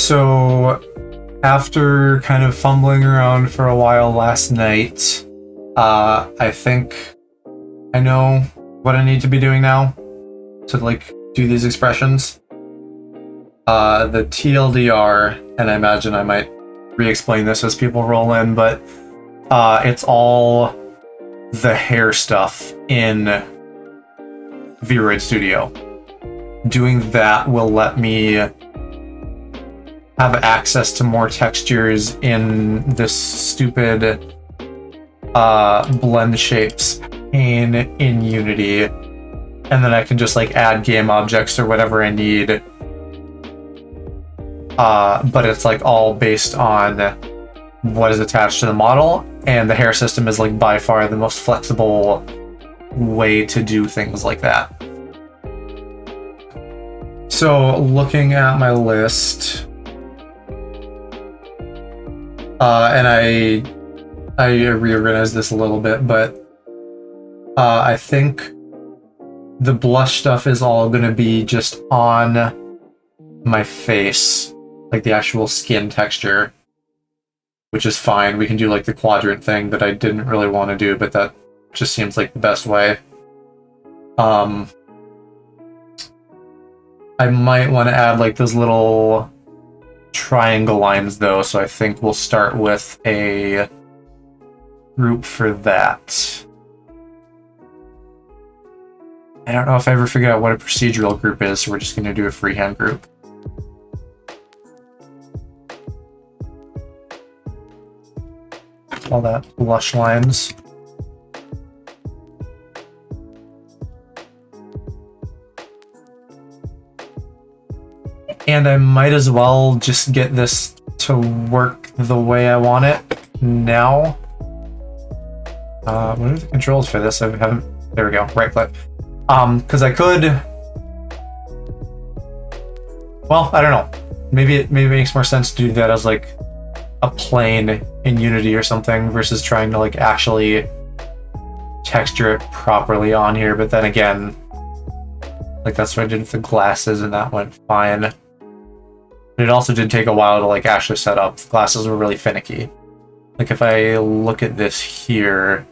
So after kind of fumbling around for a while last night, I think I know what I need to be doing now to like do these expressions. The TLDR, and I imagine I might re-explain this as people roll in, but it's all the hair stuff in VRoid Studio. Doing that will let me have access to more textures in this stupid blend shapes in Unity, and then I can just like add game objects or whatever I need. But it's like all based on what is attached to the model, and the hair system is like by far the most flexible way to do things like that. So looking at my list, and I reorganized this a little bit, but I think the blush stuff is all going to be just on my face, like the actual skin texture, which is fine. We can do like the quadrant thing that I didn't really want to do, but that just seems like the best way. I might want to add like those little triangle lines though, so I think we'll start with a group for that. I don't know if I ever figured out what a procedural group is, so we're just going to do a freehand group. All that blush lines. And I might as well just get this to work the way I want it now. What are the controls for this? I haven't. There we go. Right click. Because I could. Well, I don't know. Maybe it makes more sense to do that as like a plane in Unity or something versus trying to like actually texture it properly on here. But then again, like that's what I did with the glasses, and that went fine. But it also did take a while to like actually set up. The glasses were really finicky. Like if I look at this here,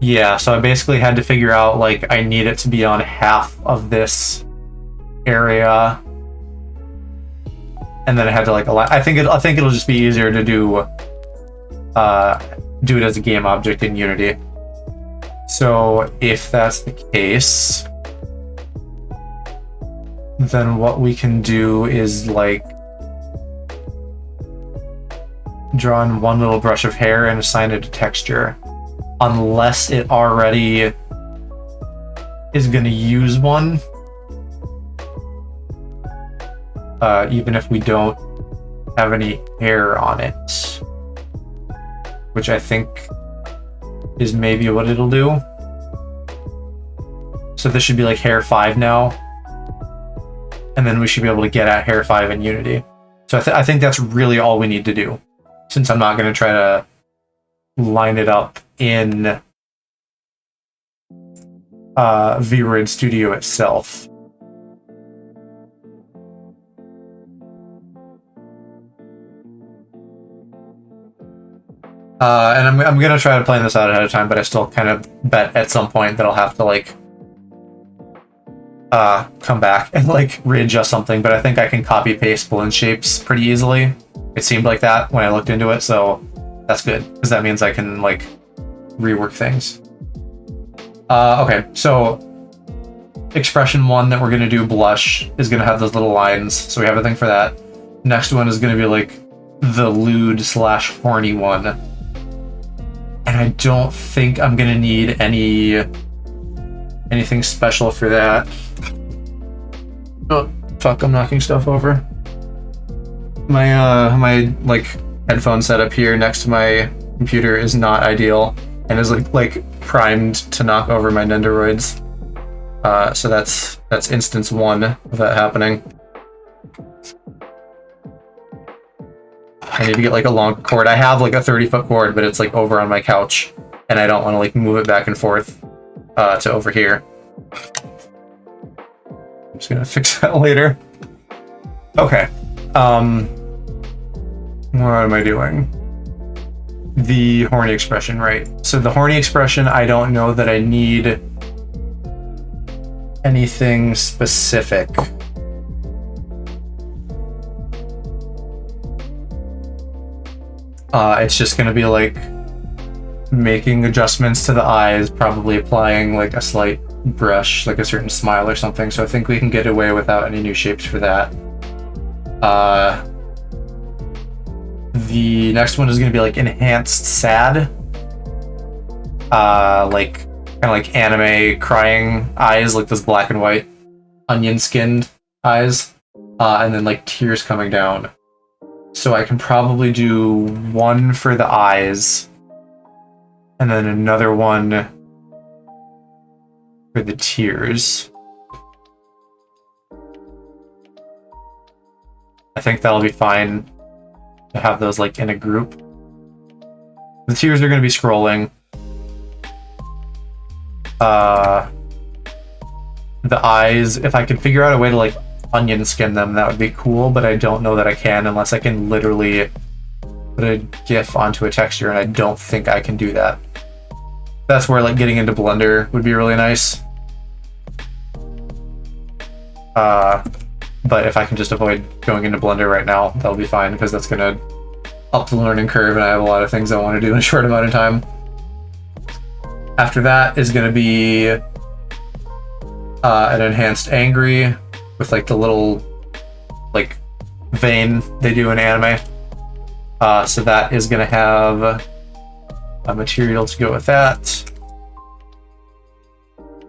yeah, so I basically had to figure out like I need it to be on half of this area, and then I had to like allow. I think it'll just be easier to do it as a game object in Unity. So if that's the case, then what we can do is like draw in one little brush of hair and assign it a texture, unless it already is going to use one, even if we don't have any hair on it, which I think is maybe what it'll do. So this should be like hair 5 now, and then we should be able to get at hair 5 in Unity. So I think that's really all we need to do, since I'm not going to try to line it up in VRoid Studio itself. And I'm going to try to plan this out ahead of time, but I still kind of bet at some point that I'll have to like come back and like readjust something, but I think I can copy paste blend shapes pretty easily. It seemed like that when I looked into it, so that's good, because that means I can like rework things. Okay, so expression 1 that we're going to do, blush, is going to have those little lines, so we have a thing for that. Next one is going to be like the lewd / horny one, and I don't think I'm going to need anything special for that. Oh, fuck, I'm knocking stuff over. My like headphone setup here next to my computer is not ideal and is like primed to knock over my Nendoroids. So that's instance 1 of that happening. I need to get like a long cord. I have like a 30-foot cord, but it's like over on my couch, and I don't want to like move it back and forth to over here. I'm just gonna fix that later. Okay. What am I doing? The horny expression, right? So the horny expression, I don't know that I need anything specific. It's just gonna be like making adjustments to the eyes, probably applying like a slight brush, like a certain smile or something. So I think we can get away without any new shapes for that. The next one is gonna be like enhanced sad. Like kind of like anime crying eyes, like those black and white onion skinned eyes. And then like tears coming down. So I can probably do one for the eyes, and then another one for the tears. I think that'll be fine to have those like in a group. The tears are going to be scrolling. The eyes, if I could figure out a way to like onion skin them, that would be cool, but I don't know that I can unless I can literally put a GIF onto a texture, and I don't think I can do that. That's where like getting into Blender would be really nice. But if I can just avoid going into Blender right now, that'll be fine, because that's gonna up the learning curve, and I have a lot of things I want to do in a short amount of time. After that is gonna be an enhanced angry, with like the little like vein they do in anime. So that is gonna have a material to go with that.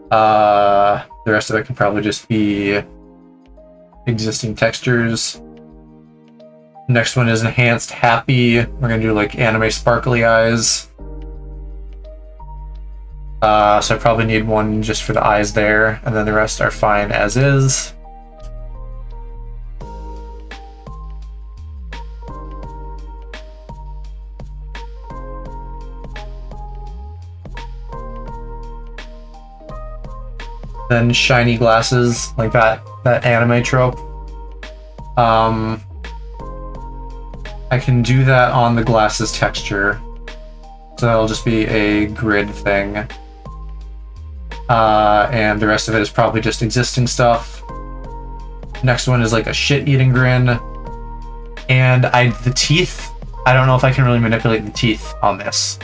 The rest of it can probably just be existing textures. Next one is enhanced happy. We're gonna do like anime sparkly eyes. So I probably need one just for the eyes there, and then the rest are fine as is. Then shiny glasses, like that anime trope. I can do that on the glasses texture, so that'll just be a grid thing. And the rest of it is probably just existing stuff. Next one is like a shit-eating grin, and the teeth. I don't know if I can really manipulate the teeth on this.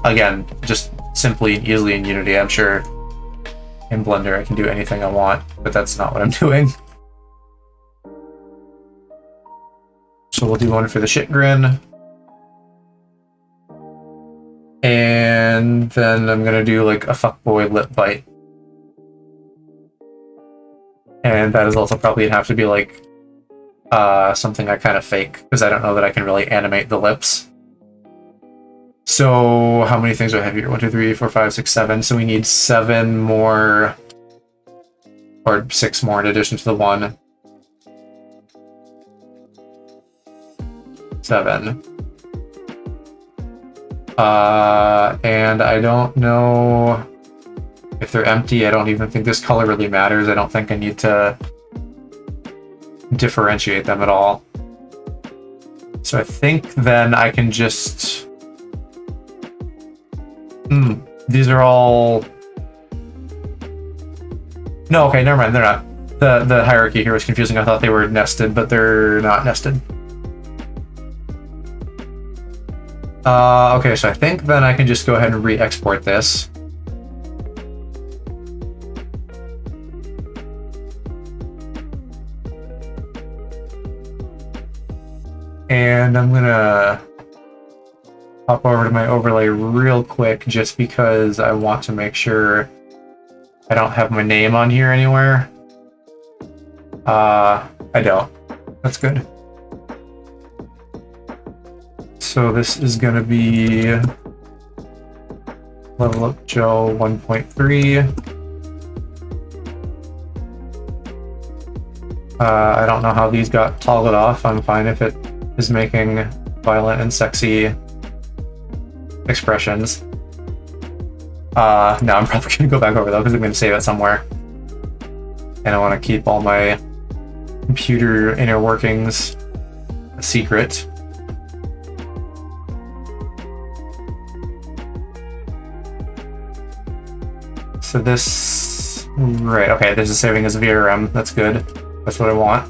Again, just simply and easily in Unity. I'm sure in Blender I can do anything I want, but that's not what I'm doing. So we'll do one for the shit grin. And then I'm gonna do like a fuckboy lip bite. And that is also probably have to be like something I kind of fake, because I don't know that I can really animate the lips. So how many things do I have here? 1, 2, 3, 4, 5, 6, 7. So we need 7 more, or 6 more in addition to the 1. 7. And I don't know if they're empty. I don't even think this color really matters. I don't think I need to differentiate them at all. So I think then I can just... these are all... No, okay, never mind, they're not. The hierarchy here was confusing. I thought they were nested, but they're not nested. Okay, so I think then I can just go ahead and re-export this. And I'm gonna hop over to my overlay real quick, just because I want to make sure I don't have my name on here anywhere. I don't. That's good. So this is going to be LevelUpJoe 1.3. I don't know how these got toggled off. I'm fine if it is making violent and sexy expressions. No, I'm probably gonna go back over though because I'm gonna save it somewhere. And I want to keep all my computer inner workings a secret. So this, right, okay, this is saving as VRM, that's good. That's what I want.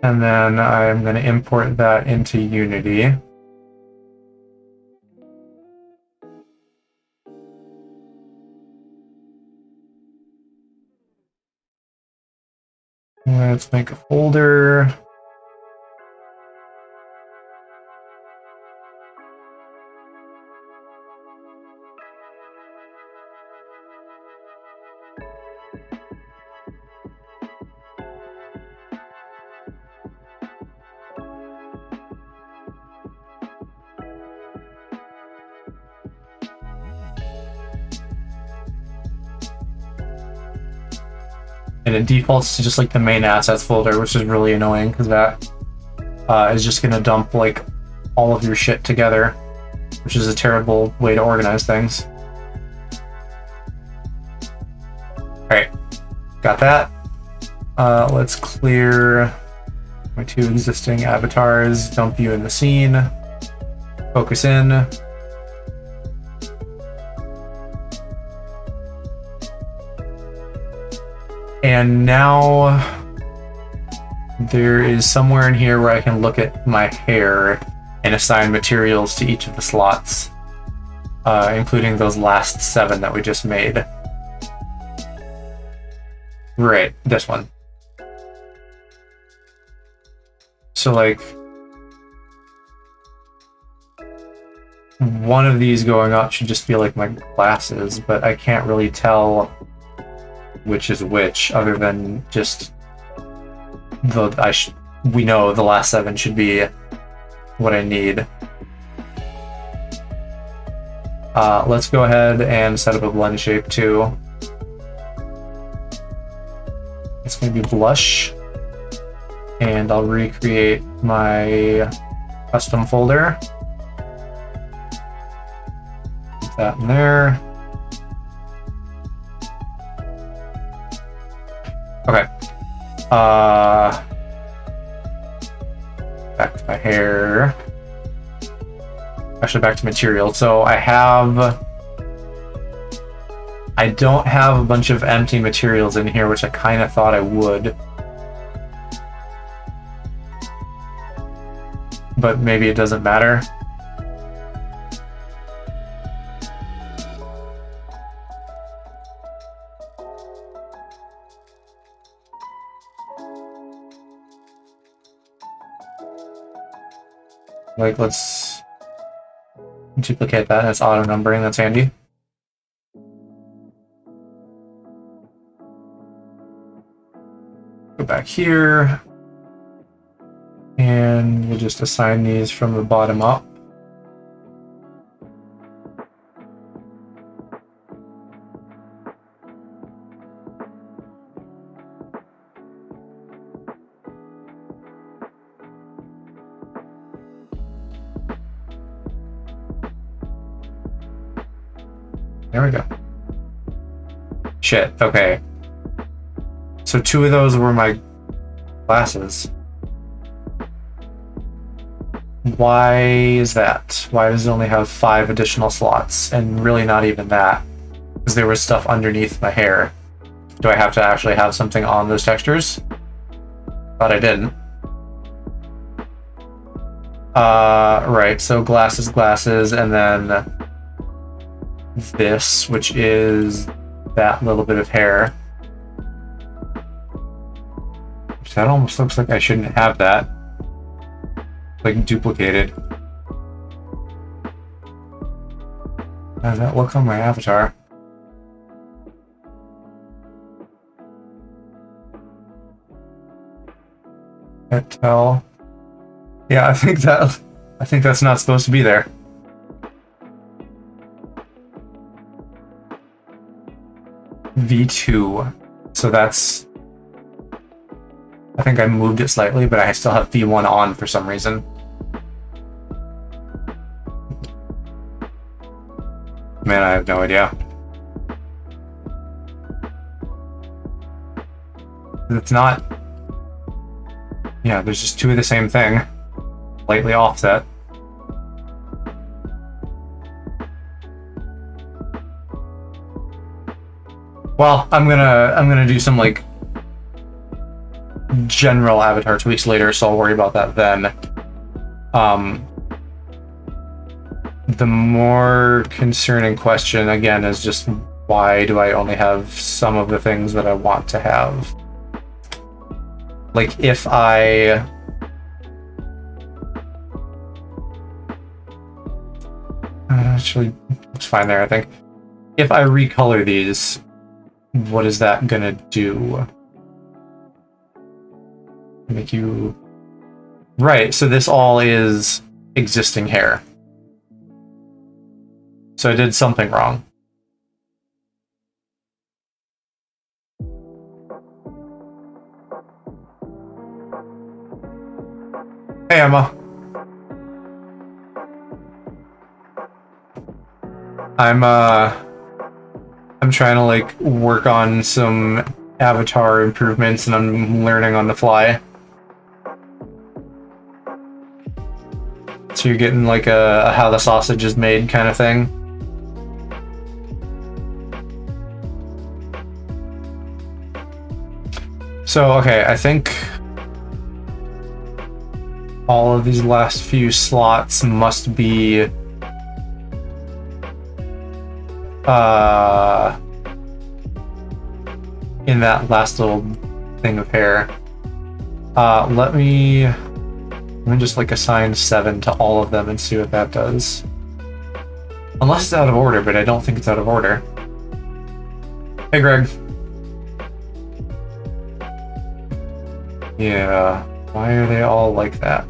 And then I'm going to import that into Unity. Let's make a folder. And it defaults to just like the main assets folder, which is really annoying because that is just going to dump like all of your shit together, which is a terrible way to organize things. Alright, got that. Let's clear my two existing avatars, dump you in the scene, focus in. And now there is somewhere in here where I can look at my hair and assign materials to each of the slots, including those last 7 that we just made. Right, this one. So like, one of these going up should just be like my glasses, but I can't really tell which is which, other than just we know the last 7 should be what I need. Let's go ahead and set up a blend shape too. It's going to be blush, and I'll recreate my custom folder. Put that in there. Okay. Back to my hair. Actually, back to material. So I don't have a bunch of empty materials in here, which I kind of thought I would. But maybe it doesn't matter. Like, let's duplicate that, and it's auto numbering, that's handy. Go back here, and we'll just assign these from the bottom up. There we go. Shit, okay. So 2 of those were my glasses. Why is that? Why does it only have 5 additional slots? And really not even that. Because there was stuff underneath my hair. Do I have to actually have something on those textures? Thought I didn't. Right, so glasses, and then this, which is that little bit of hair. That almost looks like I shouldn't have that. Like, duplicated. How does that look on my avatar? Can't tell. Yeah, I think that's not supposed to be there. V2. So that's... I think I moved it slightly, but I still have V1 on for some reason. Man, I have no idea. It's not... Yeah, there's just two of the same thing. Slightly offset. Well, I'm gonna do some like general avatar tweaks later, so I'll worry about that then. The more concerning question again is just why do I only have some of the things that I want to have? Like if I actually it's fine there, I think. If I recolor these, what is that gonna do? Make you... Right, so this all is existing hair. So I did something wrong. Hey, Emma. I'm trying to like work on some avatar improvements and I'm learning on the fly. So you're getting like a how the sausage is made kind of thing. So, okay, I think all of these last few slots must be in that last little thing of hair. Let me just like assign 7 to all of them and see what that does. Unless it's out of order, but I don't think it's out of order. Hey, Greg. Yeah, why are they all like that?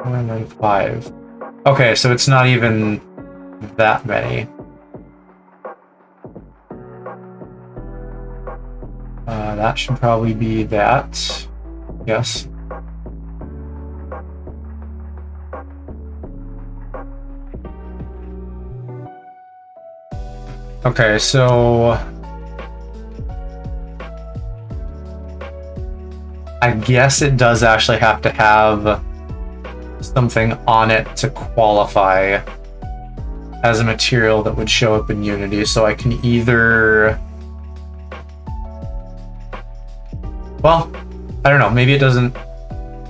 And then 5. Okay, so it's not even that many. That should probably be that. Yes. Okay, so I guess it does actually have to have something on it to qualify as a material that would show up in Unity. So I can either... Well, I don't know, maybe it doesn't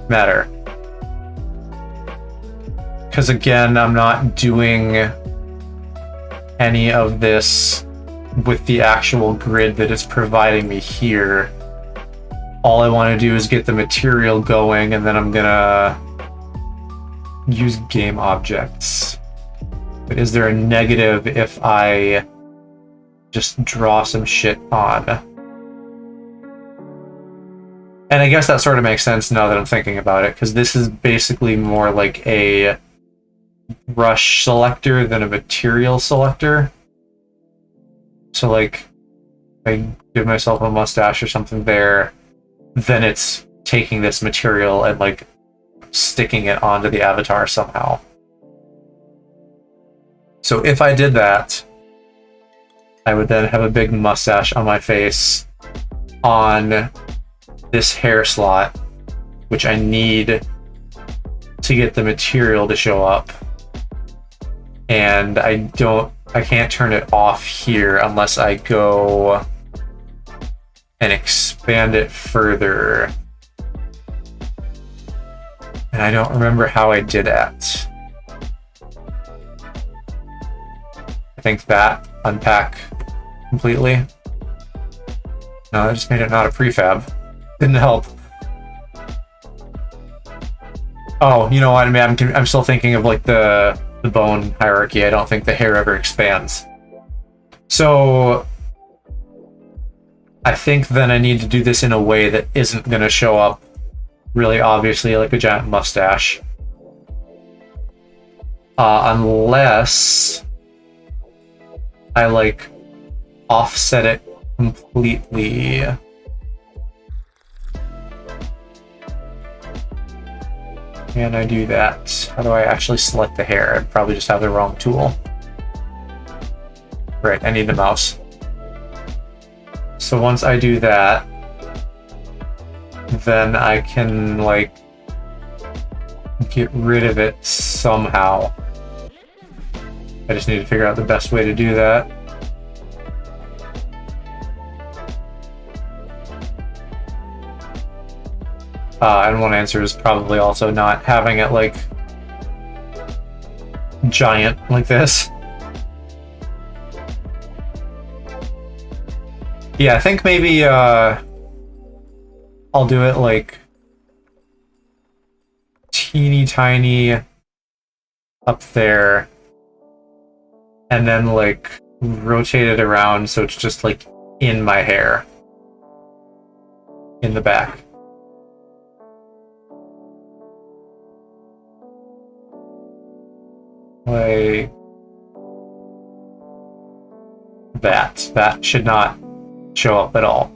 matter. Because again, I'm not doing any of this with the actual grid that it's providing me here. All I want to do is get the material going, and then I'm gonna use game objects. But is there a negative if I just draw some shit on? And I guess that sort of makes sense now that I'm thinking about it, because this is basically more like a brush selector than a material selector. So like, if I give myself a mustache or something there, then it's taking this material and like sticking it onto the avatar somehow. So if I did that, I would then have a big mustache on my face on this hair slot, which I need to get the material to show up. And I can't turn it off here unless I go and expand it further. And I don't remember how I did that. I think that unpack completely. No, that just made it not a prefab. Didn't help. Oh, you know what? I mean, I'm still thinking of like the bone hierarchy. I don't think the hair ever expands. So I think then I need to do this in a way that isn't going to show up really obviously like a giant mustache. Unless I like offset it completely. Can I do that? How do I actually select the hair? I probably just have the wrong tool. Right, I need the mouse. So once I do that, then I can like get rid of it somehow. I just need to figure out the best way to do that. And one answer is probably also not having it like giant like this. Yeah, I think maybe I'll do it like teeny tiny up there and then like rotate it around so it's just like in my hair in the back. Like that. That should not show up at all.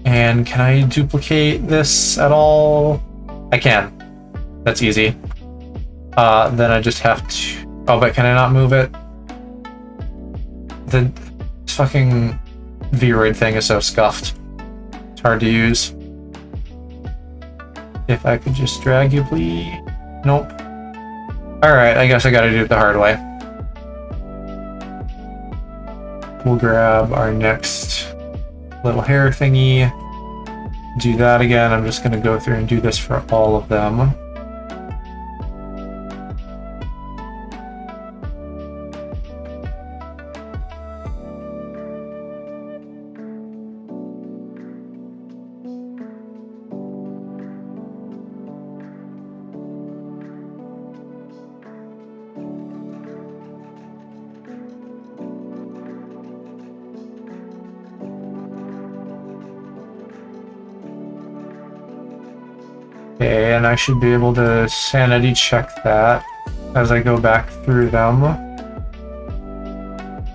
And can I duplicate this at all? I can. That's easy. Then I just have to... Oh, but can I not move it? The fucking VRoid thing is so scuffed. It's hard to use. If I could just drag you, please. Nope. Alright, I guess I gotta do it the hard way. We'll grab our next little hair thingy. Do that again. I'm just gonna go through and do this for all of them. Okay, and I should be able to sanity check that as I go back through them.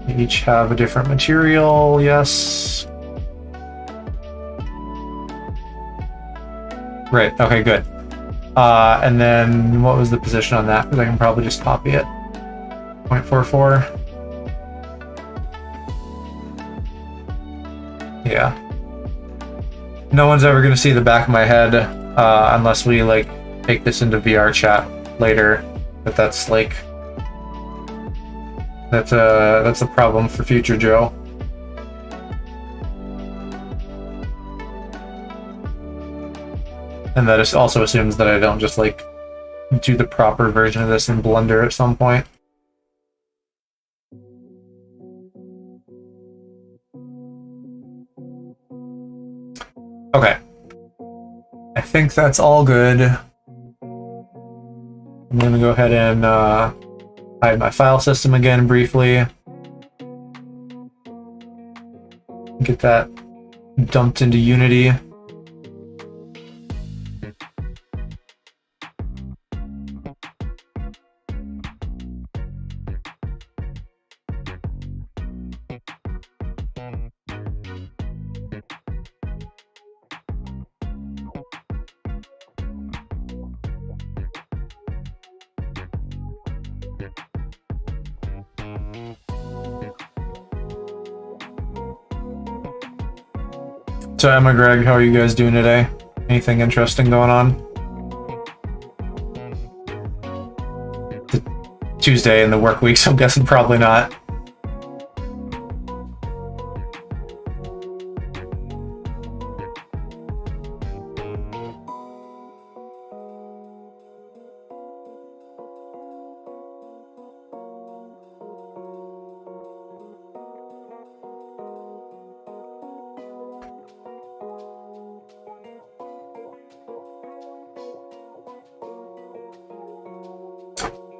They each have a different material, yes. Right, okay, good. And then what was the position on that? Because I can probably just copy it. 0.44. Yeah. No one's ever going to see the back of my head. Unless we like take this into VR chat later, but that's like that's a problem for future Joe. And that also assumes that I don't just like do the proper version of this in Blender at some point. Okay. I think that's all good. I'm going to go ahead and hide my file system again briefly. Get that dumped into Unity. So Emma, Greg, how are you guys doing today? Anything interesting going on? It's Tuesday in the work week, so I'm guessing probably not.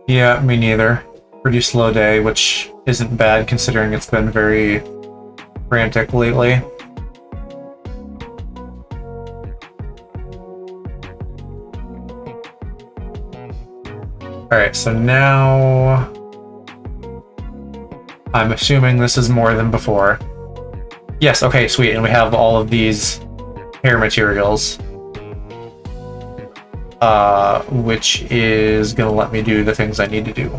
Yeah, me neither. Pretty slow day, which isn't bad considering it's been very frantic lately. Alright, so now I'm assuming this is more than before. Yes, okay, sweet, and we have all of these hair materials. Which is gonna let me do the things I need to do.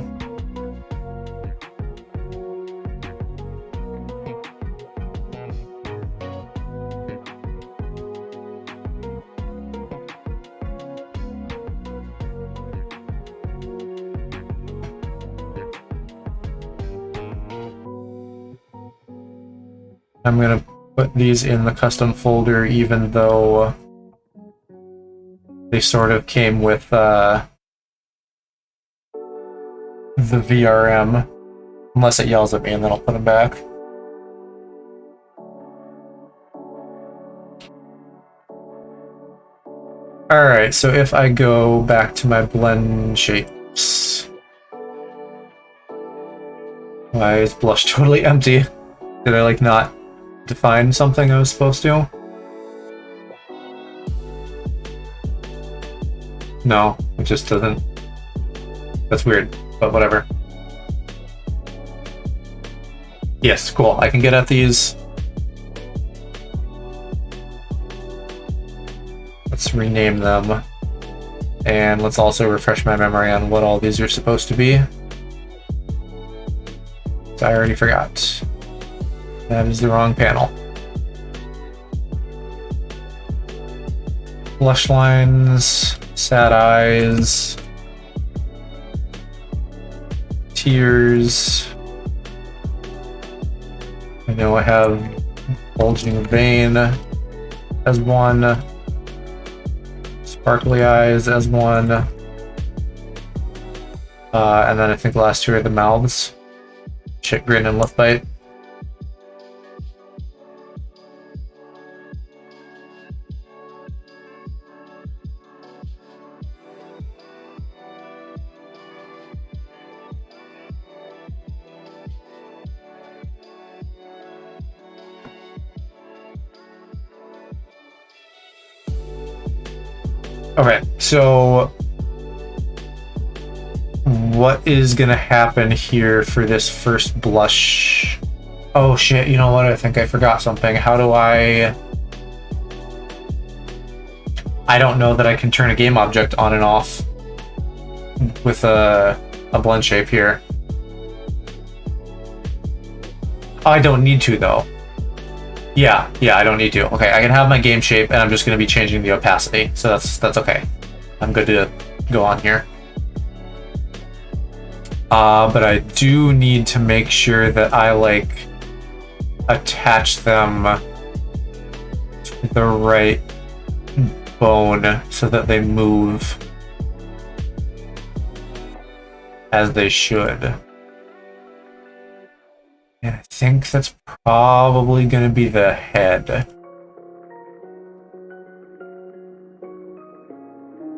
I'm gonna put these in the custom folder even though they sort of came with the VRM, unless it yells at me and then I'll put them back. Alright, so if I go back to my blend shapes... Why is blush totally empty? Did I like not define something I was supposed to? No, it just doesn't. That's weird, but whatever. Yes, cool. I can get at these. Let's rename them. And let's also refresh my memory on what all these are supposed to be. So I already forgot. That is the wrong panel. Blush lines, sad eyes, tears. I know I have bulging vein as one, sparkly eyes as one, and then I think the last two are the mouths. Shit, grin, and lip bite. Okay, so what is gonna happen here for this first blush? Oh shit, you know what? I think I forgot something. How do I don't know that I can turn a game object on and off with a blend shape here. Oh, I don't need to though. Yeah, I don't need to. Okay, I can have my game shape, and I'm just going to be changing the opacity, so that's okay. I'm good to go on here. But I do need to make sure that I, like, attach them to the right bone so that they move as they should. And I think that's probably going to be the head.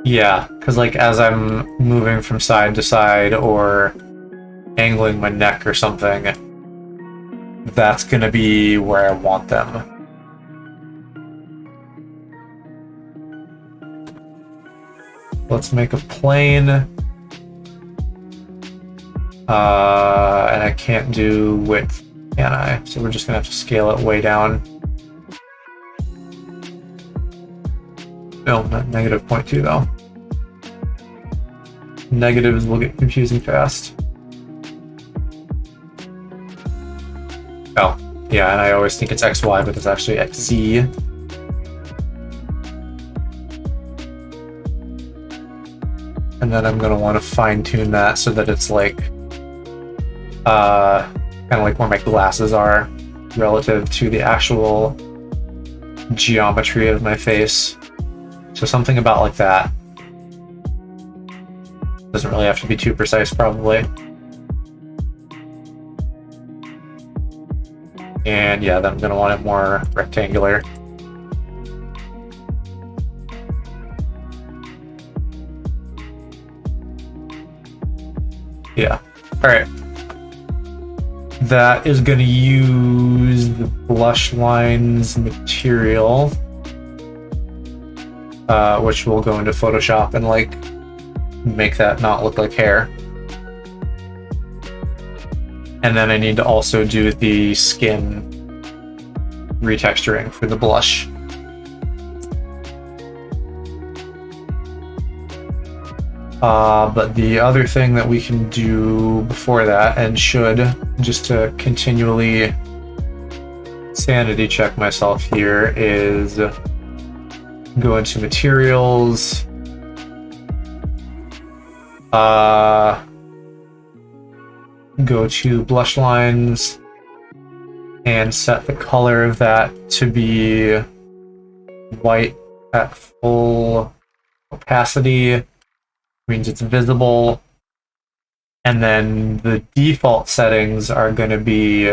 Yeah, because like as I'm moving from side to side or angling my neck or something, that's going to be where I want them. Let's make a plane. And I can't do width, can I? So we're just gonna have to scale it way down. No, not negative 0.2 though. Negatives will get confusing fast. Oh, yeah, and I always think it's XY, but it's actually XZ. And then I'm gonna want to fine tune that so that it's like kind of like where my glasses are relative to the actual geometry of my face. So something about like that. Doesn't really have to be too precise, probably. And yeah, then I'm gonna want it more rectangular. Yeah. Alright. That is going to use the blush lines material, which will go into Photoshop and like make that not look like hair. And then I need to also do the skin retexturing for the blush. But the other thing that we can do before that, and should, just to continually sanity check myself here, is go into materials, go to blush lines, and set the color of that to be white at full opacity. Means it's visible. And then the default settings are going to be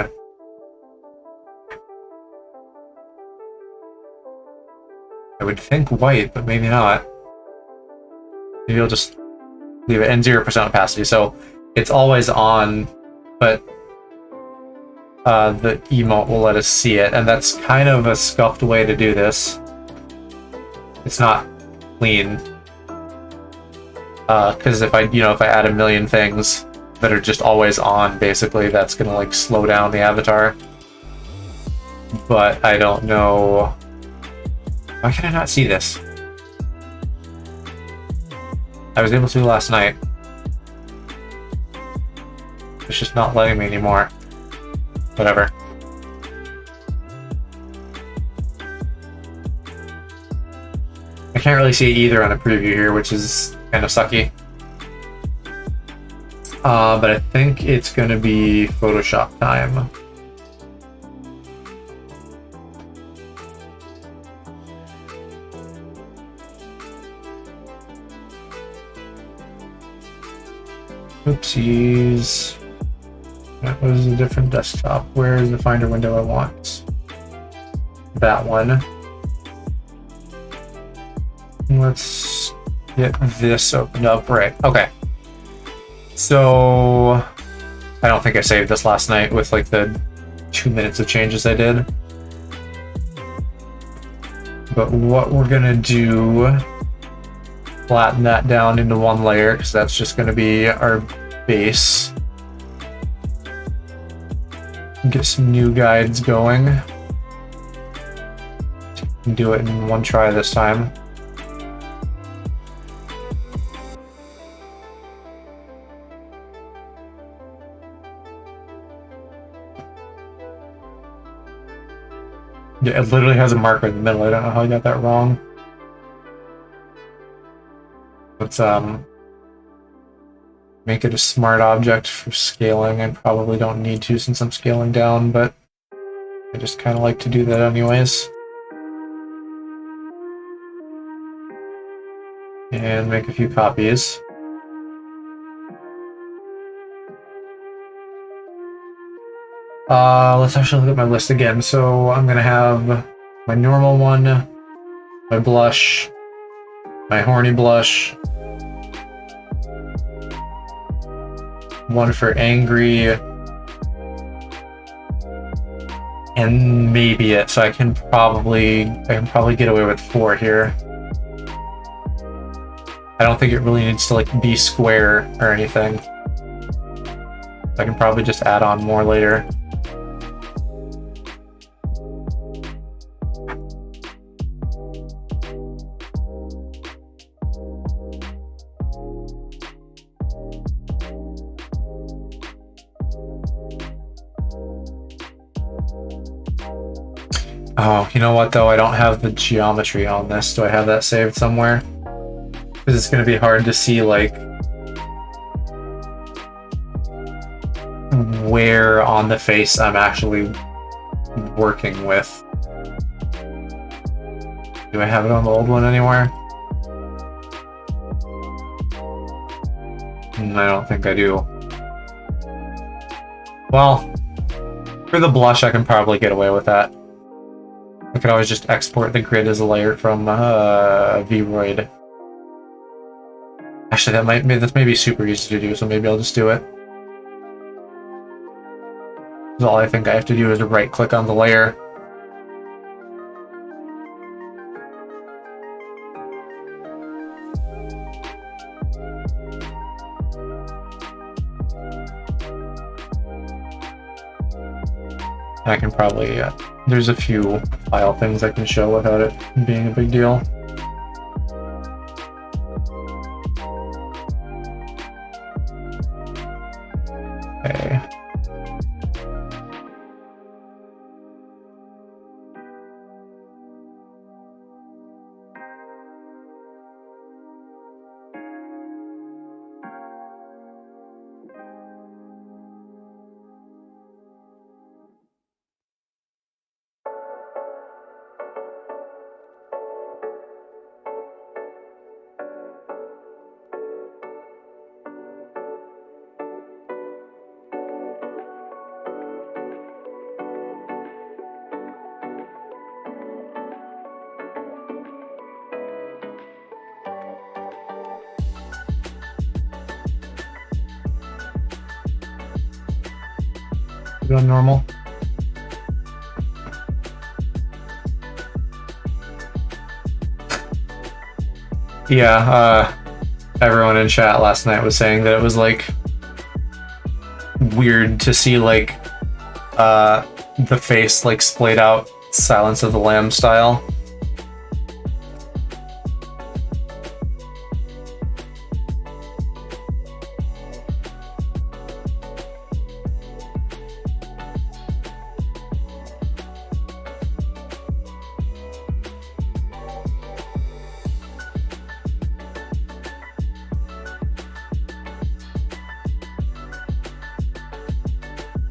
I would think white, but maybe not. Maybe I'll just leave it in 0% opacity. So it's always on, but the emote will let us see it, and that's kind of a scuffed way to do this. It's not clean. Because if I add a million things that are just always on, basically, that's gonna like slow down the avatar. But I don't know. Why can I not see this? I was able to last night. It's just not letting me anymore. Whatever. I can't really see it either on the preview here, which is kind of sucky. But I think it's going to be Photoshop time. Oopsies. That was a different desktop. Where is the Finder window I want? That one. Let's get this opened up. Right, okay. So, I don't think I saved this last night with like the 2 minutes of changes I did. But what we're gonna do, flatten that down into one layer, because that's just gonna be our base. Get some new guides going. Do it in one try this time. Yeah, it literally has a marker in the middle. I don't know how I got that wrong. Let's make it a smart object for scaling. I probably don't need to since I'm scaling down, but I just kind of like to do that anyways. And make a few copies. Let's actually look at my list again. So I'm gonna have my normal one, my blush, my horny blush, one for angry, and maybe it. So I can probably get away with 4 here. I don't think it really needs to like be square or anything. I can probably just add on more later. Oh, you know what though? I don't have the geometry on this. Do I have that saved somewhere? Because it's going to be hard to see, like, where on the face I'm actually working with. Do I have it on the old one anywhere? I don't think I do. Well, for the blush, I can probably get away with that. I could always just export the grid as a layer from VRoid. Actually, that may be super easy to do, so maybe I'll just do it. All I think I have to do is right-click on the layer. I can probably, there's a few file things I can show without it being a big deal. Okay. On normal. Yeah, everyone in chat last night was saying that it was like weird to see like the face like splayed out Silence of the Lambs style.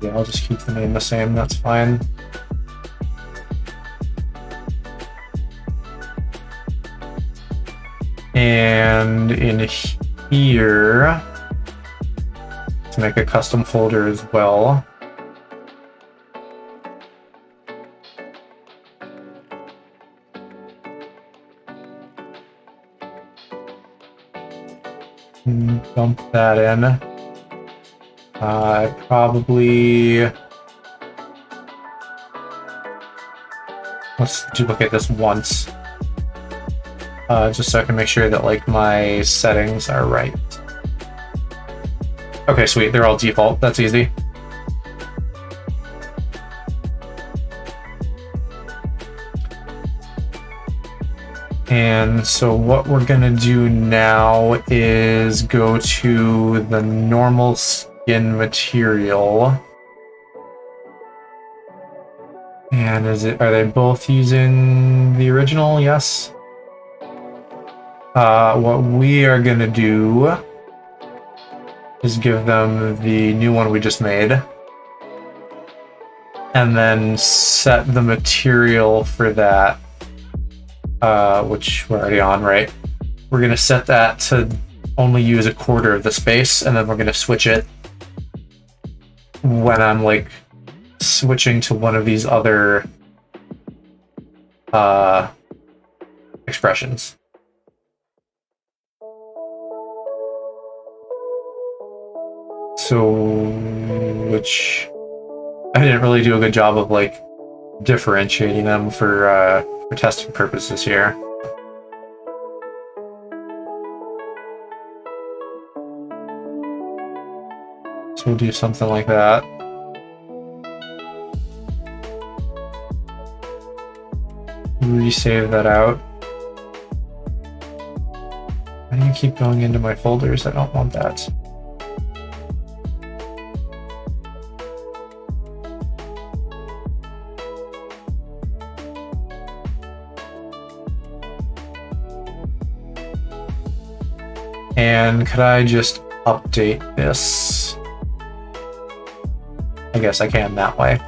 Yeah, I'll just keep the name the same, that's fine. And in here, to make a custom folder as well. Dump that in. Probably... Let's duplicate this once. Just so I can make sure that like my settings are right. Okay, sweet, they're all default, that's easy. And so what we're gonna do now is go to the normal skin material. And are they both using the original? Yes. What we are gonna do is give them the new one we just made. And then set the material for that. Which we're already on, right? We're gonna set that to only use a quarter of the space, and then we're gonna switch it when I'm like switching to one of these other expressions. So, which I didn't really do a good job of like differentiating them for testing purposes here. So we'll do something like that. Resave that out. Why do you keep going into my folders? I don't want that. And could I just update this? I guess I can that way.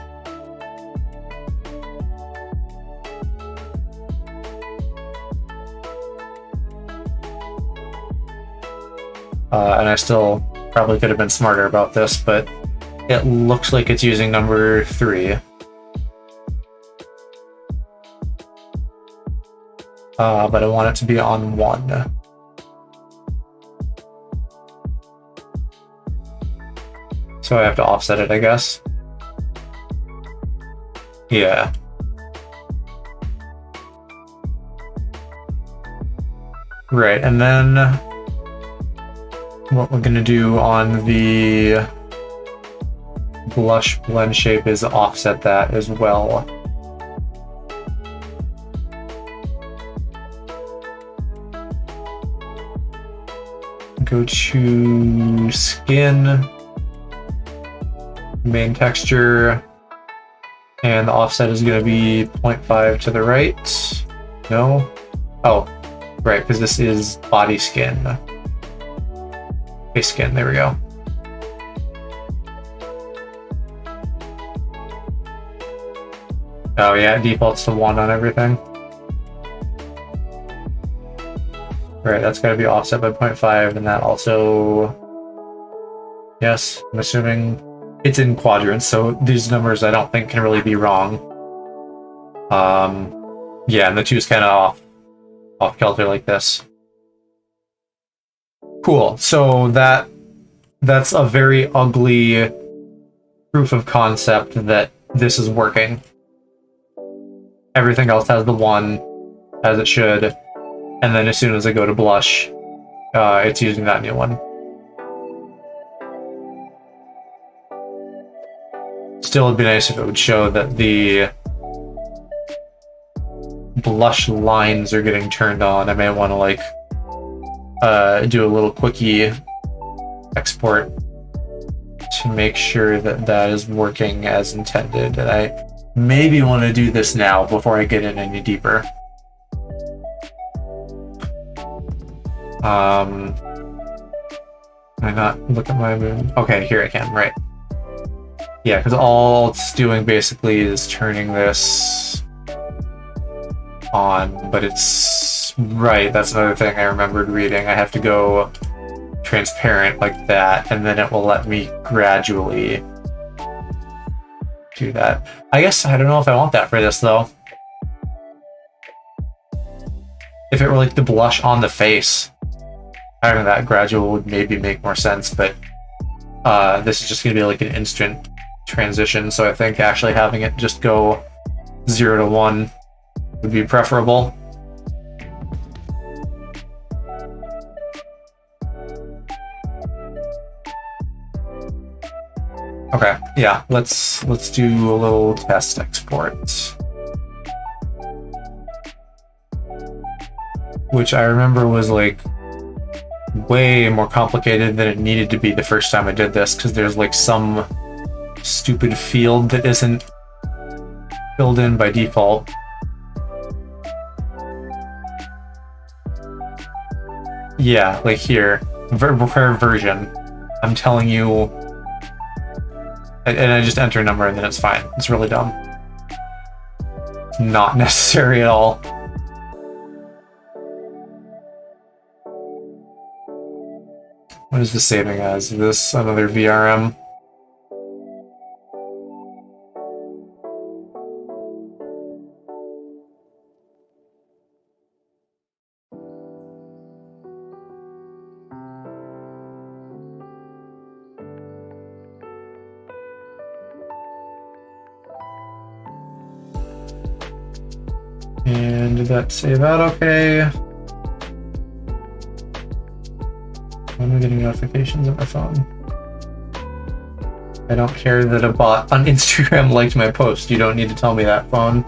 And I still probably could have been smarter about this, but it looks like it's using number 3. But I want it to be on 1. So I have to offset it, I guess. Yeah. Right, and then what we're gonna do on the blush blend shape is offset that as well. Go to skin, main texture, and the offset is going to be 0.5 to the right. No? Oh, right, because this is body skin. Face skin, there we go. Oh yeah, it defaults to 1 on everything. Right, that's got to be offset by 0.5, and that also... Yes, I'm assuming it's in quadrants, so these numbers I don't think can really be wrong. Yeah, and the 2's kind of off kilter like this. Cool, so that's a very ugly proof of concept that this is working. Everything else has the 1, as it should, and then as soon as I go to blush, it's using that new one. Still, it'd be nice if it would show that the blush lines are getting turned on. I may want to like do a little quickie export to make sure that that is working as intended, and I maybe want to do this now before I get in any deeper. Can I not look at my moon? Okay, here I can, right. Yeah, because all it's doing basically is turning this on, but it's... Right, that's another thing I remembered reading. I have to go transparent like that, and then it will let me gradually do that. I guess I don't know if I want that for this, though. If it were like the blush on the face, having that gradual would maybe make more sense, but this is just going to be like an instant transition, so I think actually having it just go 0 to 1 would be preferable. Okay, yeah, let's do a little test export, which I remember was like way more complicated than it needed to be the first time I did this, because there's like some stupid field that isn't filled in by default. Yeah, like here, require version. I'm telling you, and I just enter a number and then it's fine. It's really dumb. Not necessary at all. What is this saving as? Is this another VRM? And did that save out okay? When am I getting notifications on my phone? I don't care that a bot on Instagram liked my post. You don't need to tell me that, phone.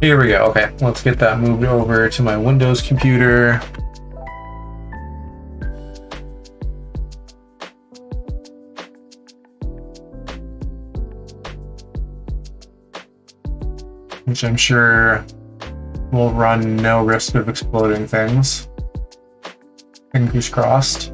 Here we go. Okay, let's get that moved over to my Windows computer. Which I'm sure will run no risk of exploding things. Fingers crossed.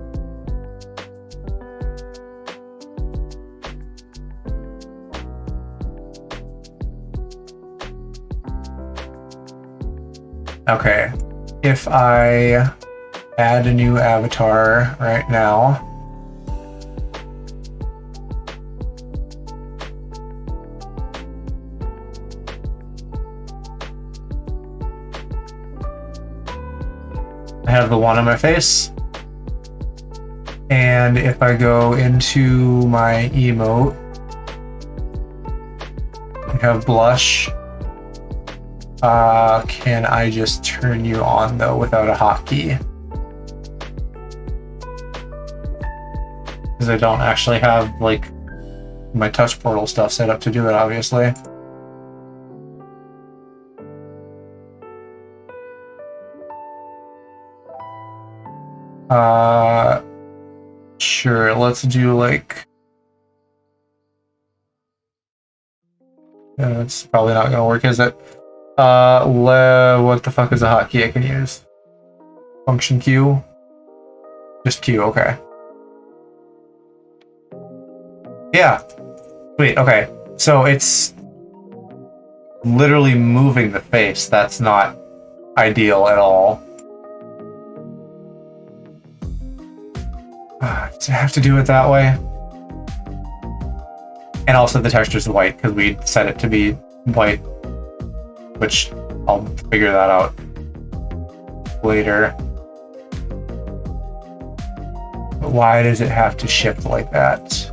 Okay, if I add a new avatar right now, I have the one on my face, and if I go into my emote, I have blush, Can I just turn you on though without a hotkey? Because I don't actually have like my touch portal stuff set up to do it, obviously. Sure, let's do like... It's probably not gonna work, is it? What the fuck is a hotkey I can use? Function Q? Just Q, okay. Yeah. Wait, okay. So it's literally moving the face. That's not ideal at all. Does it have to do it that way? And also the texture's white because we set it to be white, which I'll figure that out later. But why does it have to shift like that?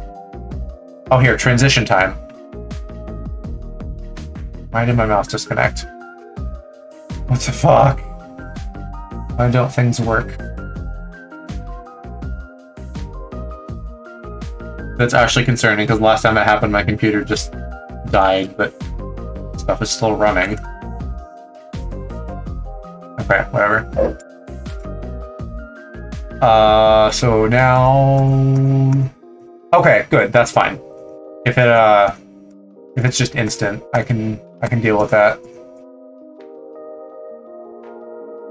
Oh, here, transition time. Why did my mouse disconnect? What the fuck? Why don't things work? That's actually concerning, because last time it happened, my computer just died, but stuff is still running. Okay, whatever. So now... Okay, good, that's fine. If it's just instant, I can deal with that.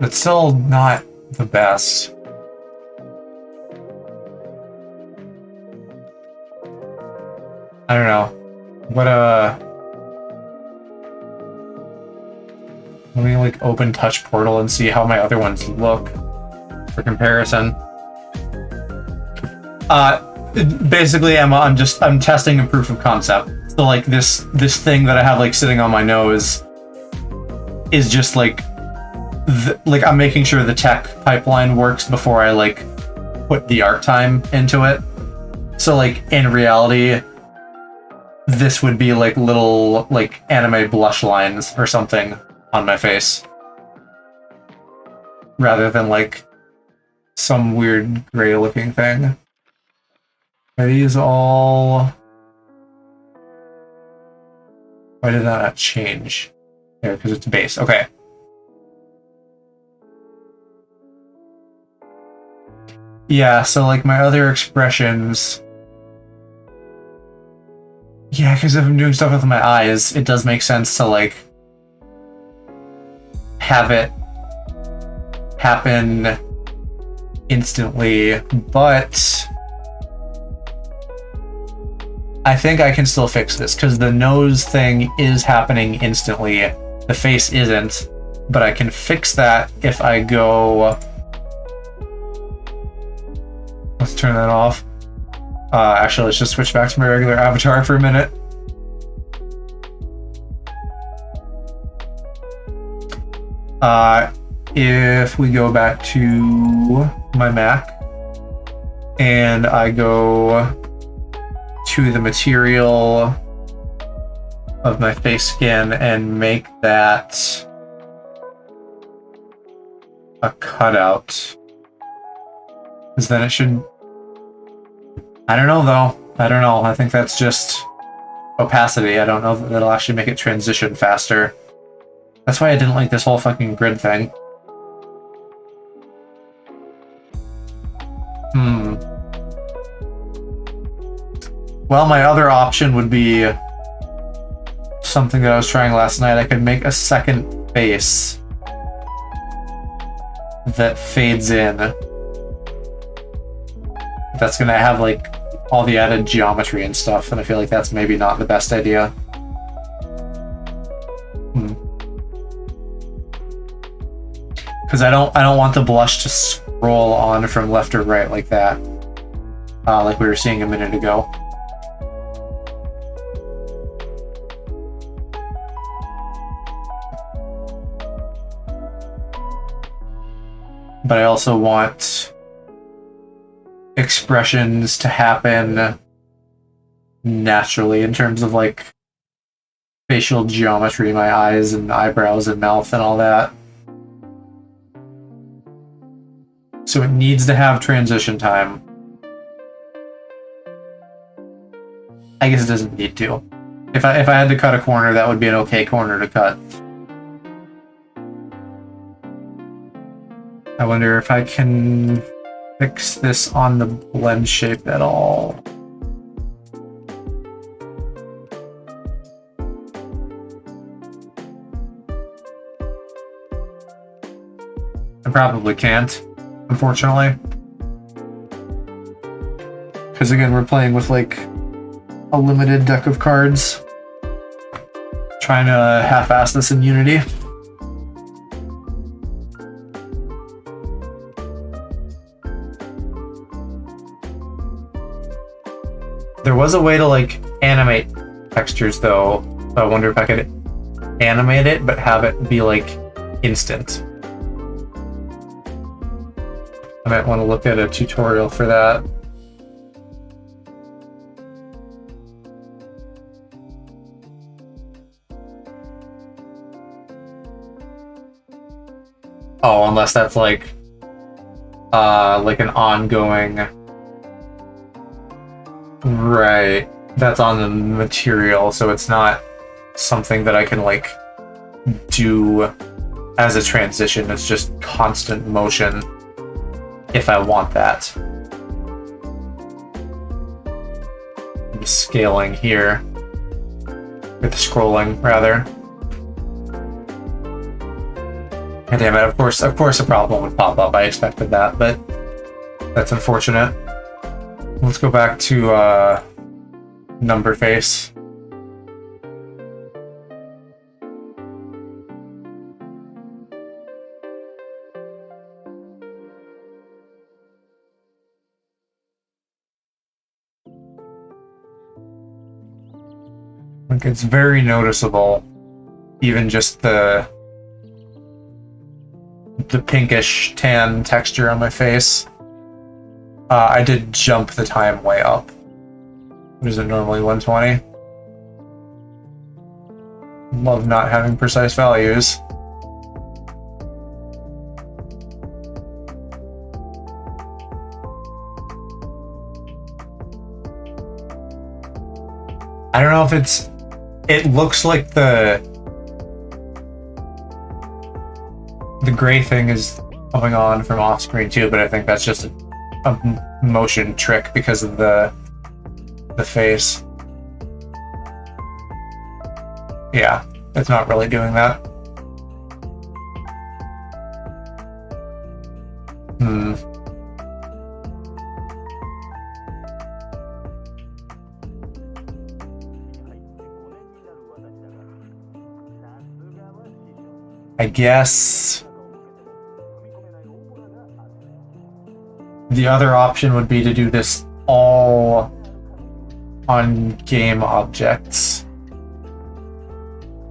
It's still not the best. I don't know. What let me like open Touch Portal and see how my other ones look for comparison. Basically, I'm testing a proof of concept. So like this thing that I have like sitting on my nose is just like I'm making sure the tech pipeline works before I like put the art time into it. So like in reality, this would be like little like anime blush lines or something on my face, rather than like some weird gray looking thing. Are these all... Why did that not change? Here, because it's base. Okay. Yeah, so like my other expressions... Yeah, because if I'm doing stuff with my eyes, it does make sense to like have it happen instantly, but I think I can still fix this because the nose thing is happening instantly. The face isn't, but I can fix that if I go... Let's turn that off. Actually, let's just switch back to my regular avatar for a minute. If we go back to my Mac and I go to the material of my face skin and make that a cutout, because then it should... I don't know though. I don't know. I think that's just opacity. I don't know that that'll actually make it transition faster. That's why I didn't like this whole fucking grid thing. Well, my other option would be something that I was trying last night. I could make a second face that fades in. That's gonna have like all the added geometry and stuff, and I feel like that's maybe not the best idea. Because I don't want the blush to scroll on from left or right like that, like we were seeing a minute ago. But I also want expressions to happen naturally in terms of like facial geometry, my eyes and eyebrows and mouth and all that. So it needs to have transition time. I guess it doesn't need to. If I had to cut a corner, that would be an okay corner to cut. I wonder if I can fix this on the blend shape at all. I probably can't, unfortunately. Because again, we're playing with like a limited deck of cards. Trying to half-ass this in Unity. There was a way to like animate textures though. So I wonder if I could animate it but have it be like instant. I might want to look at a tutorial for that. Oh, unless that's like an ongoing. Right. That's on the material, so it's not something that I can like do as a transition. It's just constant motion if I want that. I'm scaling here. With scrolling, rather. God damn it, of course a problem would pop up. I expected that, but that's unfortunate. Let's go back to number face. Like, it's very noticeable, even just the pinkish tan texture on my face. I did jump the time way up. What is it normally, 120? Love not having precise values. I don't know if it looks like the gray thing is coming on from off screen too, but I think that's just a motion trick because of the face. Yeah, it's not really doing that. I guess the other option would be to do this all on game objects.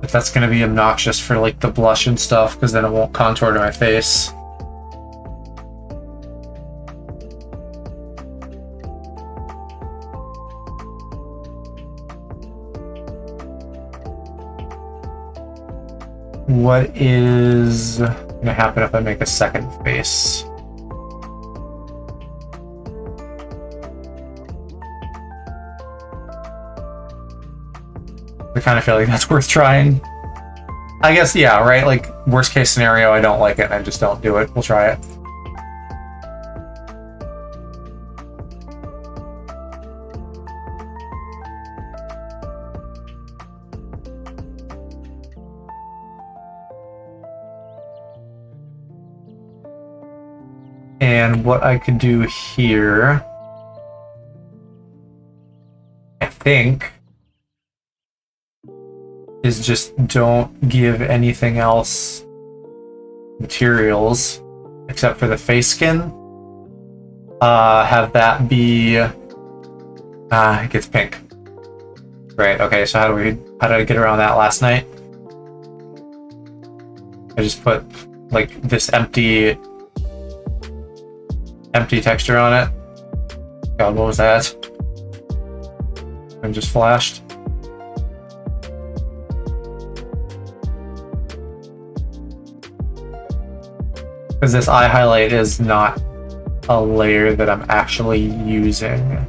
But that's going to be obnoxious for like the blush and stuff, because then it won't contour to my face. What is going to happen if I make a second face? I kind of feel like that's worth trying. I guess, yeah, right? Like, worst case scenario, I don't like it and I just don't do it. We'll try it. And what I could do here, I think, is just don't give anything else materials except for the face skin. Have that be it gets pink. Right, okay, so how did I get around that last night? I just put like this empty texture on it. God, what was that? I'm just flashed. Because this eye highlight is not a layer that I'm actually using.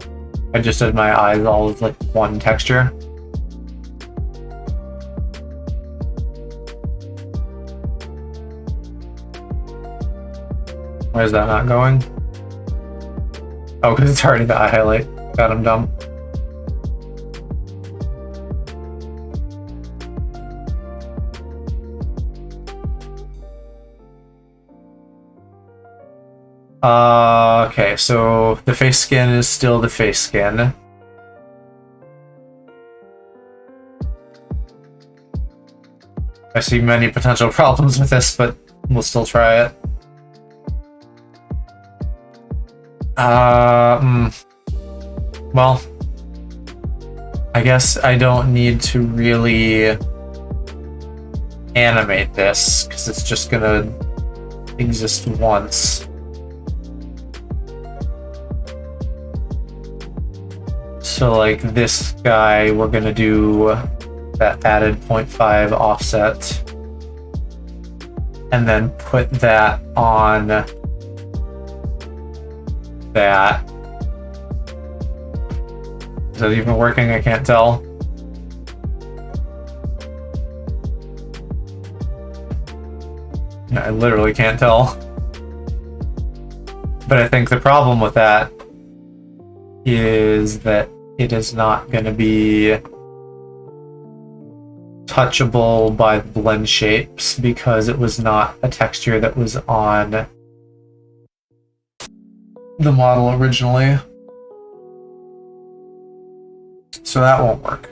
I just did my eyes all as like one texture. Why is that not going? Oh, because it's already the eye highlight. God, I'm dumb. Okay, so the face skin is still the face skin. I see many potential problems with this, but we'll still try it. Well, I guess I don't need to really animate this, because it's just gonna exist once. So like this guy, we're gonna do that added 0.5 offset, and then put that on that. Is that even working? I can't tell. I literally can't tell. But I think the problem with that is that it is not going to be touchable by blend shapes because it was not a texture that was on the model originally. So that won't work.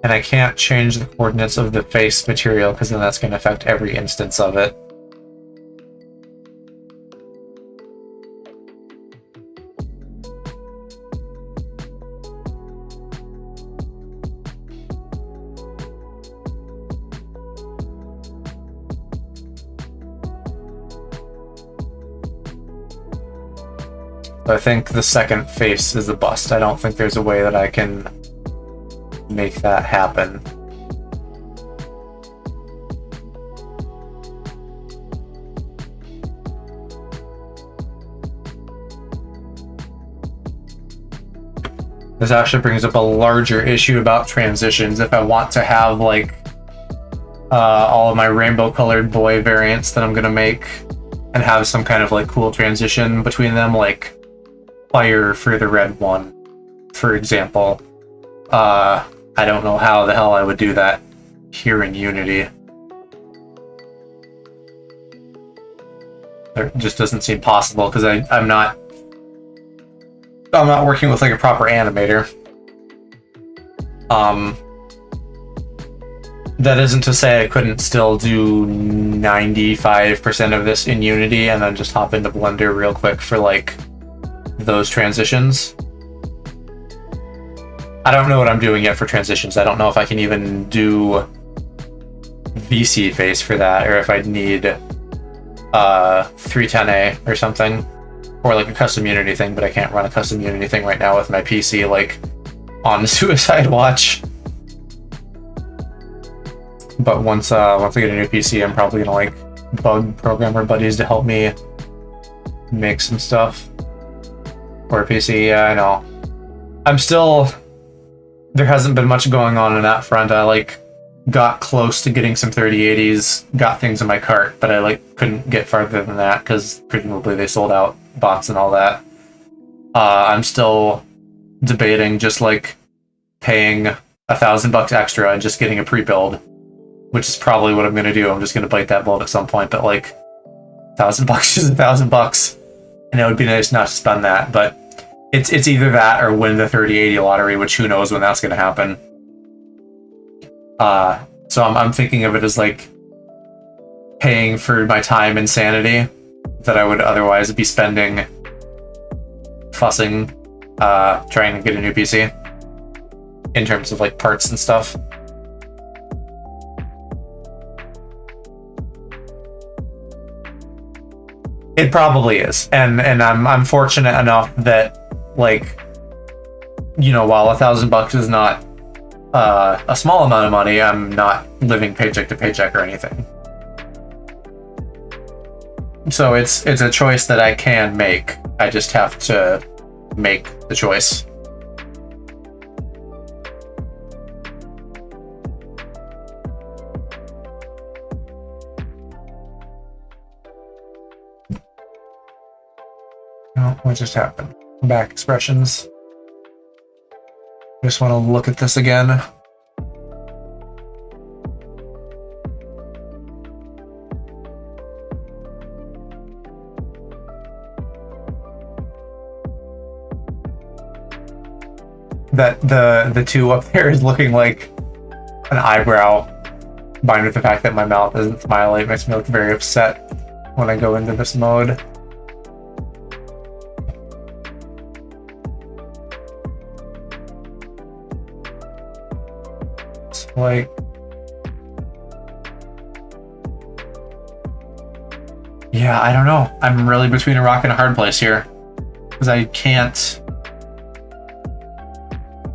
And I can't change the coordinates of the face material because then that's going to affect every instance of it. I think the second face is a bust. I don't think there's a way that I can make that happen. This actually brings up a larger issue about transitions. If I want to have like all of my rainbow colored boy variants that I'm gonna make and have some kind of like cool transition between them, like fire for the red one, for example. I don't know how the hell I would do that here in Unity. It just doesn't seem possible because I'm not working with like a proper animator. That isn't to say I couldn't still do 95% of this in Unity and then just hop into Blender real quick for like those transitions. I don't know what I'm doing yet for transitions. I don't know if I can even do VC face for that, or if I'd need 310A or something, or like a custom Unity thing, but I can't run a custom Unity thing right now with my PC like on suicide watch. But once I get a new PC, I'm probably gonna like bug programmer buddies to help me make some stuff. Or a PC, yeah, I know. There hasn't been much going on in that front. I like got close to getting some 3080s, got things in my cart, but I like couldn't get farther than that because presumably they sold out bots and all that. I'm still debating just like paying $1,000 extra and just getting a pre-build, which is probably what I'm gonna do. I'm just gonna bite that bullet at some point, but like $1,000 is $1,000, and it would be nice not to spend that, but it's either that or win the 3080 lottery, which who knows when that's gonna happen. So I'm thinking of it as like paying for my time and sanity that I would otherwise be spending fussing, trying to get a new PC in terms of like parts and stuff. It probably is, and I'm fortunate enough that, like, you know, while $1,000 is not a small amount of money, I'm not living paycheck to paycheck or anything. So it's a choice that I can make. I just have to make the choice. Oh, what just happened? Back expressions. Just want to look at this again. That the two up there is looking like an eyebrow, combined with the fact that my mouth isn't smiling. It makes me look very upset when I go into this mode. It's like, yeah, I don't know. I'm really between a rock and a hard place here, because I can't.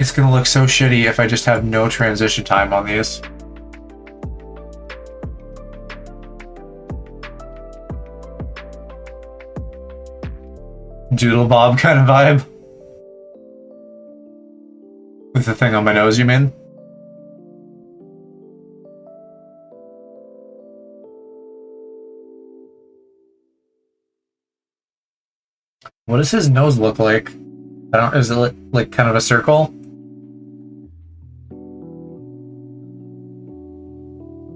It's gonna look so shitty if I just have no transition time on these. Doodle Bob kind of vibe. With the thing on my nose, you mean? What does his nose look like? I don't. Is it like kind of a circle?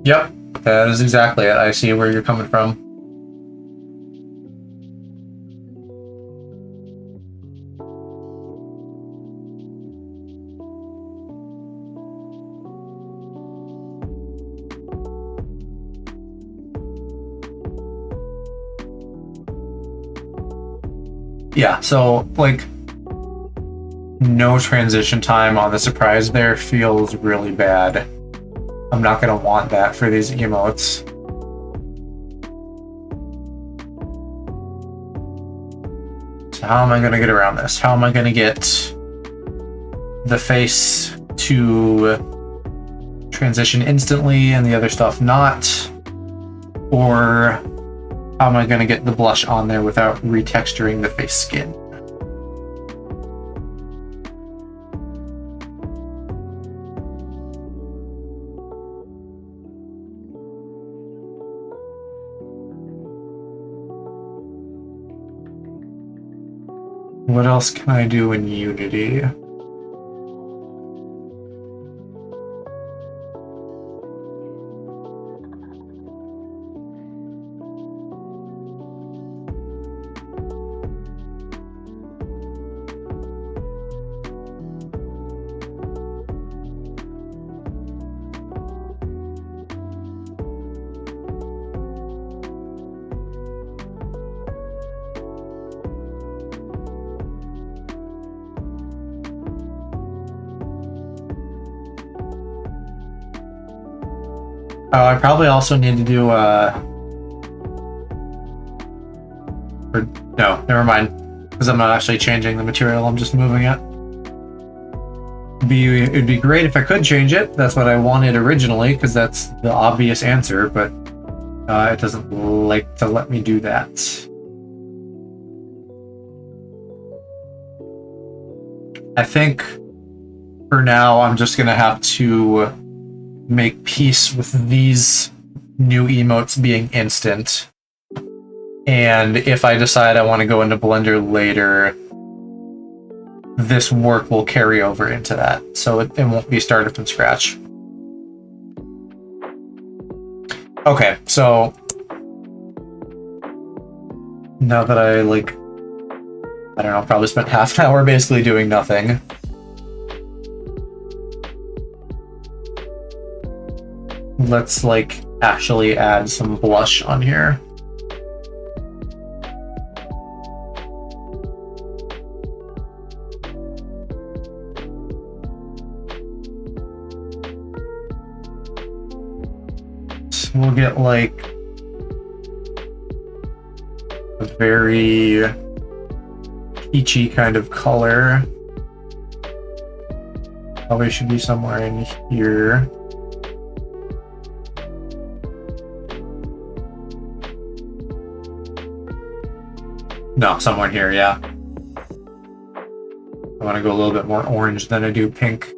Yep, that is exactly it. I see where you're coming from. Yeah, so like no transition time on the surprise there feels really bad. I'm not gonna want that for these emotes. So how am I gonna get around this? How am I gonna get the face to transition instantly and the other stuff not? Or how am I gonna get the blush on there without retexturing the face skin? What else can I do in Unity? I probably also need to do or no, never mind, because I'm not actually changing the material, I'm just moving it. It'd be great if I could change it. That's what I wanted originally, because that's the obvious answer, but it doesn't like to let me do that. I think for now I'm just gonna have to make peace with these new emotes being instant. And if I decide I want to go into Blender later, this work will carry over into that. So it won't be started from scratch. Okay, so now that I don't know, probably spent half an hour basically doing nothing. Let's actually add some blush on here. So we'll get a very peachy kind of color. Probably should be somewhere in here. No, somewhere in here, yeah. I want to go a little bit more orange than I do pink.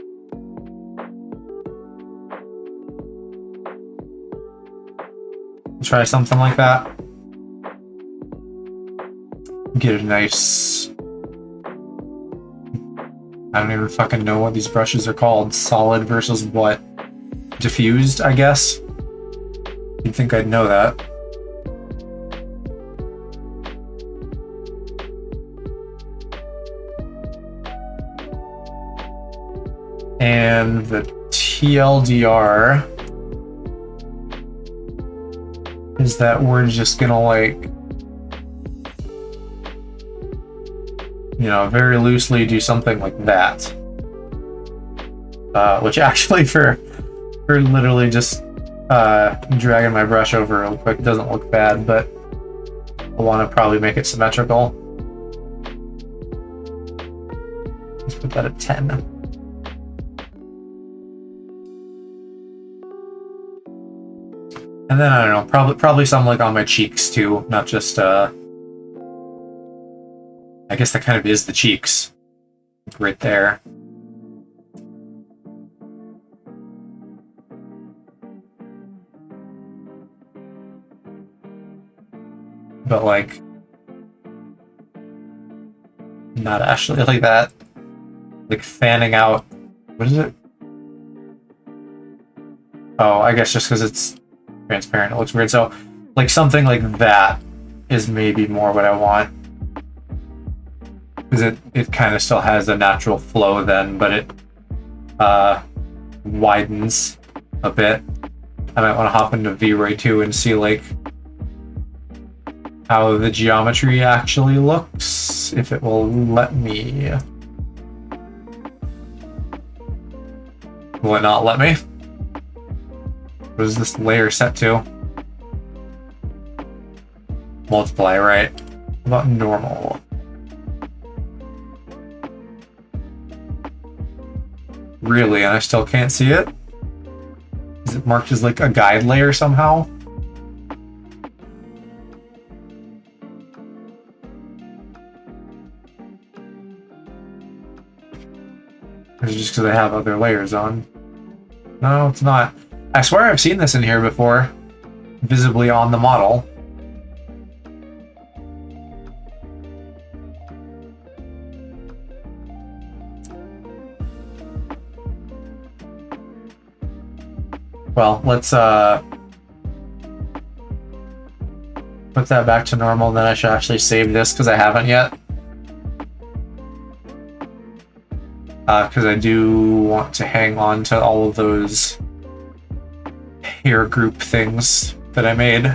Try something like that. Get a nice... I don't even fucking know what these brushes are called. Solid versus what? Diffused, I guess? You'd think I'd know that. And the TLDR is that we're just gonna, like, you know, very loosely do something like that. Which actually for literally just dragging my brush over real quick doesn't look bad, but I want to probably make it symmetrical. Let's put that at 10. And then I don't know, probably some like on my cheeks too, not just I guess that kind of is the cheeks. Right there. But like, not actually like that. Like fanning out. What is it? Oh, I guess just because it's transparent, it looks weird. So, like something like that is maybe more what I want. Because it kind of still has a natural flow then, but it widens a bit. I might want to hop into VRoid too and see like how the geometry actually looks, if it will let me. Will it not let me? What is this layer set to? Multiply, right? How about normal? Really, and I still can't see it? Is it marked as like a guide layer somehow? Or is it just because I have other layers on? No, it's not. I swear I've seen this in here before. Visibly on the model. Well, let's put that back to normal, then I should actually save this because I haven't yet. Because I do want to hang on to all of those hair group things that I made.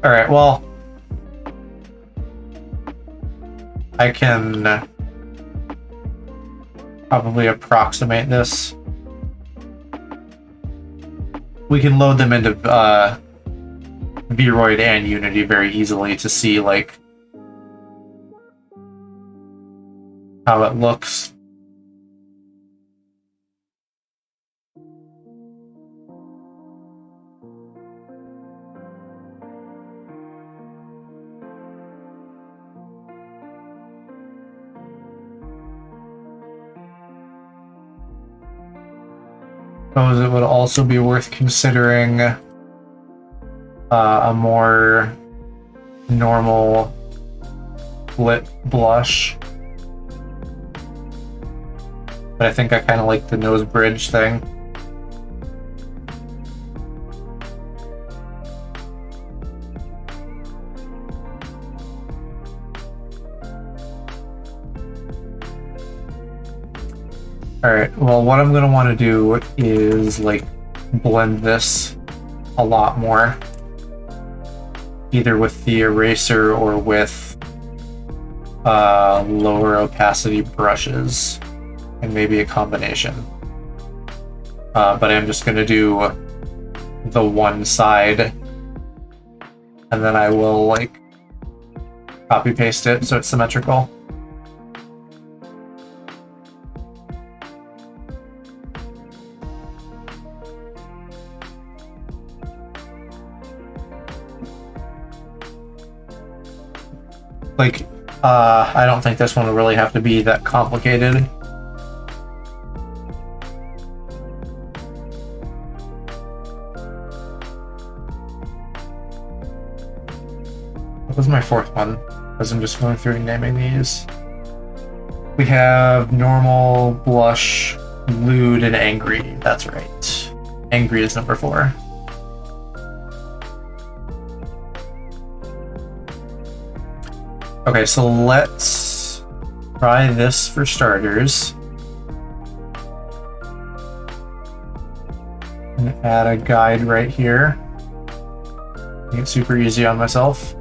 Alright, well, I can probably approximate this. We can load them into VRoid and Unity very easily to see like how it looks. Suppose it would also be worth considering a more normal lip blush. But I think I kind of like the nose bridge thing. Alright, well what I'm going to want to do is like blend this a lot more. Either with the eraser or with lower opacity brushes. And maybe a combination. But I'm just going to do the one side. And then I will like copy paste it so it's symmetrical. Like, I don't think this one will really have to be that complicated. What was my fourth one? Because I'm just going through and naming these. We have normal, blush, lewd, and angry. That's right. Angry is number 4. Okay, so let's try this for starters. And add a guide right here. Make it super easy on myself.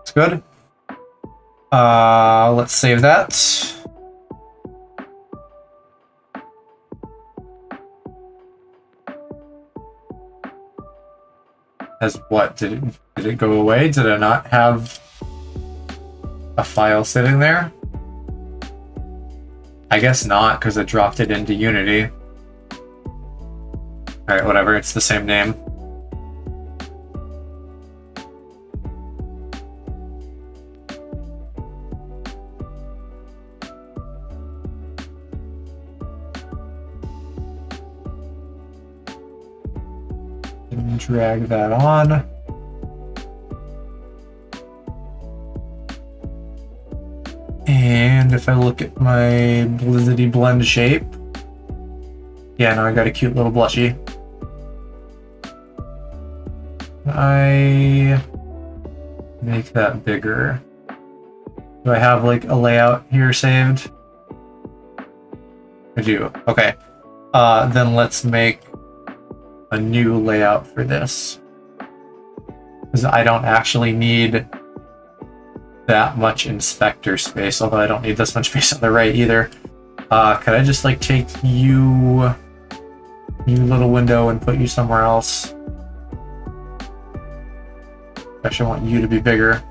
It's good. Let's save that. As what? Did it go away? Did I not have a file sitting there? I guess not, because I dropped it into Unity. Alright, whatever, it's the same name. And drag that on. And if I look at my Blizzardy blend shape, yeah, now I got a cute little blushy. I make that bigger. Do I have like a layout here saved? I do. Okay. Then let's make a new layout for this, because I don't actually need that much inspector space, although I don't need this much space on the right either. Could I just like take you little window and put you somewhere else? Actually, I want you to be bigger.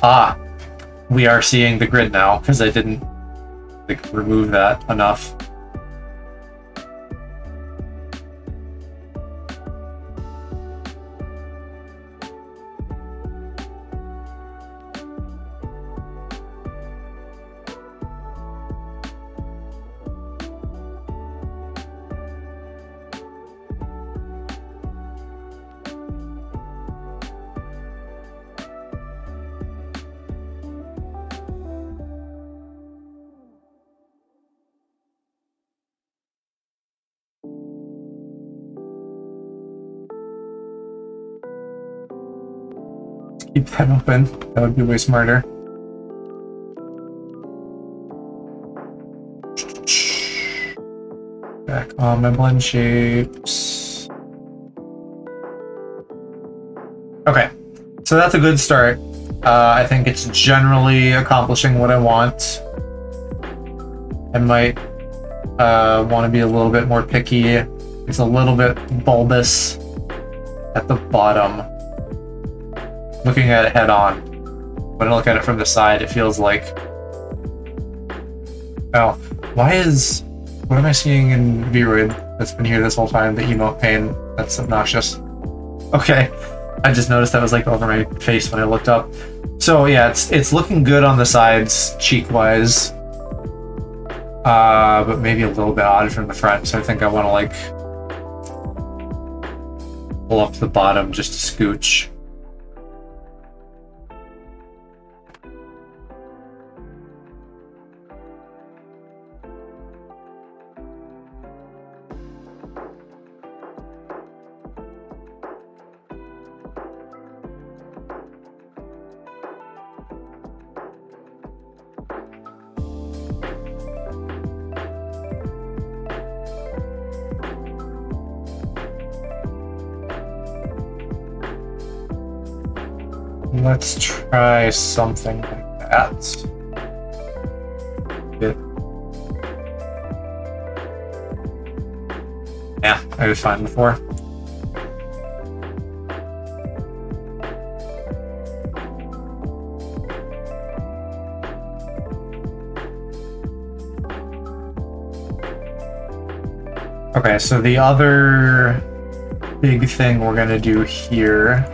Ah, we are seeing the grid now because I didn't like remove that enough. Keep that open. That would be way smarter. Back on my blend shapes. Okay, so that's a good start. I think it's generally accomplishing what I want. I might want to be a little bit more picky. It's a little bit bulbous at the bottom. Looking at it head on, when I look at it from the side, it feels like... Oh, what am I seeing in VRoid that's been here this whole time? The emote pane, that's obnoxious. Okay, I just noticed that was like over my face when I looked up. So yeah, it's looking good on the sides, cheek-wise. But maybe a little bit odd from the front, so I think I want to like pull up the bottom just a scooch. Let's try something like that. Yeah, I was fine before. Okay, so the other big thing we're gonna do here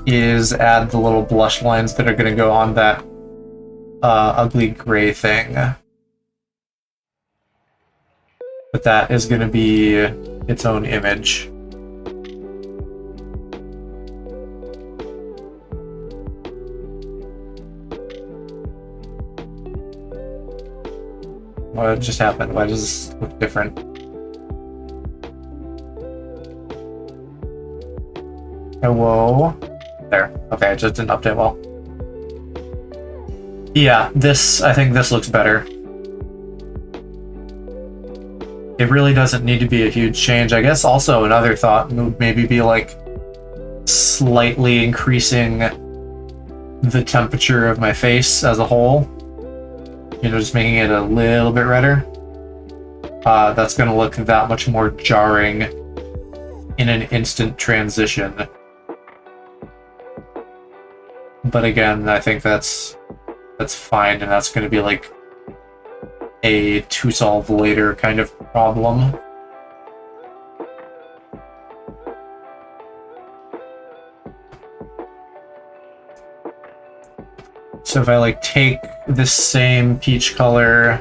is add the little blush lines that are gonna go on that ugly gray thing. But that is gonna be its own image. What just happened? Why does this look different? Hello? There. Okay, it just didn't update well. Yeah, I think this looks better. It really doesn't need to be a huge change. I guess also another thought would maybe be like slightly increasing the temperature of my face as a whole. You know, just making it a little bit redder. That's going to look that much more jarring in an instant transition. But again, I think that's fine, and that's going to be like a to solve later kind of problem. So if I like take this same peach color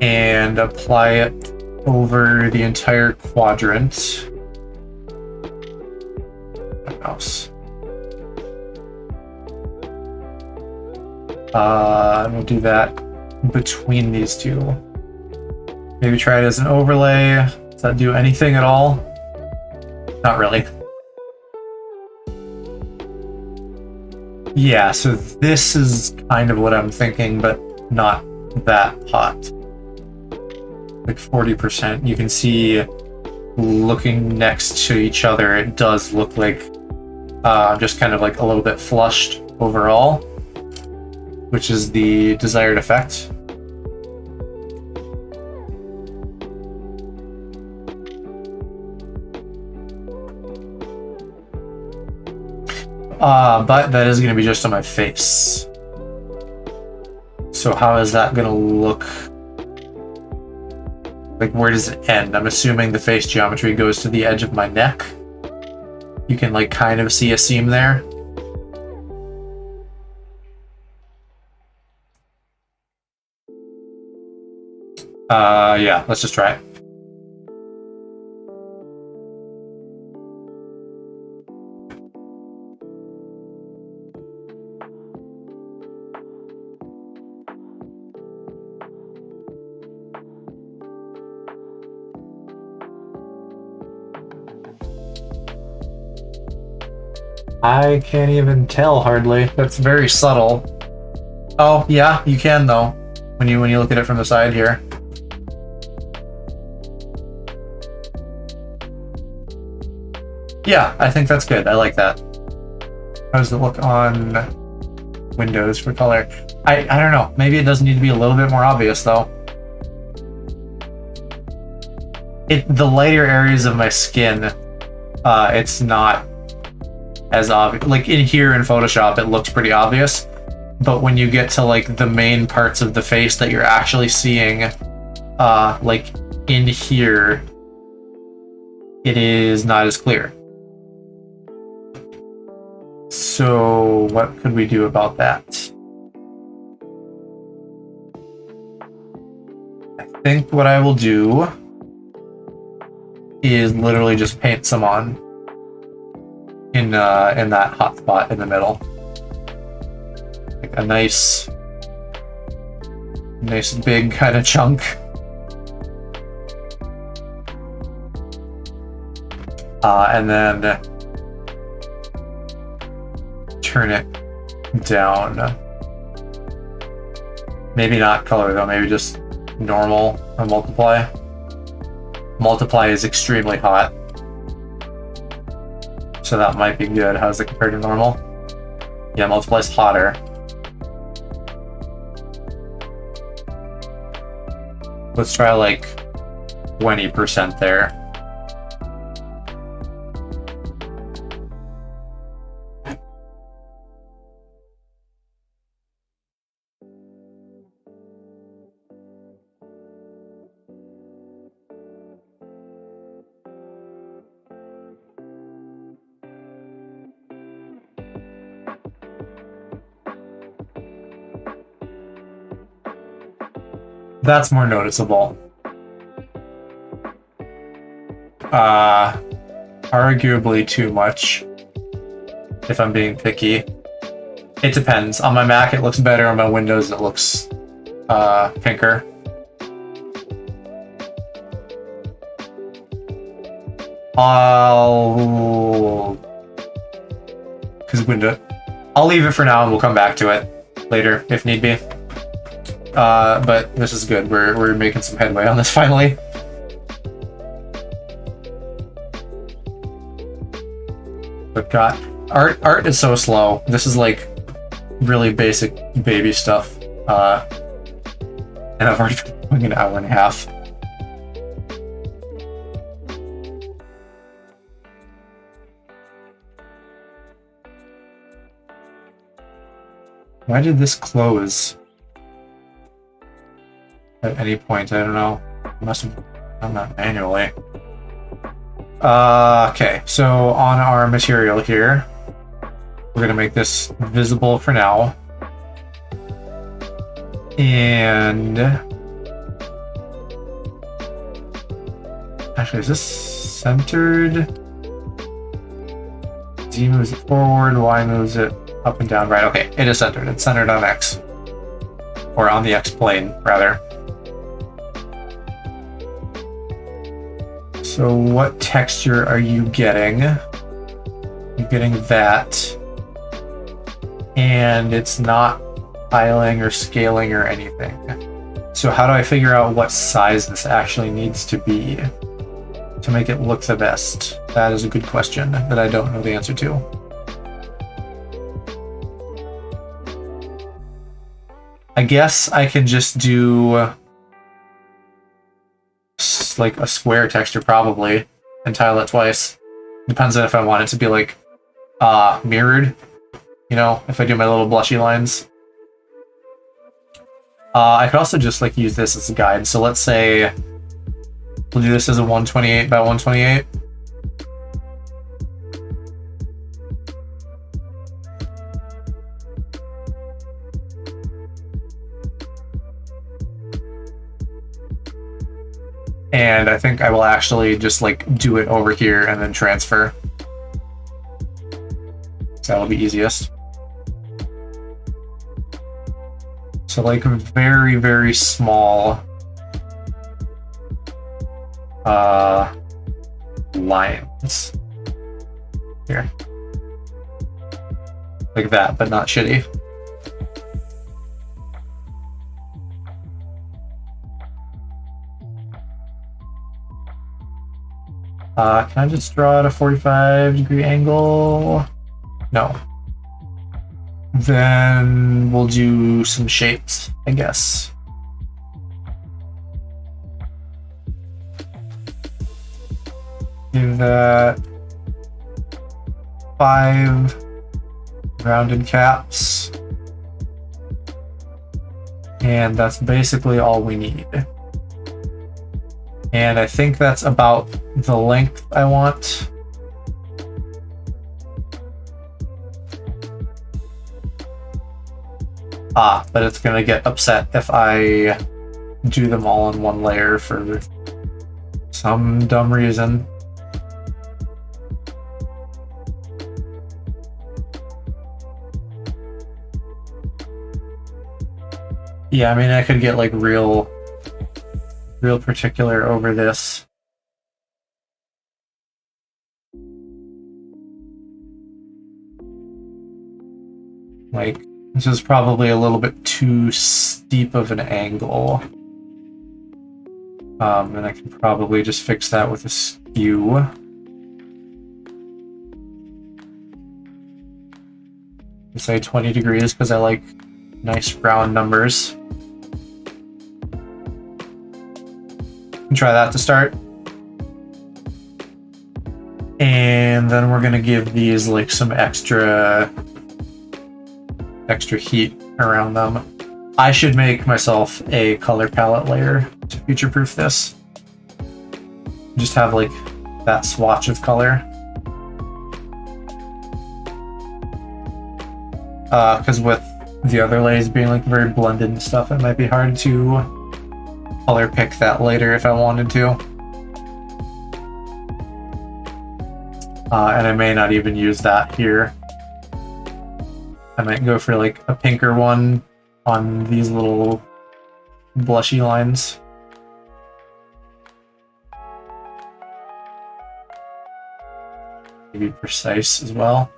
and apply it over the entire quadrant. Mouse. We'll do that between these two. Maybe try it as an overlay. Does that do anything at all? Not really. Yeah, so this is kind of what I'm thinking, but not that hot. Like 40%. You can see looking next to each other, it does look like just kind of like a little bit flushed overall, which is the desired effect. But that is going to be just on my face. So how is that going to look? Like, where does it end? I'm assuming the face geometry goes to the edge of my neck. You can, like, kind of see a seam there. Yeah, let's just try it. I can't even tell hardly. That's very subtle. Oh, yeah, you can though. When you look at it from the side here. Yeah, I think that's good. I like that. How does it look on Windows for color? I don't know. Maybe it does need to be a little bit more obvious though. The lighter areas of my skin, it's not as obvious. Like in here in Photoshop, it looks pretty obvious. But when you get to like the main parts of the face that you're actually seeing, like in here, it is not as clear. So what could we do about that? I think what I will do is literally just paint some on in that hot spot in the middle. Like a nice big kind of chunk. And then turn it down. Maybe not color though, maybe just normal or multiply. Multiply is extremely hot. So that might be good. How does it compare to normal? Yeah, multiplies hotter. Let's try like 20% there. That's more noticeable. Arguably too much, if I'm being picky. It depends. On my Mac, it looks better. On my Windows, it looks pinker. I'll leave it for now and we'll come back to it later if need be. But this is good. We're making some headway on this finally. But God, art is so slow. This is like really basic baby stuff. And I've already been doing an hour and a half. Why did this close? At any point, I don't know. Must have done that manually. Okay, so on our material here, we're gonna make this visible for now. And actually, is this centered? Z moves it forward, Y moves it up and down. Right, okay, it is centered. It's centered on X. Or on the X plane, rather. So what texture are you getting? You're getting that. And it's not tiling or scaling or anything. So how do I figure out what size this actually needs to be to make it look the best? That is a good question that I don't know the answer to. I guess I can just do like a square texture probably and tile it twice. Depends on if I want it to be like mirrored, you know, if I do my little blushy lines. I could also just like use this as a guide. So let's say we'll do this as a 128 by 128. And I think I will actually just like do it over here and then transfer. So that'll be easiest. So like very, very small lines here. Like that, but not shitty. Can I just draw at a 45-degree angle? No. Then we'll do some shapes, I guess. Give that 5 rounded caps. And that's basically all we need. And I think that's about the length I want. But it's gonna get upset if I do them all in one layer for some dumb reason. Yeah, I mean, I could get like real particular over this. Like, this is probably a little bit too steep of an angle. And I can probably just fix that with a skew. say 20 degrees because I like nice round numbers. Try that to start. And then we're gonna give these like some extra heat around them. I should make myself a color palette layer to future-proof this. Just have like that swatch of color. Because with the other layers being like very blended and stuff, it might be hard to color pick that later if I wanted to. And I may not even use that here. I might go for like a pinker one on these little blushy lines. Maybe precise as well.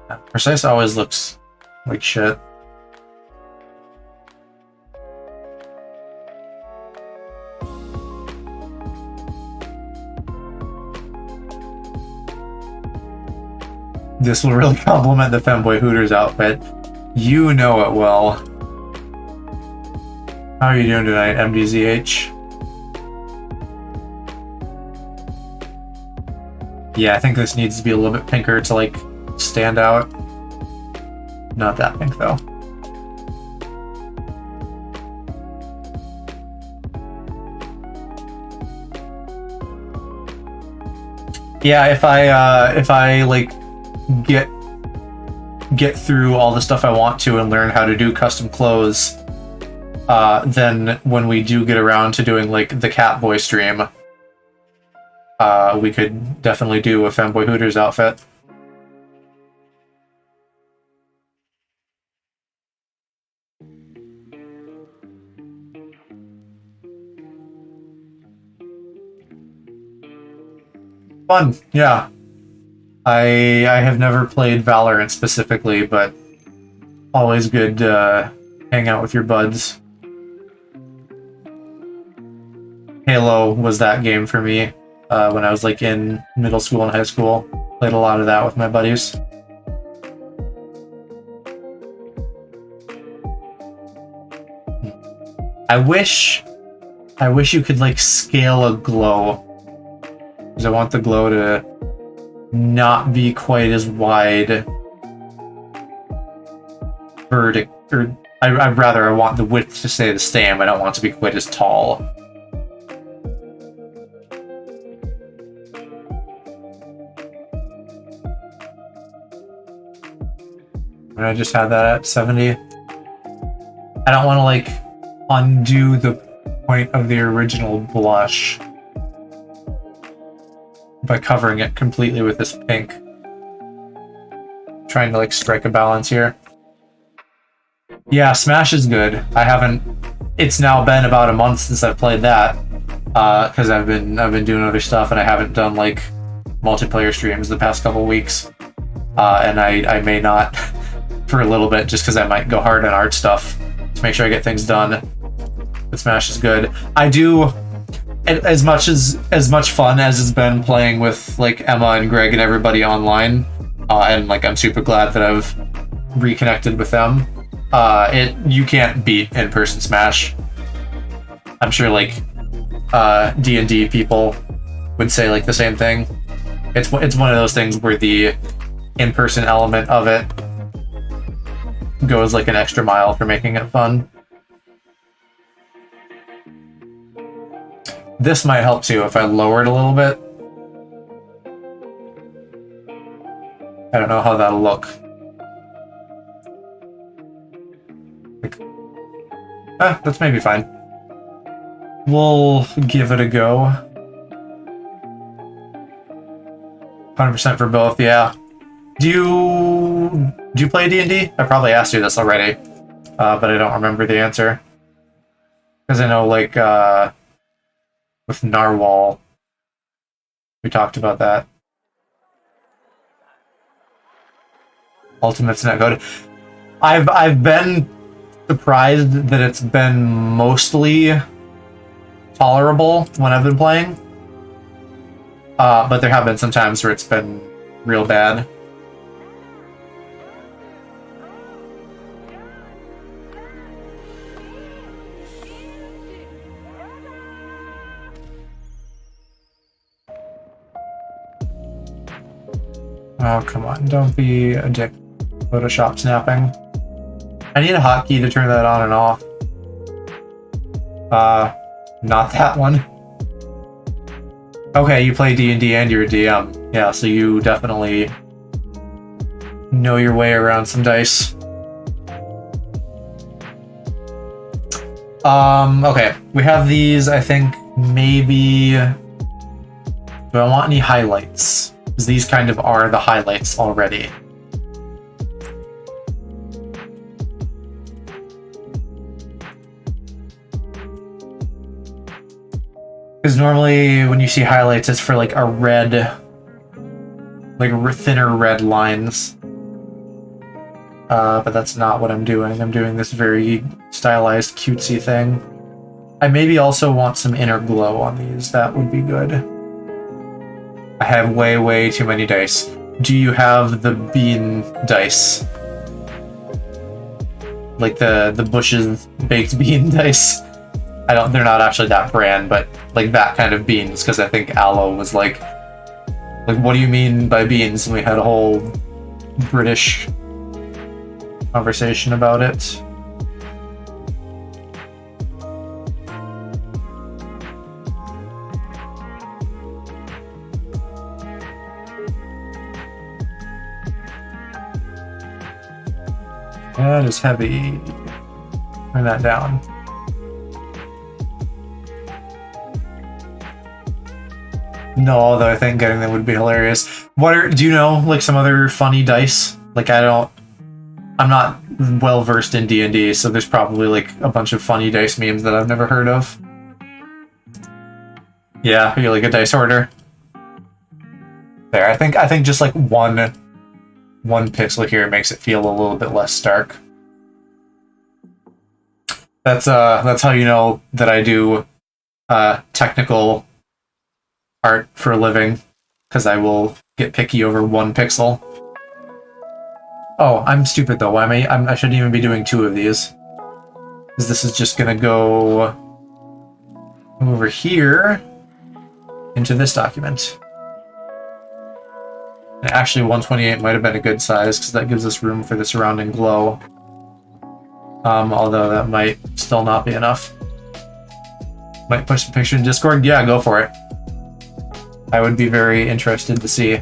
Yeah, precise always looks like shit. This will really complement the Femboy Hooters outfit. You know it well. How are you doing tonight, MDZH? Yeah, I think this needs to be a little bit pinker to like stand out. Not that pink though. Yeah, if I like get through all the stuff I want to and learn how to do custom clothes, then when we do get around to doing like the Catboy stream, we could definitely do a Femboy Hooters outfit. Fun, yeah. I have never played Valorant specifically, but always good to hang out with your buds. Halo was that game for me when I was like in middle school and high school. Played a lot of that with my buddies. I wish you could like scale a glow, because I want the glow to not be quite as wide or I want the width to stay the same. I don't want it to be quite as tall. And I just had that at 70. I don't want to like undo the point of the original blush by covering it completely with this pink. Trying to like strike a balance here. Yeah, Smash is good. It's now been about a month since I've played that, because I've been doing other stuff and I haven't done like multiplayer streams the past couple weeks, and I may not for a little bit just because I might go hard on art stuff to make sure I get things done. But Smash is good. I do. As much fun as it's been playing with like Emma and Greg and everybody online, and like I'm super glad that I've reconnected with them. You can't beat in-person Smash. I'm sure like D&D people would say like the same thing. It's one of those things where the in-person element of it goes like an extra mile for making it fun. This might help too if I lower it a little bit. I don't know how that'll look. That's maybe fine. We'll give it a go. 100% for both, yeah. Do you play D&D? I probably asked you this already, but I don't remember the answer. Because I know, like, with Narwhal, we talked about that. Ultimate's not good. I've been surprised that it's been mostly tolerable when I've been playing. But there have been some times where it's been real bad. Oh, come on. Don't be a dick. Photoshop snapping. I need a hotkey to turn that on and off. Not that one. Okay, you play D&D and you're a DM. Yeah, so you definitely know your way around some dice. Okay. We have these, I think, maybe... Do I want any highlights? Because these kind of are the highlights already. Because normally when you see highlights, it's for like a red, like thinner red lines. But that's not what I'm doing. I'm doing this very stylized, cutesy thing. I maybe also want some inner glow on these. That would be good. I have way too many dice. Do you have the bean dice? Like the Bush's baked bean dice? They're not actually that brand, but like that kind of beans, because I think Aloe was like, what do you mean by beans? And we had a whole British conversation about it. That is heavy. Turn that down. No, although I think getting them would be hilarious. Do you know, like, some other funny dice? Like, I'm not well versed in D&D, so there's probably, like, a bunch of funny dice memes that I've never heard of. Yeah, you're like a dice hoarder. There, I think just, like, one pixel here makes it feel a little bit less stark. That's how you know that I do, technical art for a living, because I will get picky over 1 pixel. Oh, I'm stupid though. I shouldn't even be doing 2 of these, because this is just gonna go over here into this document. And actually, 128 might have been a good size, because that gives us room for the surrounding glow. Although that might still not be enough. Might push the picture in Discord? Yeah, go for it. I would be very interested to see.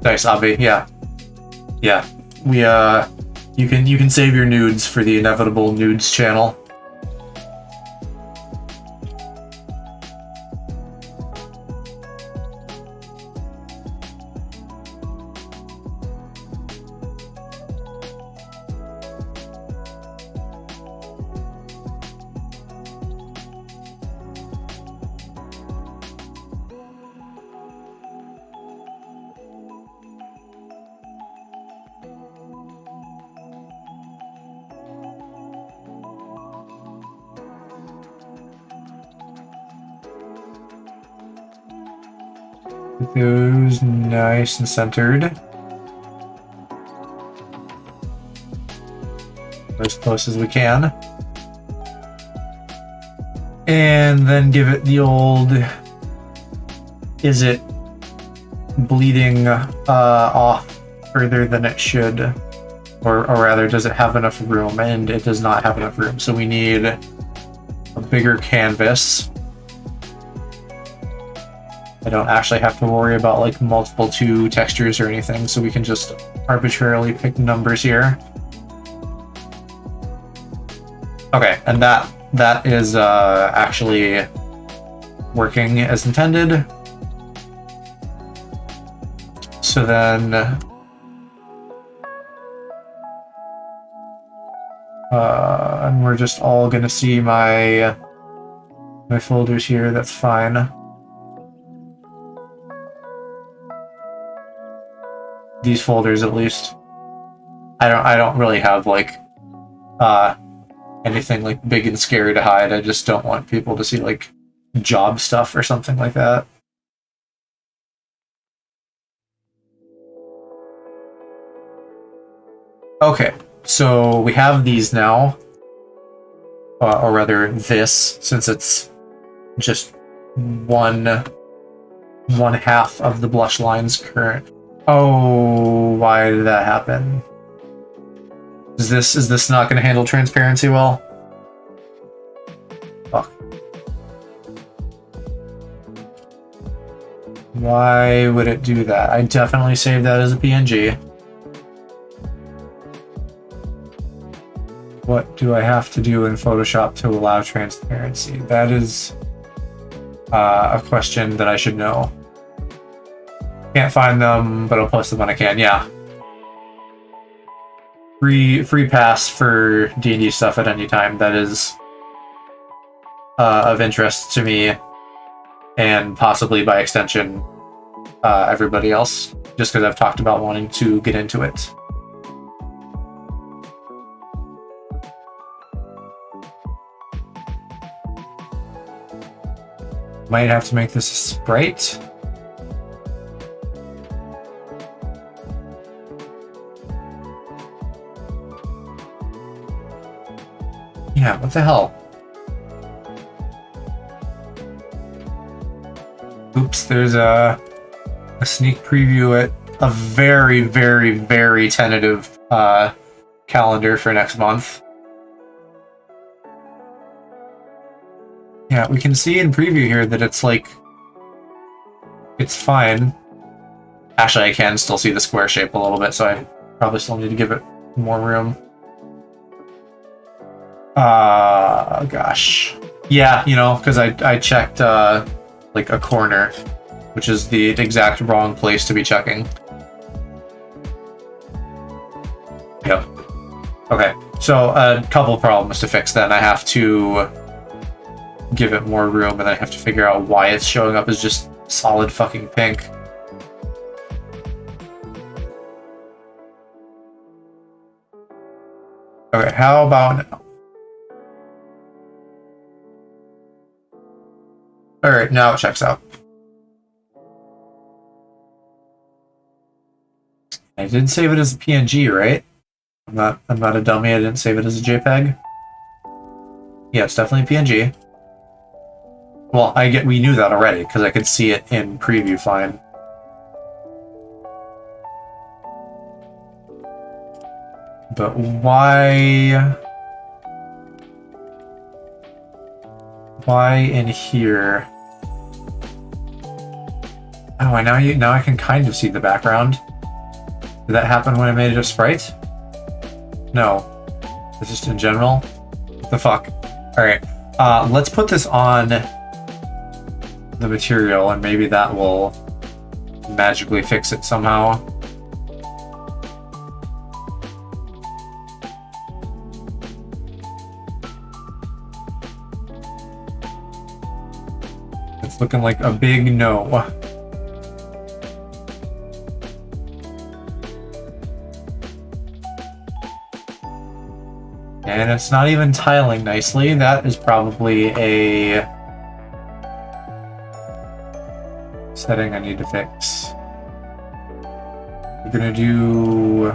Nice, Avi. Yeah. Yeah. You can save your nudes for the inevitable nudes channel. Those nice and centered. As close as we can. And then give it the old... Is it bleeding off further than it should? Or rather, does it have enough room? And it does not have enough room. So we need a bigger canvas. I don't actually have to worry about like multiple 2 textures or anything, so we can just arbitrarily pick numbers here. Okay, and that is actually working as intended. So then and we're just all gonna see my folders here. That's fine. These folders, at least. I don't really have like anything like big and scary to hide. I just don't want people to see like job stuff or something like that. Okay, so we have these now. or rather this, since it's just one half of the blush line's current. Oh, why did that happen? Is this not going to handle transparency well? Fuck. Why would it do that? I definitely saved that as a PNG. What do I have to do in Photoshop to allow transparency? That is a question that I should know. Can't find them, but I'll post them when I can. Yeah. Free pass for D&D stuff at any time that is of interest to me, and possibly by extension everybody else, just because I've talked about wanting to get into it. Might have to make this a sprite. Yeah, what the hell? Oops, there's a sneak preview at a very, very, very tentative calendar for next month. Yeah, we can see in preview here that it's like, it's fine. Actually, I can still see the square shape a little bit, so I probably still need to give it more room. Gosh. Yeah, you know, because I checked like a corner, which is the exact wrong place to be checking. Yep. Okay, so a couple problems to fix then. I have to give it more room, and then I have to figure out why it's showing up as just solid fucking pink. Okay, how about now? Alright, now it checks out. I did save it as a PNG, right? I'm not a dummy, I didn't save it as a JPEG. Yeah, it's definitely a PNG. Well, we knew that already, because I could see it in preview fine. But why... Why in here? Oh, now I can kind of see the background. Did that happen when I made it a sprite? No. It's just in general? What the fuck? Alright, let's put this on the material, and maybe that will magically fix it somehow. It's looking like a big no. And it's not even tiling nicely. That is probably a setting I need to fix. We're gonna do...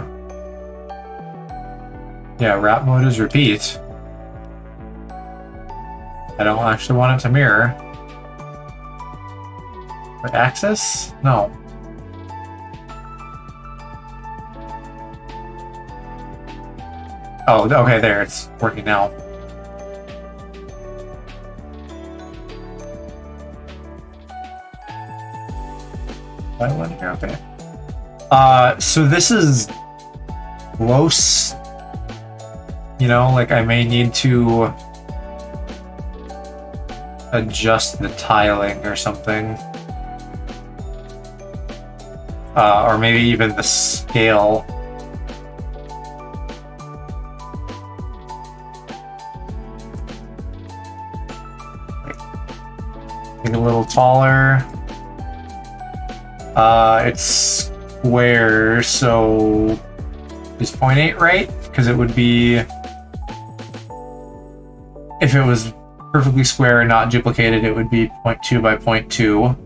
Yeah, wrap mode is repeat. I don't actually want it to mirror. For access? No. Oh, okay, there, it's working now. Here, okay. So this is close. You know, like I may need to adjust the tiling or something. Or maybe even the scale. Make it a little taller. It's square, so is 0.8 right? Because it would be, if it was perfectly square and not duplicated, it would be 0.2 by 0.2.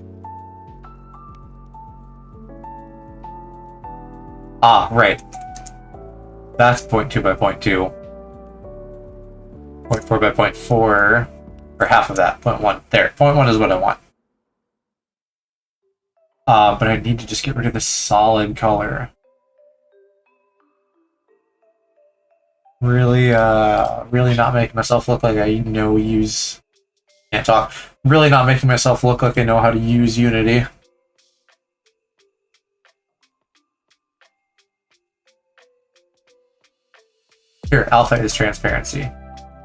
Ah, right. That's 0.2 by 0.2. 0.4 by 0.4, or half of that, 0.1. There, 0.1 is what I want. But I need to just get rid of the solid color. Really, really not making myself look like I can't talk. Really not making myself look like I know how to use Unity. Here, alpha is transparency.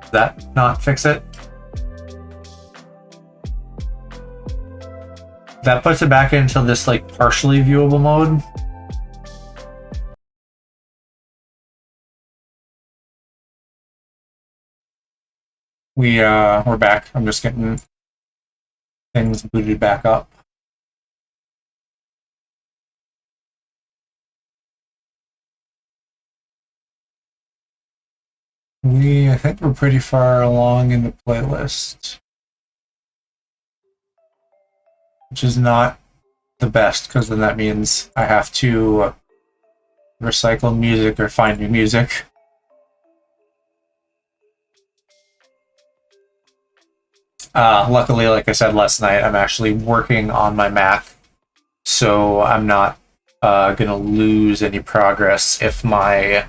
Does that not fix it? That puts it back into this, like, partially viewable mode. We're back. I'm just getting things booted back up. I think we're pretty far along in the playlist, which is not the best, because then that means I have to recycle music or find new music. Luckily, like I said last night, I'm actually working on my Mac, so I'm not gonna lose any progress if my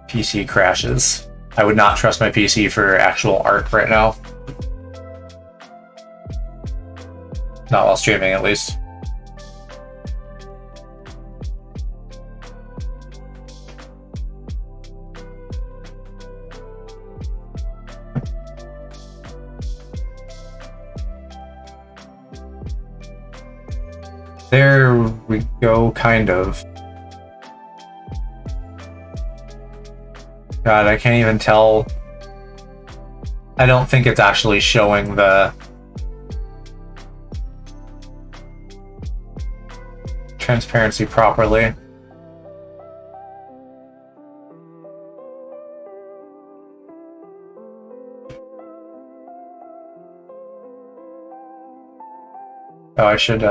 PC crashes. I would not trust my PC for actual art right now. Not while streaming, at least. There we go, kind of. God, I can't even tell. I don't think it's actually showing the transparency properly. Oh, I should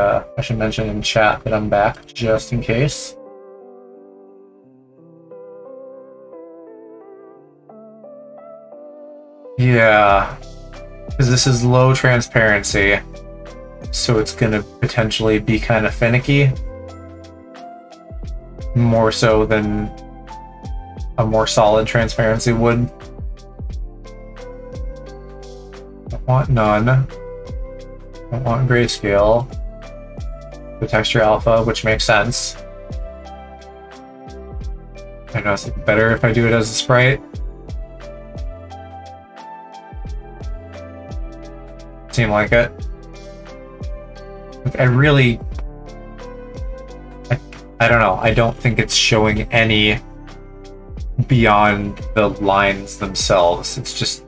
mention in chat that I'm back, just in case. Yeah, because this is low transparency, so it's gonna potentially be kind of finicky. More so than a more solid transparency would. I want none. I want grayscale. The texture alpha, which makes sense. I know it's better if I do it as a sprite. Seem like it. Like, I don't know. I don't think it's showing any beyond the lines themselves. It's just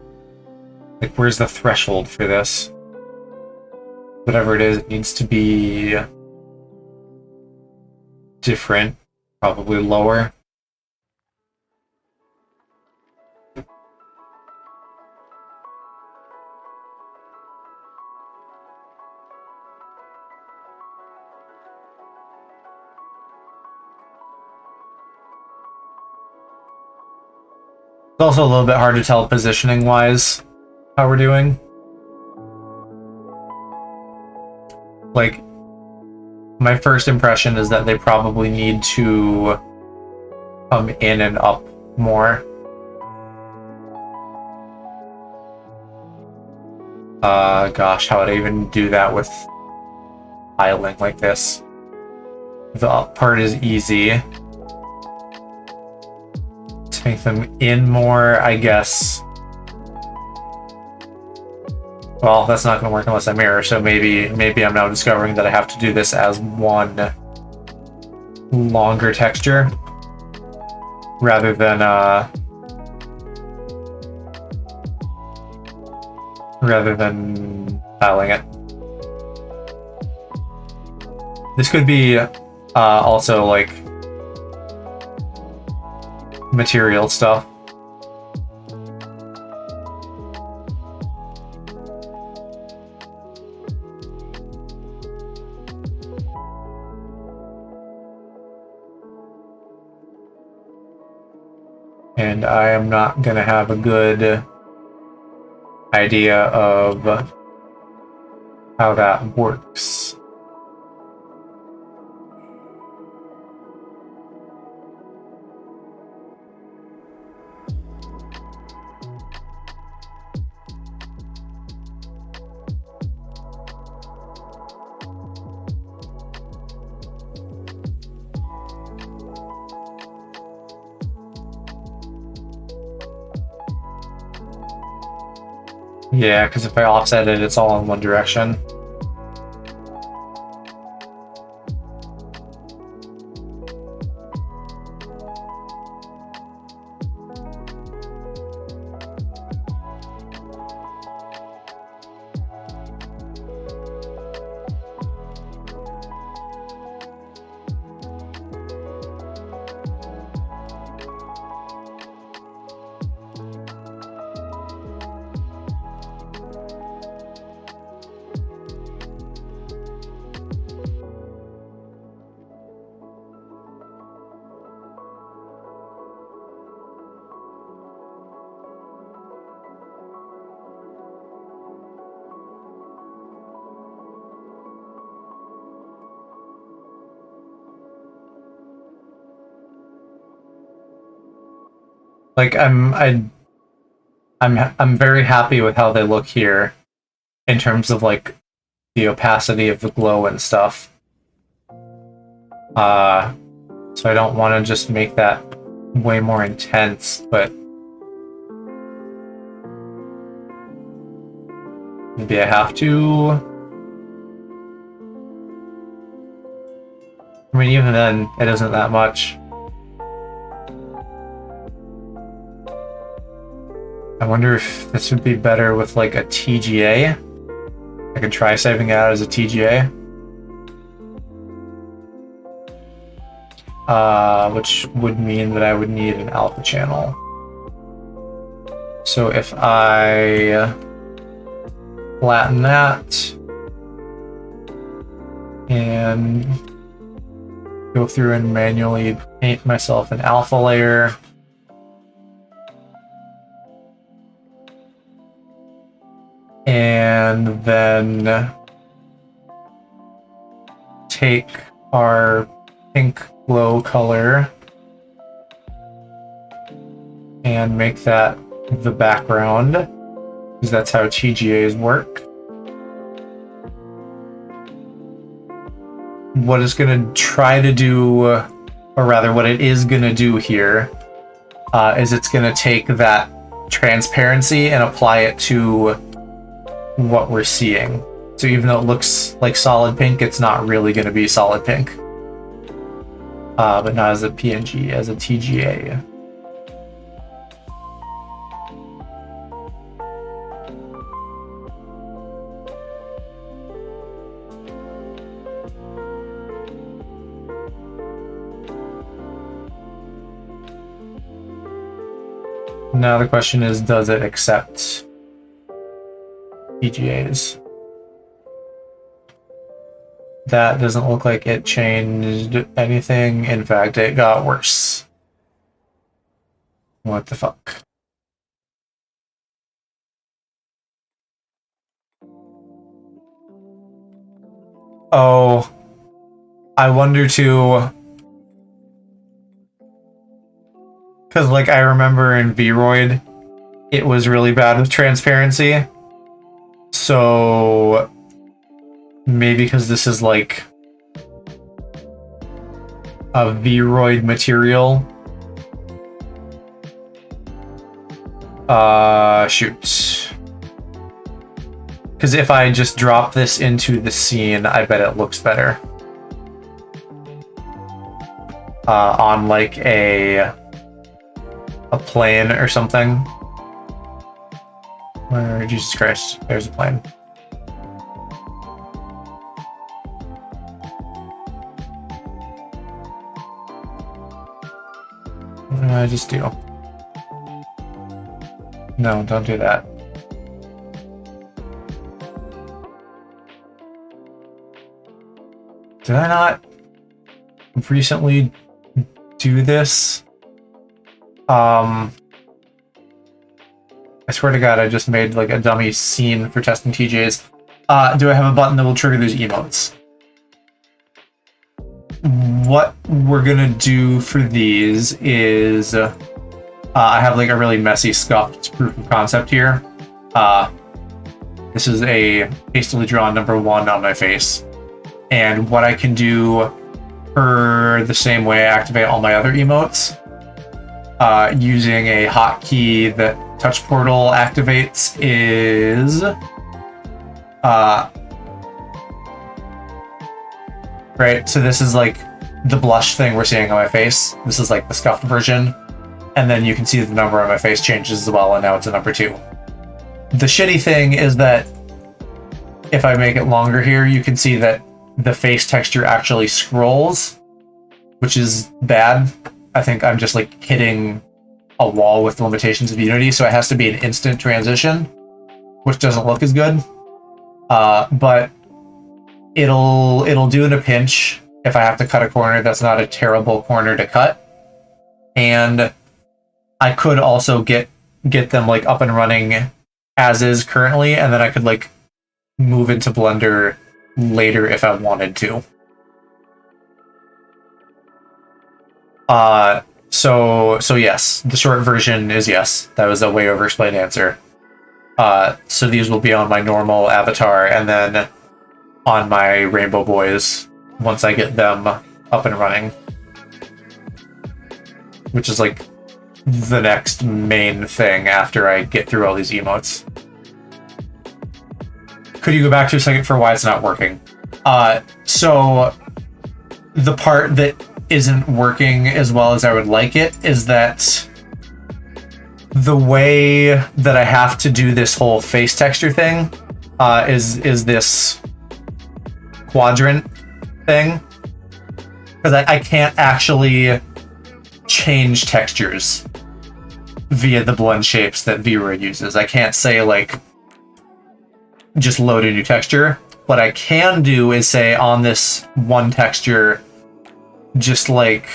like, where's the threshold for this? Whatever it is, it needs to be different, probably lower. It's also a little bit hard to tell positioning-wise how we're doing. Like, my first impression is that they probably need to come in and up more. Gosh, how would I even do that with tiling like this? The up part is easy. To make them in more, I guess. Well, that's not going to work unless I mirror, so maybe I'm now discovering that I have to do this as one longer texture rather than tiling it. This could be also like material stuff. And I am not gonna have a good idea of how that works. Yeah, because if I offset it, it's all in one direction. Like I'm very happy with how they look here in terms of like the opacity of the glow and stuff. So I don't want to just make that way more intense, but maybe I have to. I mean, even then, it isn't that much. I wonder if this would be better with like a TGA. I could try saving it out as a TGA. Which would mean that I would need an alpha channel. So if I flatten that and go through and manually paint myself an alpha layer, and then take our pink glow color and make that the background, because that's how TGAs work. What it's going to try to do, or rather what it is going to do here, is it's going to take that transparency and apply it to what we're seeing. So even though it looks like solid pink, it's not really going to be solid pink. But not as a PNG, as a TGA. Now the question is, does it accept TGAs? That doesn't look like it changed anything. In fact, it got worse. What the fuck? Oh, I wonder too. Because, like, I remember in VRoid, it was really bad with transparency. So maybe because this is like a VRoid material. Shoot. Because if I just drop this into the scene, I bet it looks better. On like a plane or something. Where, Jesus Christ, there's a plane. What did I just do? No, don't do that. Did I not recently do this? I I swear to God, I just made like a dummy scene for testing TJs. Do I have a button that will trigger those emotes? What we're gonna do for these is I have like a really messy scuffed proof of concept here. This is a hastily drawn number 1 on my face. And what I can do for the same way I activate all my other emotes, using a hotkey that Touch Portal activates is right, so this is like the blush thing we're seeing on my face. This is like the scuffed version. And then you can see the number on my face changes as well, and now it's a number 2. The shitty thing is that if I make it longer here, you can see that the face texture actually scrolls, which is bad. I think I'm just like hitting a wall with the limitations of Unity, so it has to be an instant transition, which doesn't look as good. But it'll do in a pinch if I have to cut a corner that's not a terrible corner to cut. And I could also get them like up and running as is currently, and then I could like move into Blender later if I wanted to. So yes, the short version is yes. That was a way over explained answer. So these will be on my normal avatar, and then on my Rainbow Boys once I get them up and running, which is like the next main thing after I get through all these emotes. Could you go back to a second for why it's not working? So the part that isn't working as well as I would like it is that the way that I have to do this whole face texture thing is this quadrant thing, because I can't actually change textures via the blend shapes that VRoid uses. I can't say like just load a new texture. What I can do is say on this one texture, just like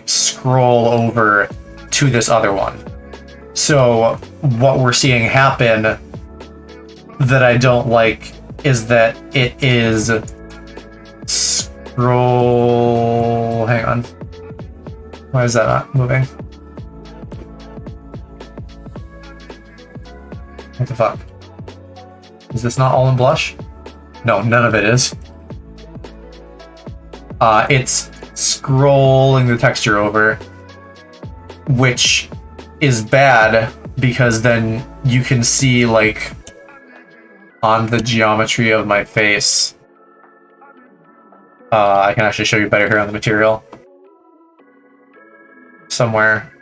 scroll over to this other one. So what we're seeing happen that I don't like is that it is scroll. Hang on. Why is that not moving? What the fuck? Is this not all in blush? No, none of it is. It's scrolling the texture over, which is bad because then you can see like on the geometry of my face. I can actually show you better here on the material. Somewhere.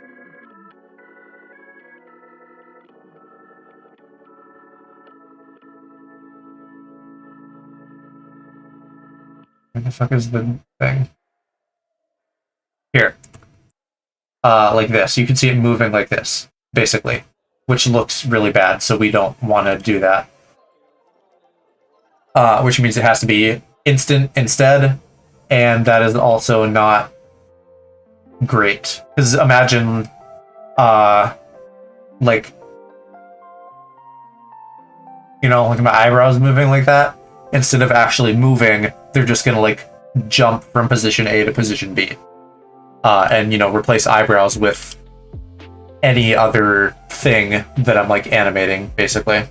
Where the fuck is the thing? Here. Like this. You can see it moving like this, basically, which looks really bad, so we don't want to do that. Which means it has to be instant instead, and that is also not great. Because imagine, like, you know, like my eyebrows moving like that. Instead of actually moving, they're just gonna like jump from position A to position B. And, you know, replace eyebrows with any other thing that I'm like animating, basically.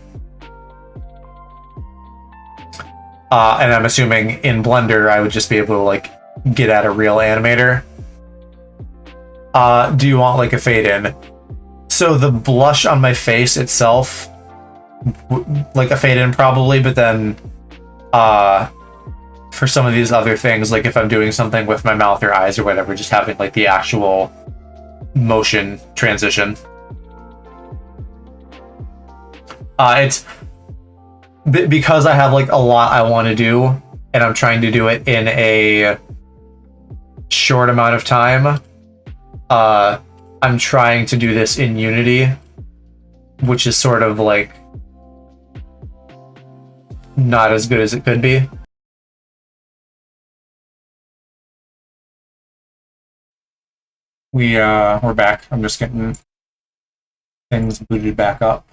And I'm assuming in Blender, I would just be able to like get at a real animator. Do you want like a fade in? So the blush on my face itself, like a fade in probably, but then for some of these other things, like if I'm doing something with my mouth or eyes or whatever, just having like the actual motion transition. It's because I have like a lot I want to do and I'm trying to do it in a short amount of time. I'm trying to do this in Unity, which is sort of like not as good as it could be. We're back. I'm just getting things booted back up.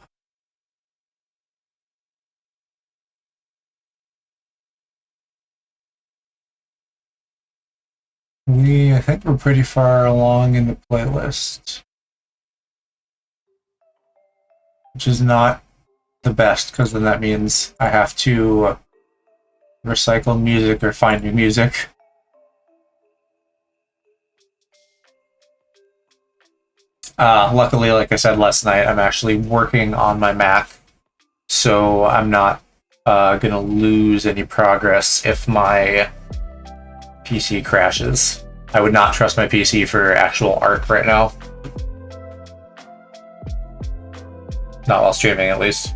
I think we're pretty far along in the playlist, which is not the best, because then that means I have to recycle music or find new music. Luckily, like I said last night, I'm actually working on my Mac, so I'm not gonna lose any progress if my PC crashes. I would not trust my PC for actual art right now. Not while streaming, at least.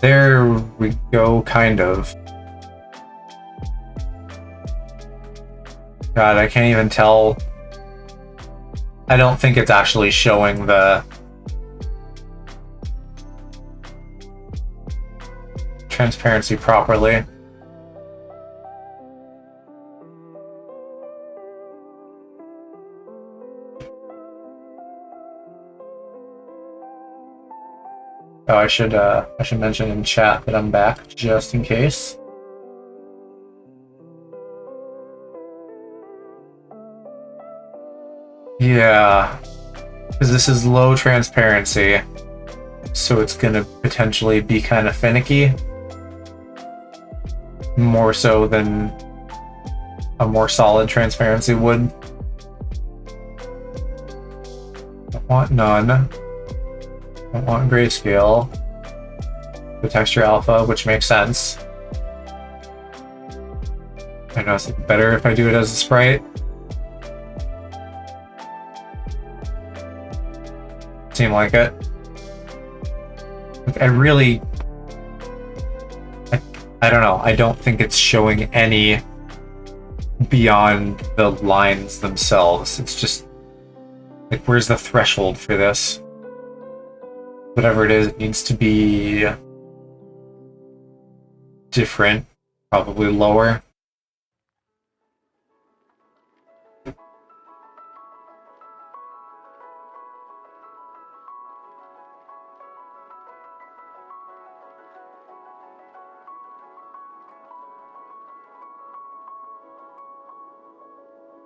There we go, kind of. God, I can't even tell. I don't think it's actually showing the transparency properly. Oh, I should mention in chat that I'm back, just in case. Yeah, because this is low transparency, so it's gonna potentially be kind of finicky. More so than a more solid transparency would. I want none. I want grayscale. The texture alpha, which makes sense. I know it's better if I do it as a sprite. Seem like it. Like, I don't know. I don't think it's showing any beyond the lines themselves. It's just like, where's the threshold for this? Whatever it is, it needs to be different, probably lower. It's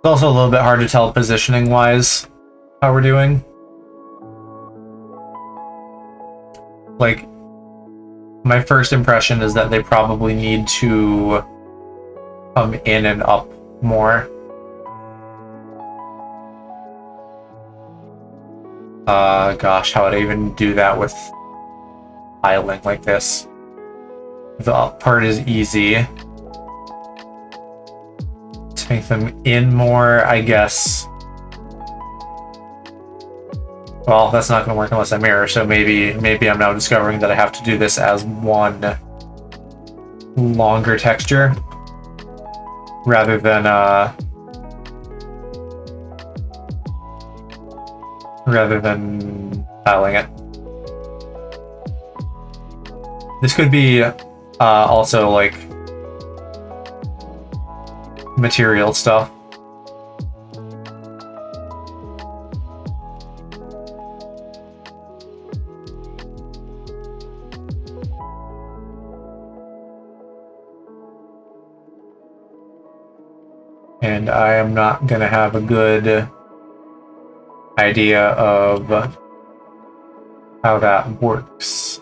also a little bit hard to tell positioning-wise how we're doing. Like, my first impression is that they probably need to come in and up more. Gosh, how would I even do that with tiling like this? The up part is easy. To make them in more, I guess. Well, that's not going to work unless I mirror, so maybe I'm now discovering that I have to do this as one longer texture rather than tiling it. This could be also like material stuff. And I am not gonna have a good idea of how that works.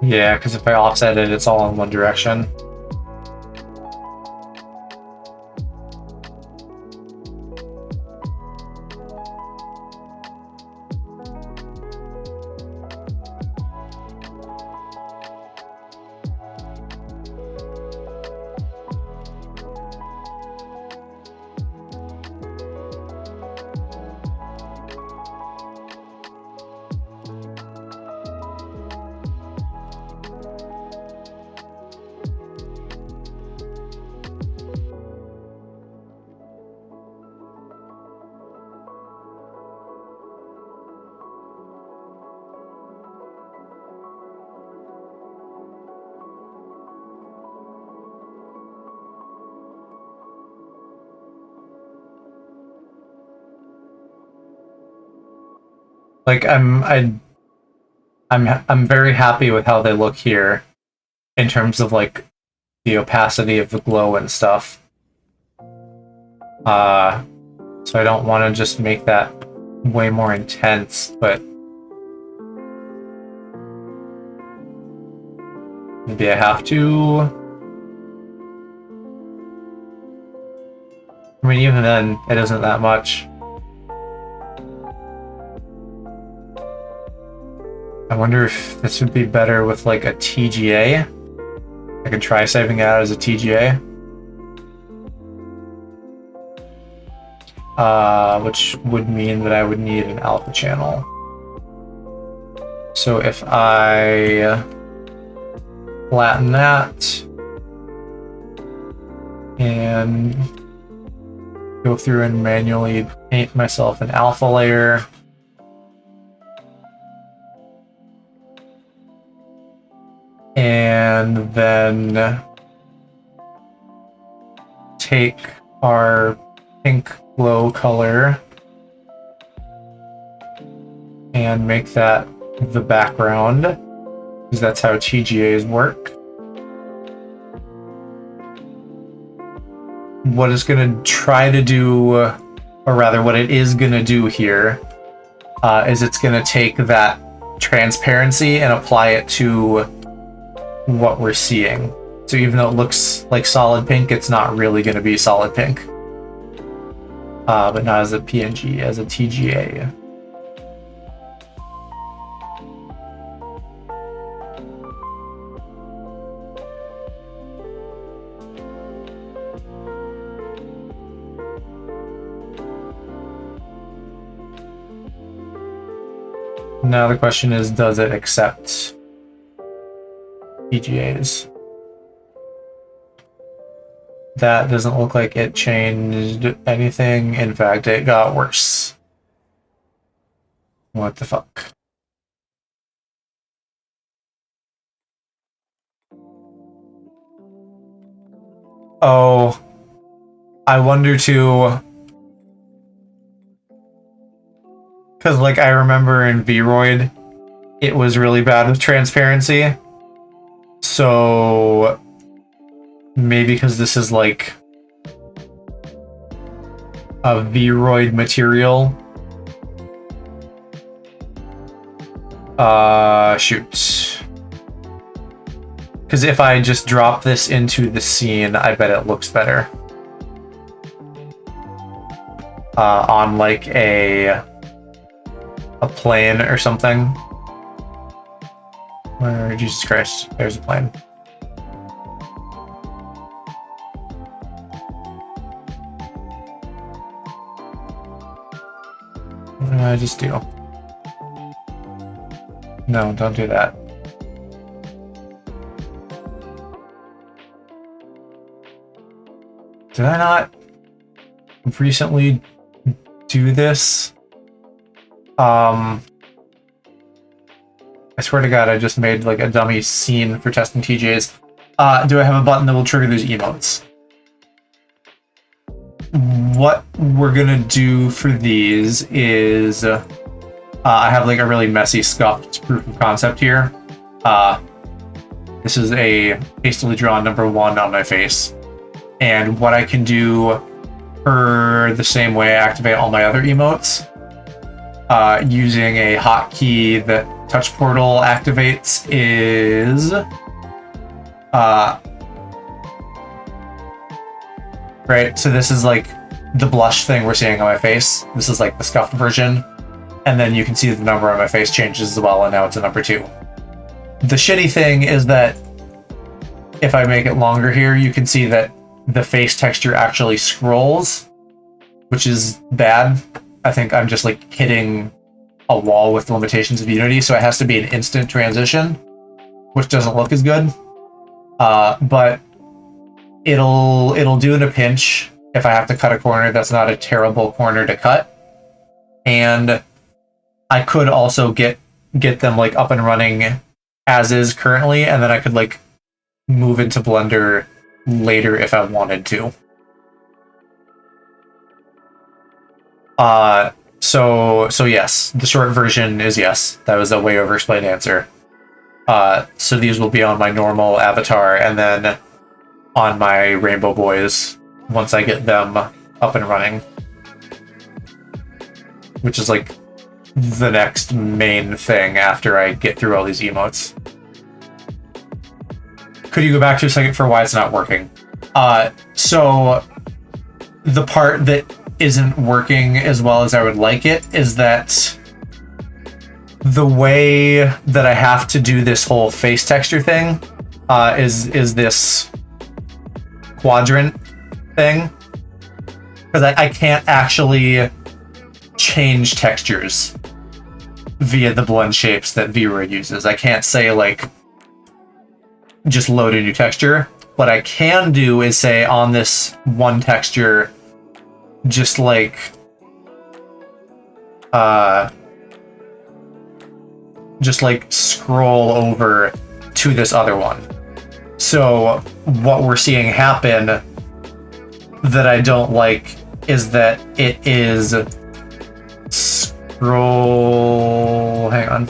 Yeah, because if I offset it, it's all in one direction. Like I'm very happy with how they look here in terms of like the opacity of the glow and stuff. So I don't want to just make that way more intense, but maybe I have to. I mean, even then, it isn't that much. I wonder if this would be better with like a TGA. I could try saving it out as a TGA. Which would mean that I would need an alpha channel. So if I flatten that and go through and manually paint myself an alpha layer, and then take our pink glow color and make that the background, because that's how TGAs work. What it's going to try to do, or rather what it is going to do here, is it's going to take that transparency and apply it to what we're seeing. So even though it looks like solid pink, it's not really going to be solid pink. But not as a PNG, as a TGA. Now the question is, does it accept PGAs? That doesn't look like it changed anything. In fact, it got worse. What the fuck? Oh, I wonder too. Because, like, I remember in VRoid, it was really bad with transparency. So maybe because this is like a VRoid material. Shoot. Because if I just drop this into the scene, I bet it looks better. On like a plane or something. Where, Jesus Christ, there's a plane. What did I just do? No, don't do that. Did I not recently do this? I swear to God, I just made like a dummy scene for testing TJs. Do I have a button that will trigger those emotes? What we're gonna do for these is I have like a really messy scuffed proof of concept here. This is a hastily drawn number 1 on my face. And what I can do for the same way I activate all my other emotes, using a hotkey that Touch Portal activates is right, so this is like the blush thing we're seeing on my face. This is like the scuffed version. And then you can see the number on my face changes as well, and now it's a number 2. The shitty thing is that if I make it longer here, you can see that the face texture actually scrolls, which is bad. I think I'm just like hitting a wall with the limitations of Unity, so it has to be an instant transition, which doesn't look as good. But it'll do in a pinch. If I have to cut a corner, that's not a terrible corner to cut. And I could also get them like up and running as is currently, and then I could like move into Blender later if I wanted to. So yes, the short version is yes. That was a way over explained answer. So these will be on my normal avatar, and then on my Rainbow Boys once I get them up and running. Which is like the next main thing after I get through all these emotes. Could you go back to a second for why it's not working? So the part that isn't working as well as I would like it is that the way that I have to do this whole face texture thing is this quadrant thing. Because I can't actually change textures via the blend shapes that VRoid uses. I can't say, like, just load a new texture. What I can do is say on this one texture, just like, scroll over to this other one. So what we're seeing happen that I don't like is that it is scroll. Hang on.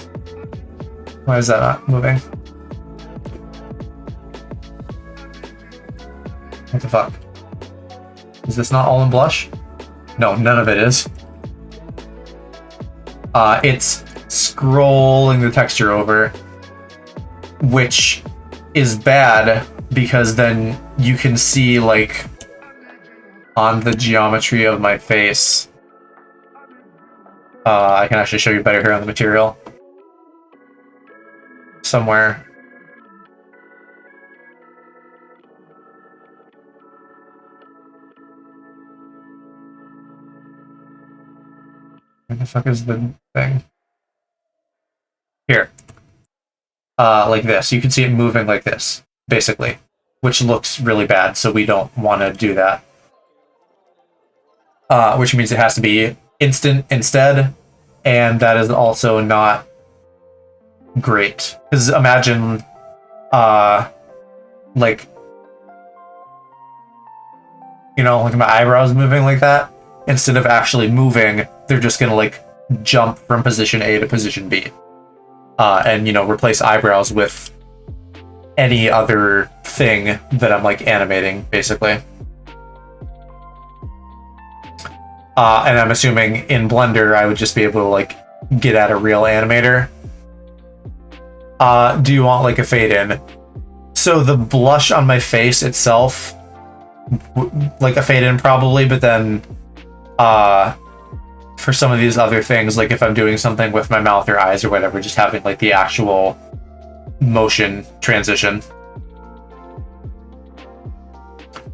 Why is that not moving? What the fuck? Is this not all in blush? No, none of it is. It's scrolling the texture over, which is bad because then you can see, like, on the geometry of my face. I can actually show you better here on the material. Somewhere. Where the fuck is the thing? Here. Like this. You can see it moving like this, basically. Which looks really bad, so we don't want to do that. Which means it has to be instant instead, and that is also not great. Because imagine, like, you know, like my eyebrows moving like that. Instead of actually moving, they're just gonna, like, jump from position A to position B. And, you know, replace eyebrows with any other thing that I'm, like, animating, basically. And I'm assuming in Blender, I would just be able to, like, get at a real animator. Do you want, like, a fade in? So the blush on my face itself, like a fade in probably, but then, for some of these other things, like if I'm doing something with my mouth or eyes or whatever, just having, like, the actual motion transition.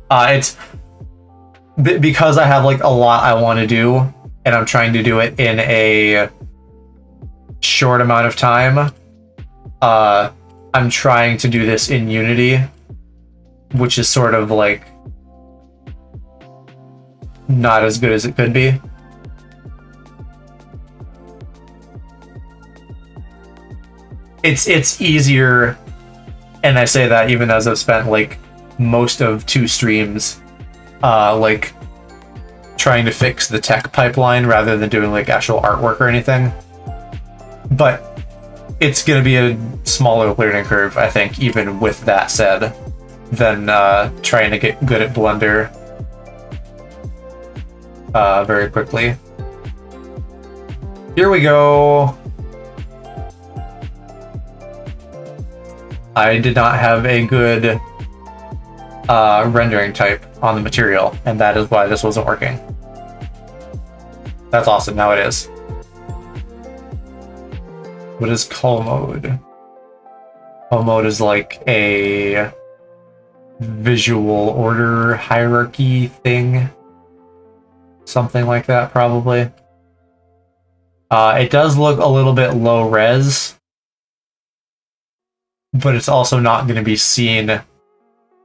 It's because I have, like, a lot I want to do, and I'm trying to do it in a short amount of time. I'm trying to do this in Unity, which is sort of, like, not as good as it could be. It's easier, and I say that even as I've spent, like, most of 2 streams, like, trying to fix the tech pipeline rather than doing, like, actual artwork or anything. But it's gonna be a smaller learning curve, I think, even with that said, than trying to get good at Blender very quickly. Here we go. I did not have a good rendering type on the material, and that is why this wasn't working. That's awesome, now it is. What is call mode? Call mode is like a visual order hierarchy thing. Something like that, probably. It does look a little bit low res, but it's also not going to be seen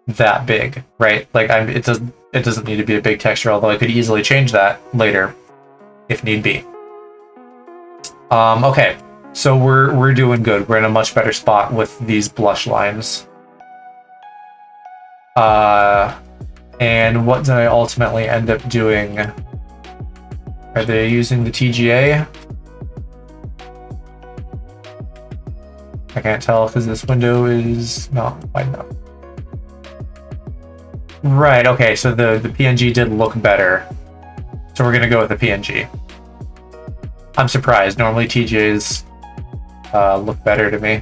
that big, right? Like, it doesn't need to be a big texture, although I could easily change that later if need be. Okay, so we're doing good. We're in a much better spot with these blush lines. And what did I ultimately end up doing? Are they using the TGA? I can't tell because this window is not wide enough. Right, okay, so the PNG did look better. So we're gonna go with the PNG. I'm surprised. Normally TGAs look better to me.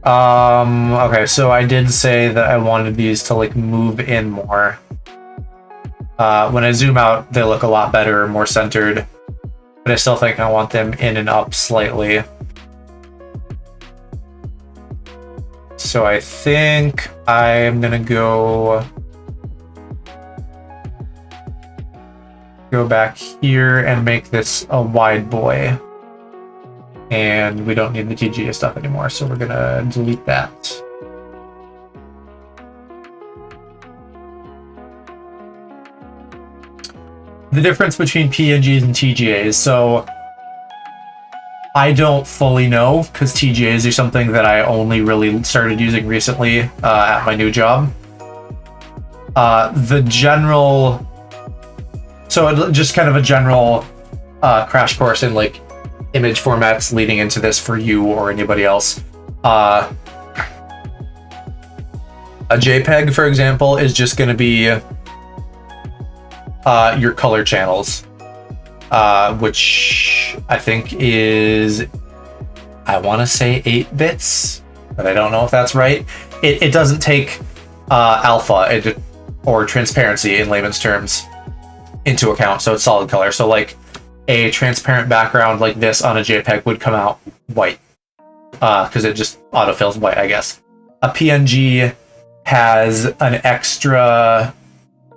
Okay, so I did say that I wanted these to like move in more. When I zoom out, they look a lot better, more centered, but I still think I want them in and up slightly. So I think I'm gonna go back here and make this a wide boy. And we don't need the TGA stuff anymore, so we're gonna delete that. The difference between PNGs and TGAs, so I don't fully know, because TGAs are something that I only really started using recently at my new job. The general, so just kind of a general crash course in like image formats leading into this for you or anybody else. A JPEG, for example, is just going to be your color channels, which I think is, I want to say 8 bits, but I don't know if that's right. It doesn't take alpha or transparency in layman's terms into account, so it's solid color. So like a transparent background like this on a JPEG would come out white, because it just autofills white, I guess. A PNG has an extra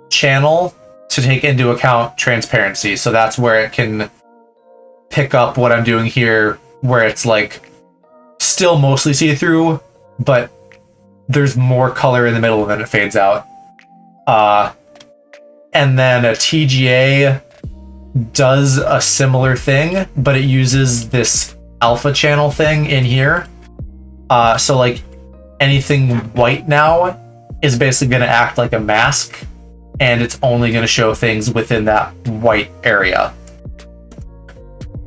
channel to take into account transparency, so that's where it can pick up what I'm doing here, where it's like still mostly see-through, but there's more color in the middle and then it fades out. And then a TGA does a similar thing, but it uses this alpha channel thing in here. So like anything white now is basically going to act like a mask, and it's only going to show things within that white area.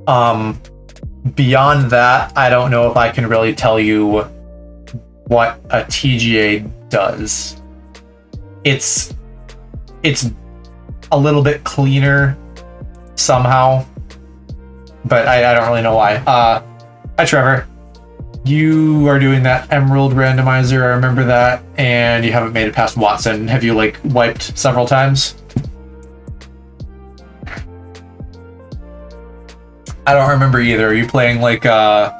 Beyond that, I don't know if I can really tell you what a TGA does. It's a little bit cleaner somehow, but I don't really know why. Hi Trevor, you are doing that Emerald randomizer, I remember that, and you haven't made it past Watson. Have you like wiped several times? I don't remember either. Are you playing like an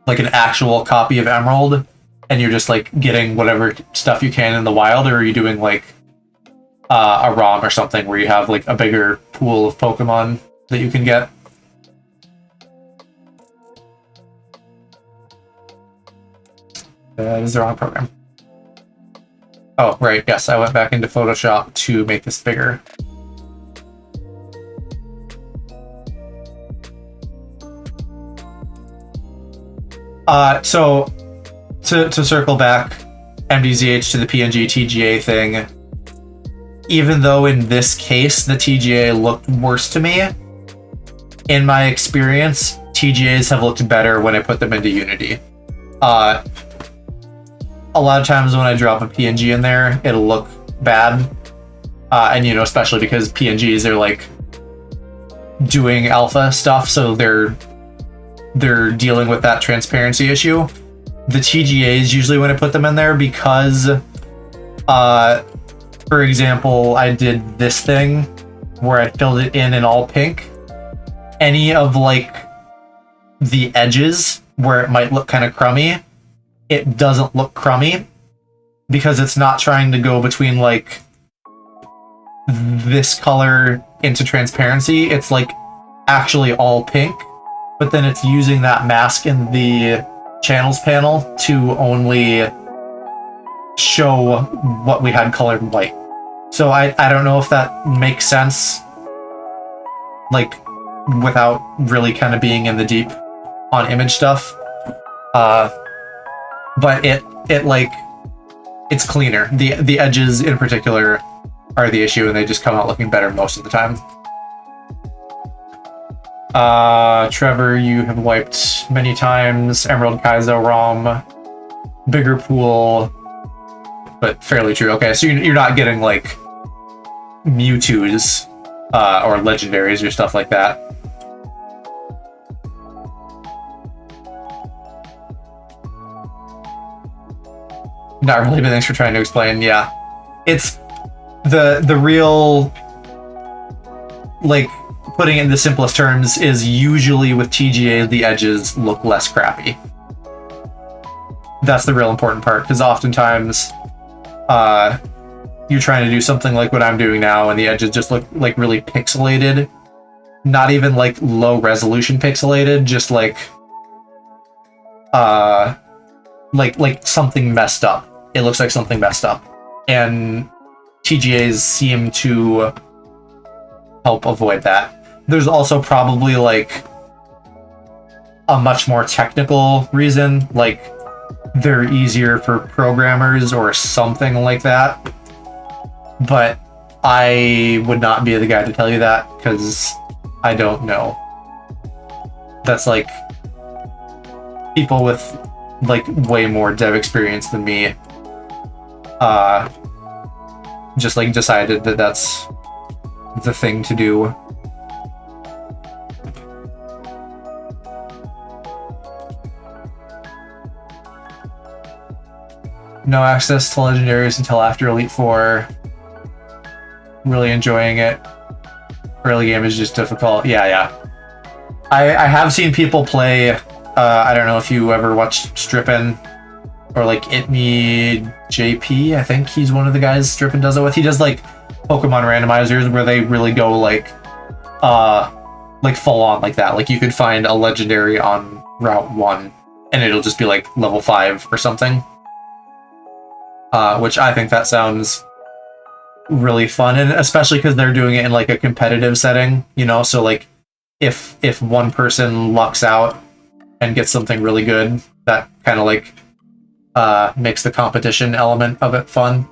actual copy of Emerald and you're just like getting whatever stuff you can in the wild, or are you doing like a ROM or something where you have like a bigger pool of Pokemon that you can get? That is the wrong program. Oh, right, yes, I went back into Photoshop to make this bigger. So to circle back, MDZH to the PNG TGA thing, even though in this case the TGA looked worse to me, in my experience, TGAs have looked better when I put them into Unity. A lot of times when I drop a PNG in there, it'll look bad. And you know, especially because PNGs are like doing alpha stuff, so they're dealing with that transparency issue. The TGAs, usually when I put them in there, because for example, I did this thing where I filled it in all pink. Any of like the edges where it might look kind of crummy, it doesn't look crummy because it's not trying to go between like this color into transparency. It's like actually all pink, but then it's using that mask in the channels panel to only show what we had colored white. So I don't know if that makes sense, like without really kind of being in the deep on image stuff. But it like, it's cleaner. The edges in particular are the issue, and they just come out looking better most of the time. Trevor, you have wiped many times. Emerald Kaizo ROM, bigger pool, but fairly true. Okay, so you're not getting like Mewtwo's or legendaries or stuff like that. Not really, but thanks for trying to explain. Yeah, it's the real, like, putting it in the simplest terms is usually with TGA the edges look less crappy. That's the real important part, because oftentimes you're trying to do something like what I'm doing now and the edges just look like really pixelated. Not even like low resolution pixelated, just like something messed up. It looks like something messed up. And TGAs seem to help avoid that. There's also probably like a much more technical reason, like they're easier for programmers or something like that. But I would not be the guy to tell you that, because I don't know. That's like people with like way more dev experience than me just like decided that that's the thing to do. No access to legendaries until after Elite Four. Really enjoying it. Early game is just difficult. Yeah. I have seen people play, I don't know if you ever watched Strippin, or like ItMe JP, I think he's one of the guys Strippin does it with. He does like Pokemon randomizers where they really go like full on like that. Like you could find a legendary on Route 1 and it'll just be like level 5 or something. Which I think that sounds really fun, and especially because they're doing it in like a competitive setting, you know, so like if one person lucks out and gets something really good, that kind of like makes the competition element of it fun.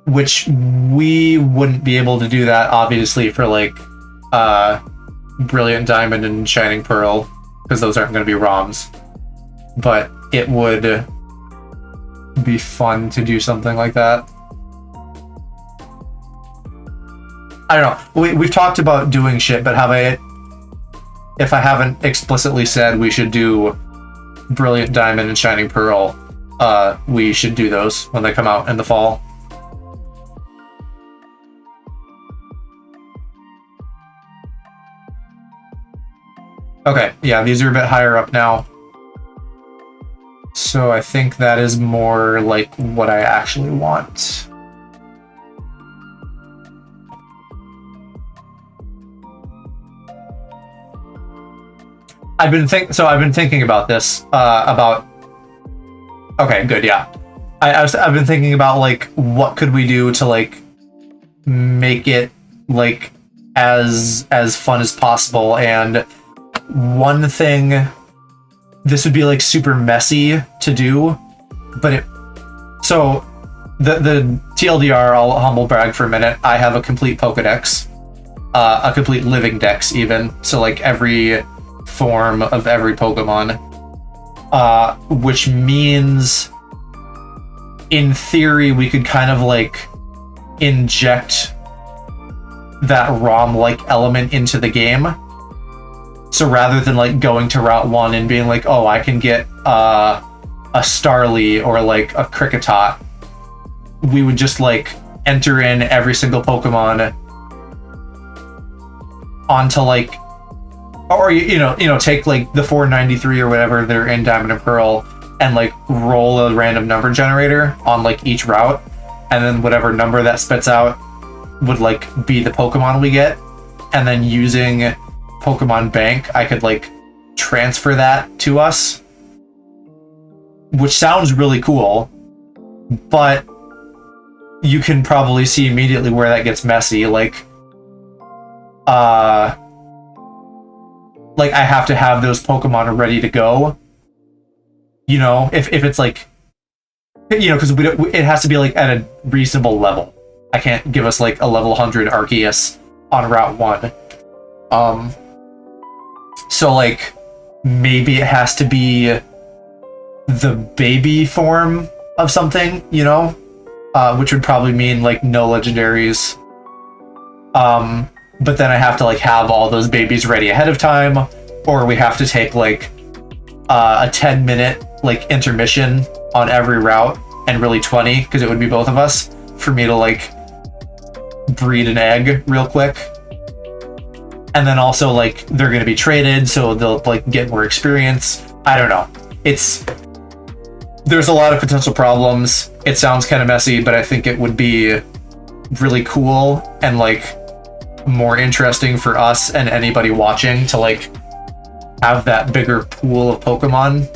Which we wouldn't be able to do that, obviously, for like Brilliant Diamond and Shining Pearl, because those aren't going to be ROMs. But it would be fun to do something like that. I don't know. We've talked about doing shit, but if I haven't explicitly said we should do Brilliant Diamond and Shining Pearl, we should do those when they come out in the fall. Okay, yeah, these are a bit higher up now. So I think that is more like what I actually want. I've been thinking about this, okay, good, yeah. I've been thinking about like what could we do to like make it like as fun as possible, and one thing, this would be like super messy to do, but so the TLDR, I'll humble brag for a minute, I have a complete Pokedex, a complete living dex even, so like every form of every Pokemon, which means in theory we could kind of like inject that ROM-like element into the game. So rather than like going to Route 1 and being like, oh, I can get a Starly or like a Kricketot, we would just like enter in every single Pokemon onto like, or you know take like the 493 or whatever they're in Diamond and Pearl and like roll a random number generator on like each route, and then whatever number that spits out would like be the Pokemon we get, and then using Pokemon Bank I could like transfer that to us, which sounds really cool, but you can probably see immediately where that gets messy. Like like I have to have those Pokemon ready to go. You know, if it's like, you know, because it has to be like at a reasonable level. I can't give us like a level 100 Arceus on Route 1. So like maybe it has to be the baby form of something, you know, which would probably mean like no legendaries. But then I have to like have all those babies ready ahead of time, or we have to take like a 10-minute like intermission on every route, and really 20 because it would be both of us, for me to like breed an egg real quick. And then also like they're going to be traded, so they'll like get more experience. I don't know. There's a lot of potential problems. It sounds kind of messy, but I think it would be really cool and like more interesting for us and anybody watching to like have that bigger pool of Pokemon.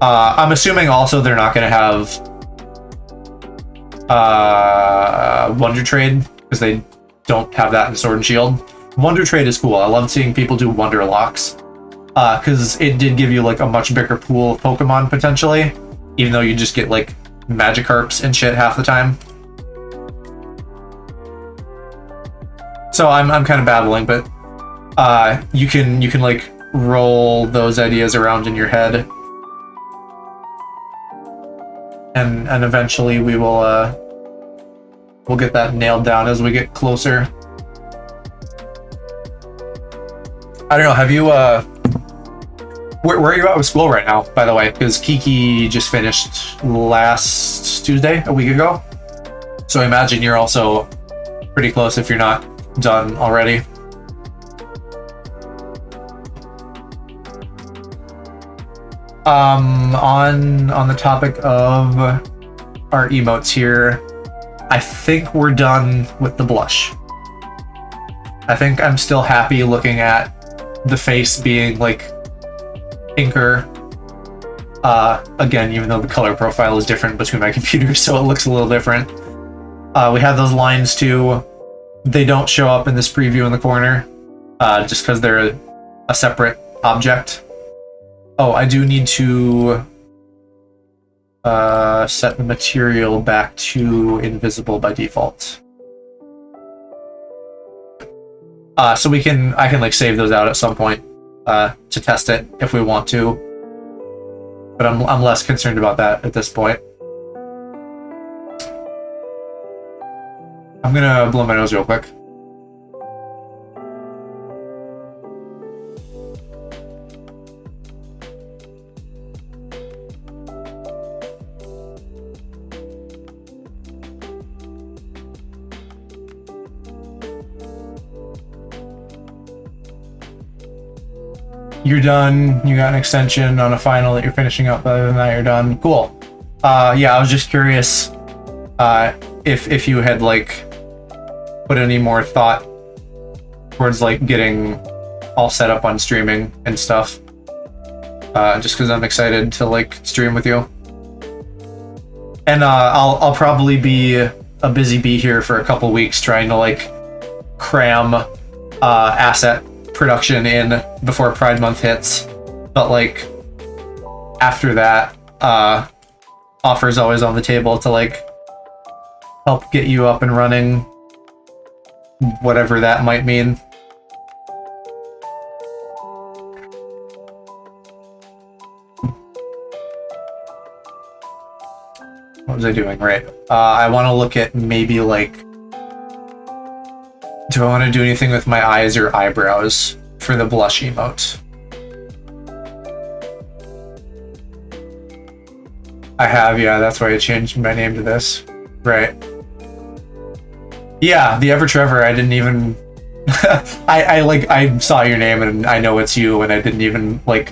I'm assuming also they're not going to have Wonder Trade, because they don't have that in Sword and Shield. Wonder Trade is cool. I love seeing people do Wonder Locks, because it did give you like a much bigger pool of Pokemon potentially, even though you just get like Magikarps and shit half the time. So I'm kind of babbling, but you can like roll those ideas around in your head, and eventually we'll get that nailed down as we get closer. I don't know. Have you where are you at with school right now, by the way? Because Kiki just finished last Tuesday, a week ago. So I imagine you're also pretty close if you're not done already. On the topic of our emotes here, I think we're done with the blush. I think I'm still happy looking at the face being like pinker. Again, even though the color profile is different between my computers, so it looks a little different. We have those lines too. They don't show up in this preview in the corner, just because they're a separate object. Oh, I do need to set the material back to invisible by default. So I can like save those out at some point to test it if we want to. But I'm less concerned about that at this point. I'm gonna blow my nose real quick. You're done. You got an extension on a final that you're finishing up. Other than that, you're done. Cool. Yeah, I was just curious if you had like put any more thought towards like getting all set up on streaming and stuff. Just because I'm excited to like stream with you. And I'll probably be a busy bee here for a couple weeks trying to like cram asset production in before Pride Month hits, but like after that, offers always on the table to like help get you up and running, whatever that might mean. What was I doing? Right. I want to look at maybe like, do I want to do anything with my eyes or eyebrows for the blush emote? I have, yeah, that's why I changed my name to this. Right. Yeah, the Ever Trevor, I didn't even... I saw your name and I know it's you, and I didn't even like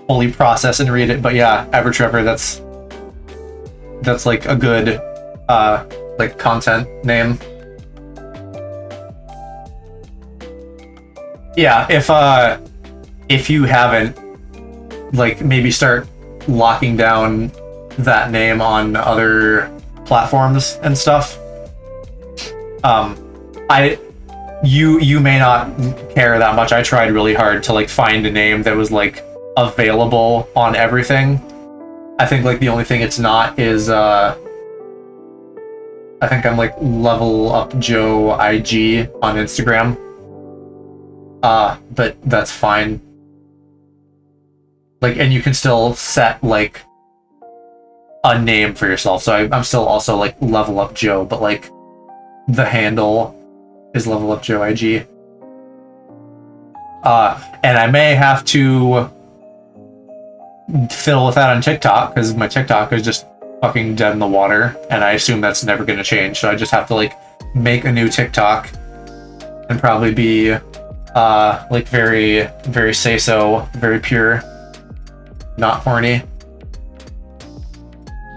fully process and read it, but yeah, Ever Trevor, that's like a good like content name. Yeah, if you haven't, like, maybe start locking down that name on other platforms and stuff. you may not care that much. I tried really hard to like find a name that was like available on everything. I think like the only thing it's not is I think I'm like LevelUpJoe IG on Instagram. But that's fine. Like, and you can still set like a name for yourself. So I'm still also like LevelUpJoe, but like the handle is LevelUpJoe IG. And I may have to fiddle with that on TikTok because my TikTok is just fucking dead in the water, and I assume that's never going to change. So I just have to like make a new TikTok and probably be like very, very say so, very pure, not horny.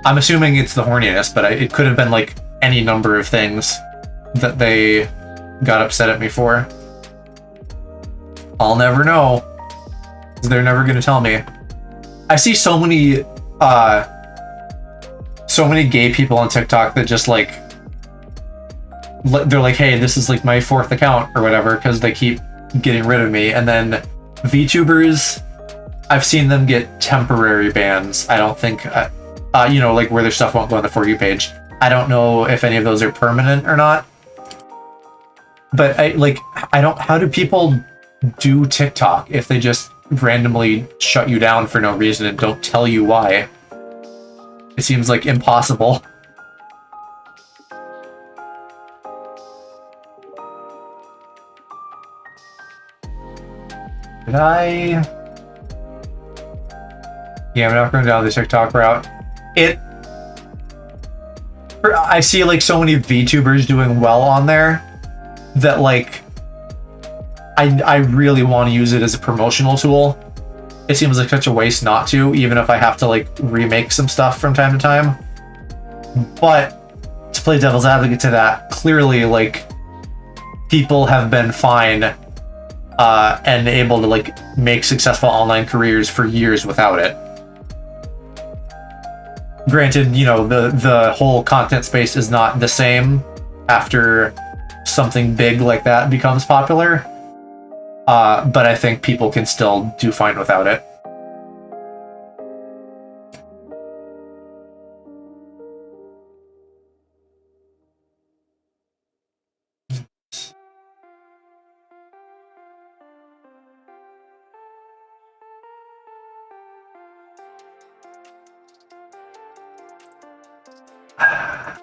I'm assuming it's the horniness, but it could have been like any number of things that they got upset at me for. I'll never know. They're never gonna tell me. I see so many gay people on TikTok that just like they're like, hey, this is like my 4th account or whatever, because they keep getting rid of me. And then VTubers, I've seen them get temporary bans. I don't think you know, like where their stuff won't go on the For You page. I don't know if any of those are permanent or not. But how do people do TikTok if they just randomly shut you down for no reason and don't tell you why? It seems like impossible. Did I? Yeah, I'm not going down the TikTok route. I see like so many VTubers doing well on there that like I really want to use it as a promotional tool. It seems like such a waste not to, even if I have to like remake some stuff from time to time. But to play devil's advocate to that, clearly like people have been fine and able to like make successful online careers for years without it. Granted, you know, the whole content space is not the same after something big like that becomes popular. But I think people can still do fine without it.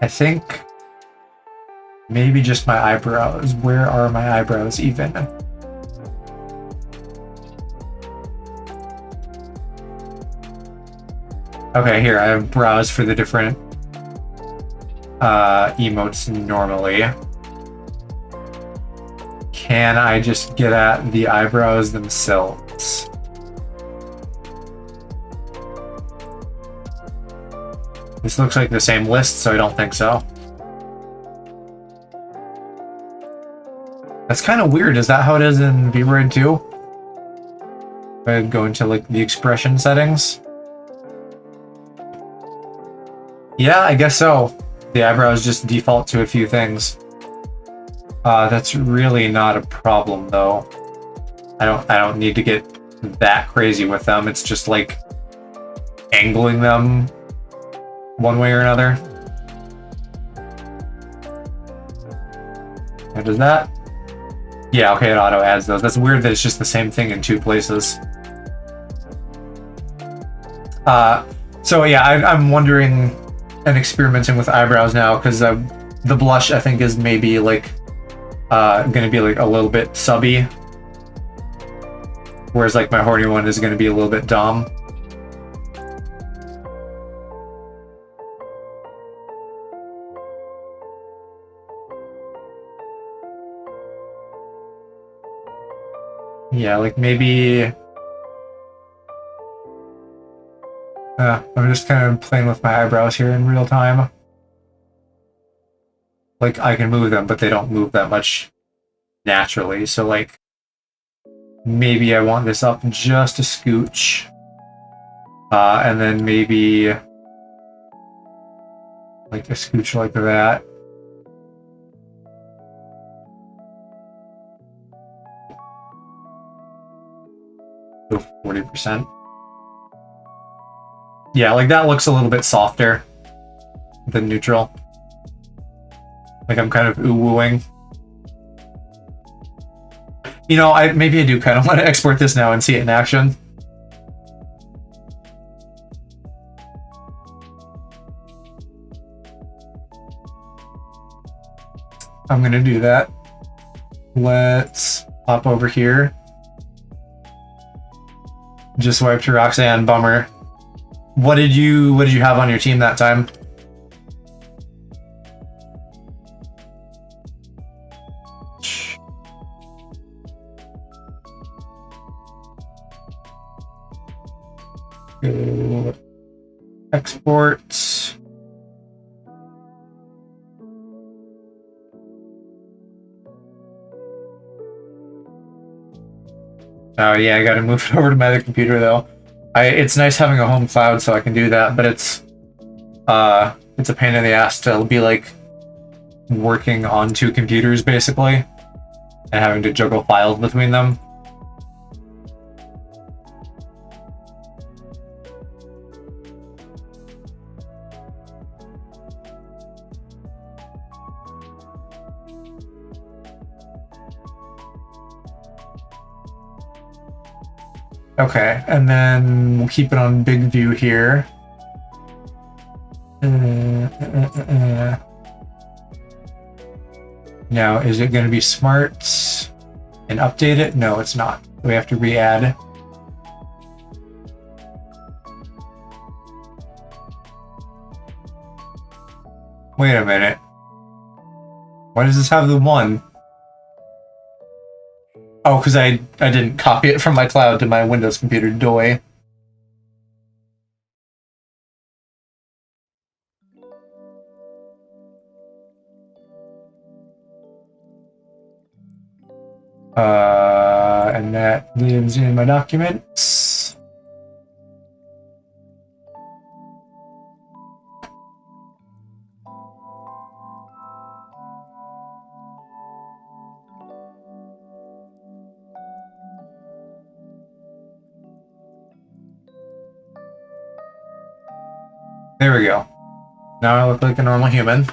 I think maybe just my eyebrows. Where are my eyebrows even? Okay, here I have brows for the different emotes normally. Can I just get at the eyebrows themselves? This looks like the same list, so I don't think so. That's kind of weird. Is that how it is in VRoid too? I go into like the expression settings. Yeah, I guess so. The eyebrows just default to a few things. That's really not a problem though. I don't need to get that crazy with them. It's just like angling them one way or another. And does that? Yeah, okay, it auto adds those. That's weird that it's just the same thing in 2 places. So yeah, I'm wondering and experimenting with eyebrows now, because the blush I think is maybe like gonna be like a little bit subby, whereas like my horny one is gonna be a little bit dom. Yeah, like maybe I'm just kind of playing with my eyebrows here in real time. Like, I can move them, but they don't move that much naturally. So, like, maybe I want this up just a scooch. And then maybe like a scooch like that. 40%. Yeah, like that looks a little bit softer than neutral. Like I'm kind of ooh-wooing. You know, maybe I do kind of want to export this now and see it in action. I'm gonna do that. Let's pop over here. Just wiped to Roxanne, bummer. What did you have on your team that time? Go export. Oh yeah, I gotta move it over to my other computer though. It's nice having a home cloud so I can do that, but it's a pain in the ass to be like working on two computers basically and having to juggle files between them. Okay, and then we'll keep it on big view here. Now, is it going to be smart and update it? No, it's not. We have to re-add. Wait a minute. Why does this have the 1? Oh, because I didn't copy it from my cloud to my Windows computer, doy. And that lives in my documents. There we go. Now I look like a normal human.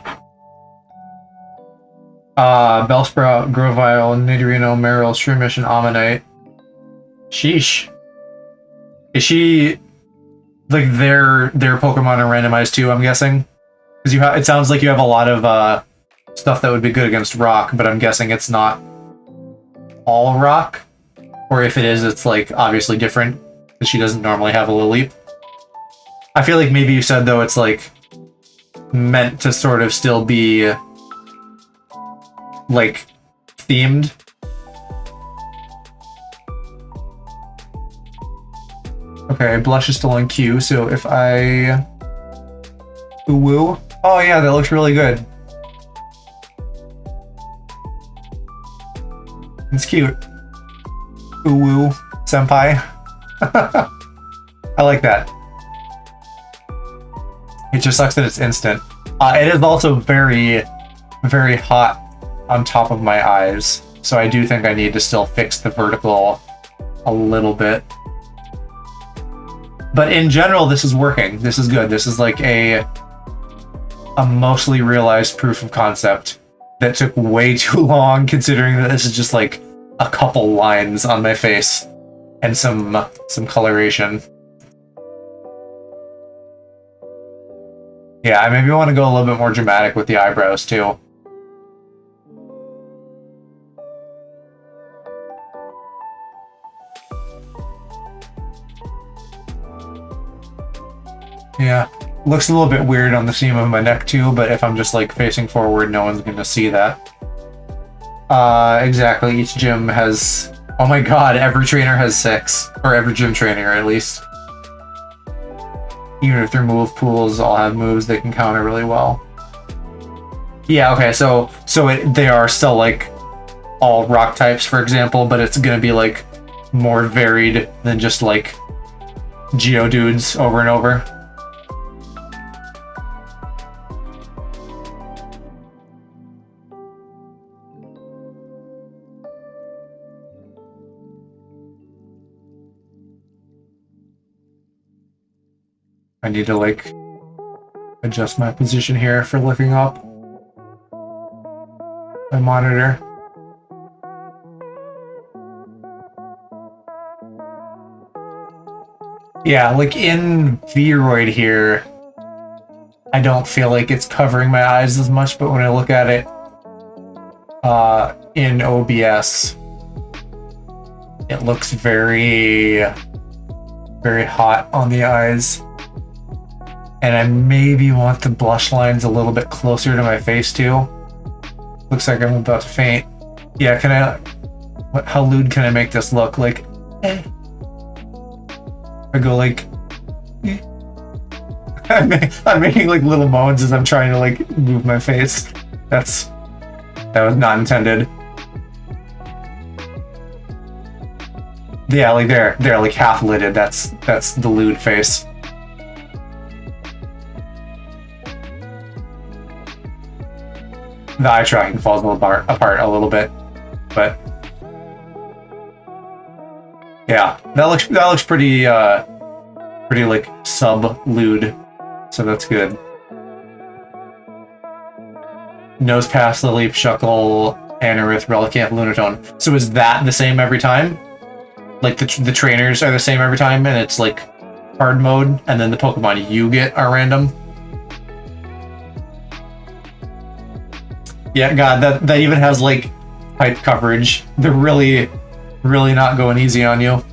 Bellsprout, Grovile, Nidorino, Meryl, Shroomish, and Ammonite. Sheesh. Is she like their Pokemon are randomized too, I'm guessing? Because it sounds like you have a lot of stuff that would be good against rock, but I'm guessing it's not all rock. Or if it is, it's like obviously different, because she doesn't normally have a Lilip. I feel like maybe you said though it's like meant to sort of still be like themed. Okay, Blush is still on queue, so if I woo. Oh yeah, that looks really good. It's cute. Woo senpai. I like that. It just sucks that it's instant. It is also very, very hot on top of my eyes, so I do think I need to still fix the vertical a little bit. But in general, this is working. This is good. This is like a mostly realized proof of concept that took way too long, considering that this is just like a couple lines on my face and some coloration. Yeah, I maybe want to go a little bit more dramatic with the eyebrows too. Yeah, looks a little bit weird on the seam of my neck too, but if I'm just like facing forward, no one's gonna see that. Exactly, each gym has... Oh my god, every trainer has 6. Or every gym trainer, at least. Even if their move pools all have moves they can counter really well. Yeah, okay, so they are still like all rock types, for example, but it's gonna be like more varied than just like Geodudes over and over. I need to like adjust my position here for looking up my monitor. Yeah, like in VRoid here, I don't feel like it's covering my eyes as much, but when I look at it in OBS, it looks very, very hot on the eyes. And I maybe want the blush lines a little bit closer to my face too. Looks like I'm about to faint. Yeah, can I... how lewd can I make this look? Like, I go like... I'm making like little moans as I'm trying to like move my face. That was not intended. Yeah, like they're like half lidded. That's the lewd face. The eye tracking falls apart a little bit, but yeah, that looks pretty pretty like sub-lewd, so that's good. Nose pass, the leap, shuckle, anorith, relicanth, lunatone. So is that the same every time? Like the trainers are the same every time, and it's like hard mode, and then the Pokemon you get are random? Yeah, God, that even has like type coverage. They're really, really not going easy on you.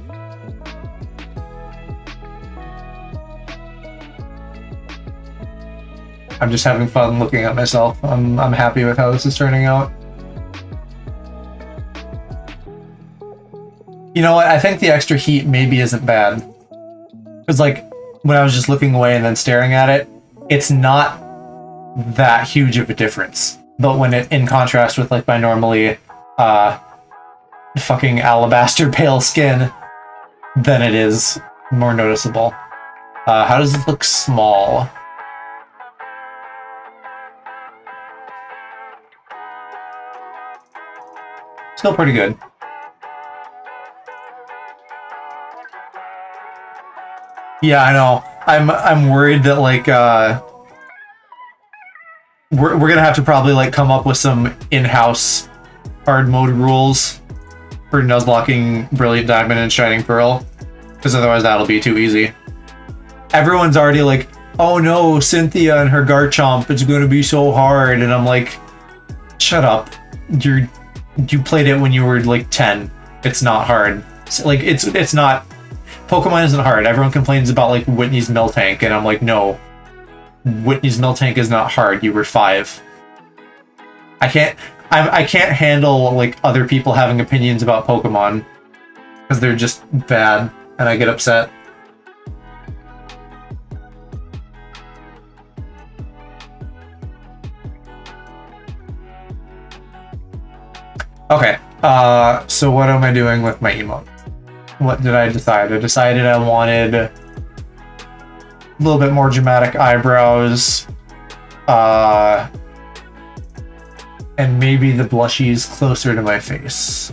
I'm just having fun looking at myself. I'm happy with how this is turning out. You know what? I think the extra heat maybe isn't bad. Because like when I was just looking away and then staring at it, it's not that huge of a difference. But when it, in contrast with like my normally fucking alabaster pale skin, then it is more noticeable. How does it look small? Still pretty good. Yeah, I know. I'm worried that like we're gonna have to probably like come up with some in-house hard mode rules for Nuzlocking Brilliant Diamond and Shining Pearl, because otherwise that'll be too easy. Everyone's already like, oh no, Cynthia and her Garchomp, it's gonna be so hard, and I'm like, shut up. You played it when you were like 10. It's not hard. Like it's not. Pokemon isn't hard. Everyone complains about like Whitney's Miltank, and I'm like, no. Whitney's Miltank is not hard. You were 5. I can't handle like other people having opinions about Pokemon because they're just bad, and I get upset. Okay, so what am I doing with my emote? What did I decide? I decided I wanted a little bit more dramatic eyebrows, and maybe the blushies closer to my face.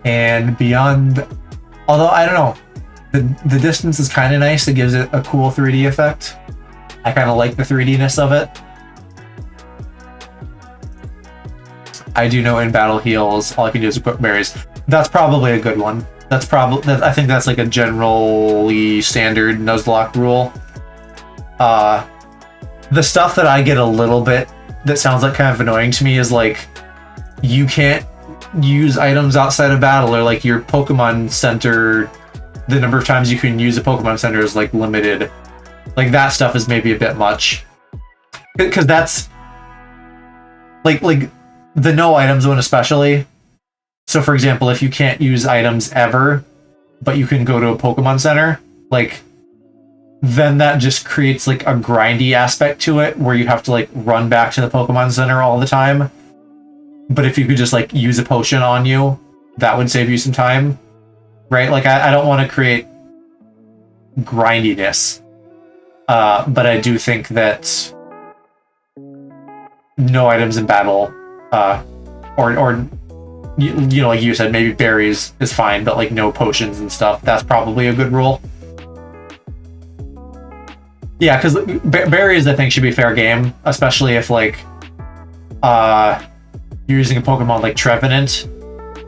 And beyond, although I don't know, the distance is kind of nice. It gives it a cool 3D effect. I kind of like the 3D-ness of it. I do know in battle heals, all I can do is equip berries. That's probably a good one. That's probably, I think that's like a generally standard Nuzlocke rule. The stuff that I get a little bit that sounds like kind of annoying to me is like, you can't use items outside of battle, or like your Pokemon Center, the number of times you can use a Pokemon Center is like limited. Like that stuff is maybe a bit much. Because that's like the no items one especially. So for example, if you can't use items ever, but you can go to a Pokemon Center, like, then that just creates like a grindy aspect to it where you have to like run back to the Pokemon Center all the time. But if you could just like use a potion on you, that would save you some time, right? Like I don't want to create grindiness, but I do think that no items in battle, or you know, like you said, maybe berries is fine, but like no potions and stuff, that's probably a good rule. Yeah, because berries I think should be fair game, especially if like you're using a Pokemon like Trevenant,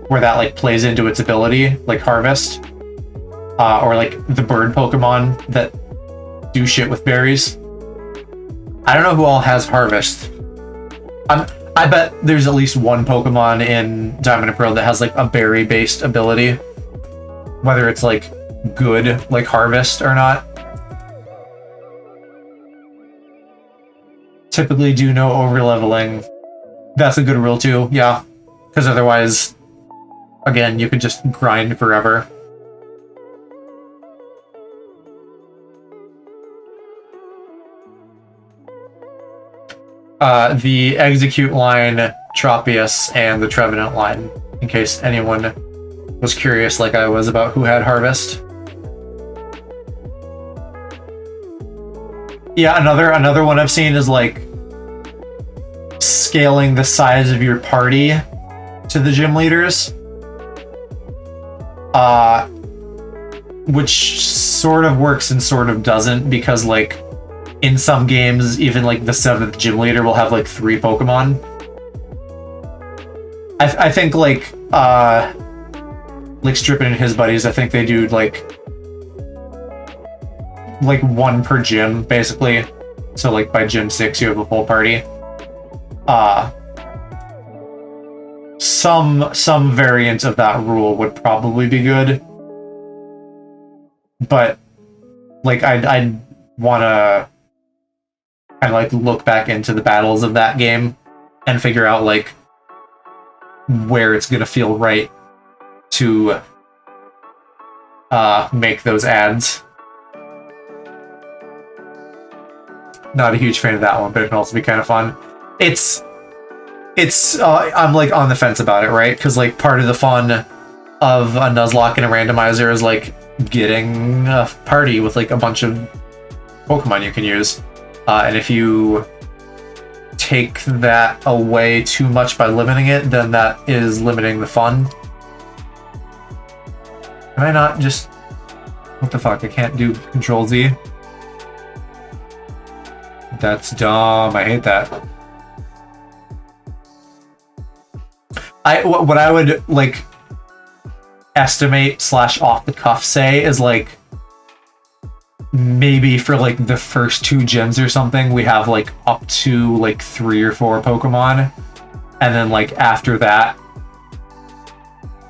where that like plays into its ability, like Harvest, or like the bird Pokemon that do shit with berries. I don't know who all has Harvest. I bet there's at least one Pokemon in Diamond and Pearl that has like a berry-based ability, whether it's like good, like Harvest, or not. Typically do no over-leveling. That's a good rule too, yeah. Because otherwise, again, you could just grind forever. The Execute line, Tropius, and the Trevenant line, in case anyone was curious like I was about who had Harvest. Yeah, another one I've seen is like scaling the size of your party to the gym leaders. Which sort of works and sort of doesn't, because like in some games, even like the 7th gym leader will have like 3 Pokemon. I think like Strippin and his buddies, I think they do like 1 per gym, basically. So like by gym 6 you have a full party. Some variant of that rule would probably be good. But like I'd wanna kind of like look back into the battles of that game and figure out like where it's gonna feel right to make those ads. Not a huge fan of that one, but it can also be kind of fun. It's I'm like on the fence about it, right? Because like part of the fun of a Nuzlocke and a randomizer is like getting a party with like a bunch of Pokemon you can use. And if you take that away too much by limiting it, then that is limiting the fun. Can I not just... What the fuck? I can't do Control Z? That's dumb. I hate that. What I would like estimate / off the cuff say is like maybe for like the first 2 gyms or something we have like up to like 3 or 4 Pokemon, and then like after that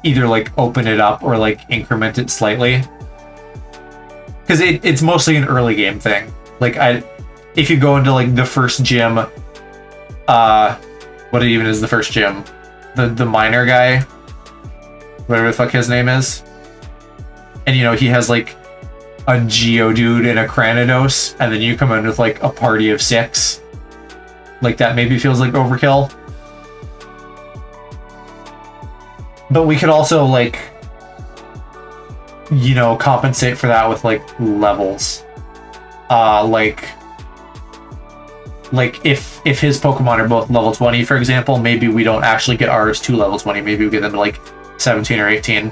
either like open it up or like increment it slightly, because it's mostly an early game thing. Like if you go into like the first gym, what even is the first gym? The miner guy, whatever the fuck his name is, and you know he has like a Geodude and a Cranidos, and then you come in with like a party of 6. Like that maybe feels like overkill. But we could also like, you know, compensate for that with like levels. Like if his Pokemon are both level 20, for example, maybe we don't actually get ours to level 20. Maybe we get them to like 17 or 18.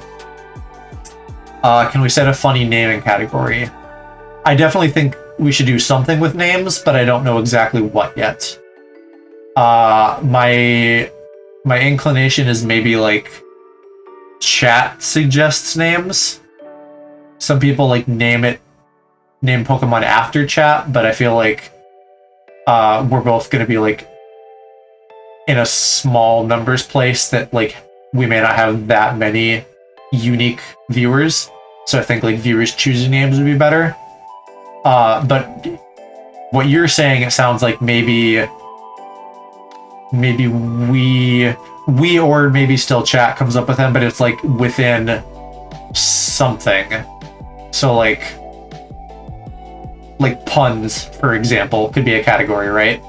Can we set a funny naming category? I definitely think we should do something with names, but I don't know exactly what yet. My inclination is maybe like chat suggests names. Some people like name Pokemon after chat, but I feel like we're both going to be like in a small numbers place that like we may not have that many unique viewers, so I think like viewers choosing names would be better. But what you're saying, it sounds like maybe we or maybe still chat comes up with them, but it's like within something. So like puns, for example, could be a category, right?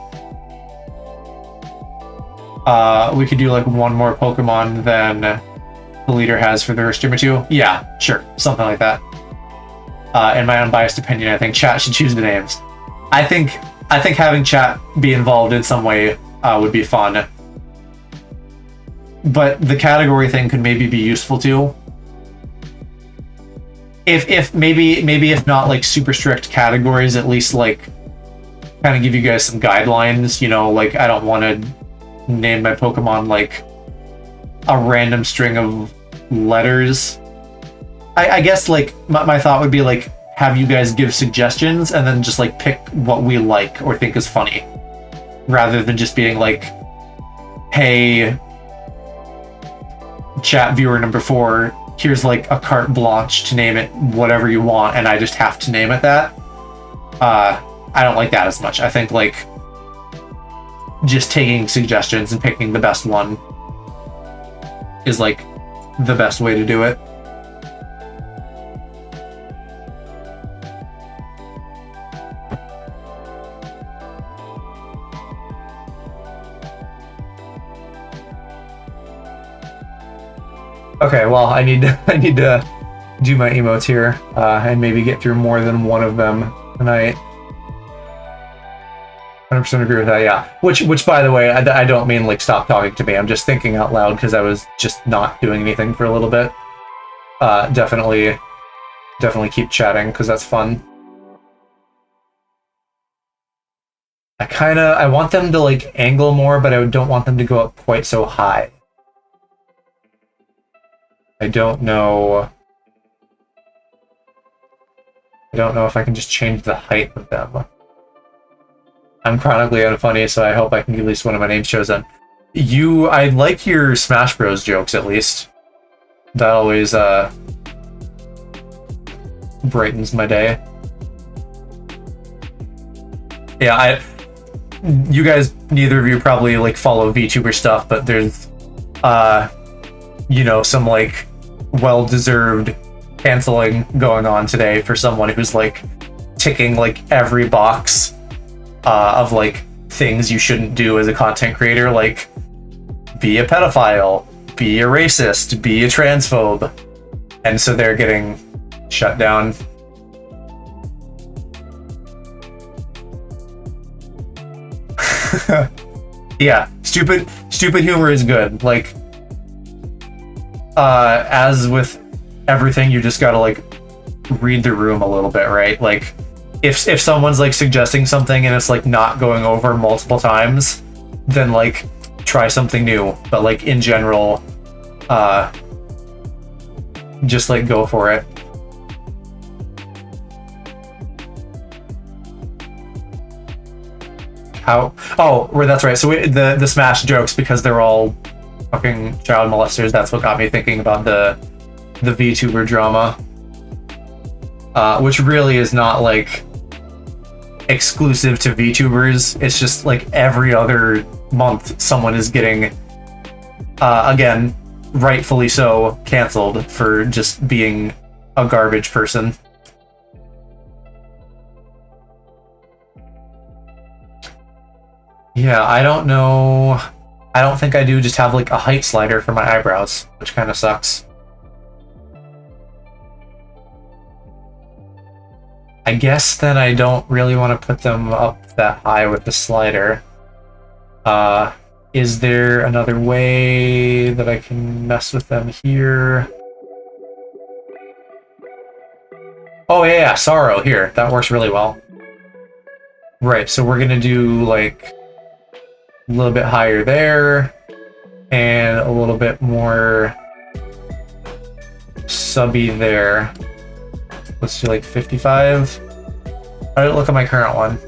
We could do like 1 more Pokemon than the leader has for the first gym or 2. Yeah, sure, something like that. In my unbiased opinion, I think chat should choose the names. I think having chat be involved in some way would be fun. But the category thing could maybe be useful too. if maybe if not like super strict categories, at least like kind of give you guys some guidelines. You know, like I don't want to name my Pokemon like a random string of letters. I guess like my thought would be like have you guys give suggestions and then just like pick what we like or think is funny, rather than just being like, hey, chat viewer number 4, here's like a carte blanche to name it whatever you want and I just have to name it that. I don't like that as much. I think like just taking suggestions and picking the best one is like the best way to do it. Okay, well, I need to do my emotes here and maybe get through more than one of them tonight. 100% agree with that, yeah. Which by the way, I don't mean like stop talking to me. I'm just thinking out loud because I was just not doing anything for a little bit. Definitely keep chatting because that's fun. I want them to like angle more, but I don't want them to go up quite so high. I don't know if I can just change the height of them. I'm chronically unfunny, so I hope I can get at least one of my names chosen. I like your Smash Bros jokes at least. That always brightens my day. Yeah, you guys, neither of you probably like follow VTuber stuff, but there's you know, some like well-deserved canceling going on today for someone who's like ticking like every box of like things you shouldn't do as a content creator, like be a pedophile, be a racist, be a transphobe, and so they're getting shut down. Yeah, stupid humor is good. Like as with everything, you just gotta like read the room a little bit, right? Like if someone's like suggesting something and it's like not going over multiple times, then like try something new. But like in general, just like go for it. That's right. So the Smash jokes, because they're all fucking child molesters, that's what got me thinking about the VTuber drama, which really is not like exclusive to VTubers. It's just like every other month someone is getting again, rightfully so, canceled for just being a garbage person. Yeah, I don't know. I don't think I do just have like a height slider for my eyebrows, which kind of sucks. I guess then I don't really want to put them up that high with the slider. Is there another way that I can mess with them here? Oh yeah, Sorrow here. That works really well. Right, so we're gonna do like a little bit higher there, and a little bit more subby there. Let's do like 55. Alright, look at my current one.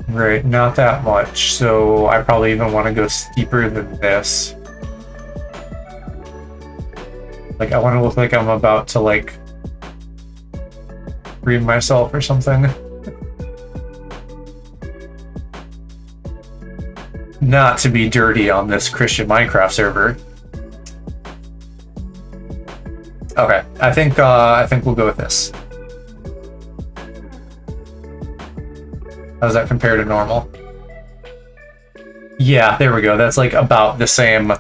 Right, not that much, so I probably even want to go steeper than this. Like, I want to look like I'm about to, like, read myself or something. Not to be dirty on this Christian Minecraft server. Okay, I think we'll go with this. How does that compare to normal? Yeah, there we go. That's like about the same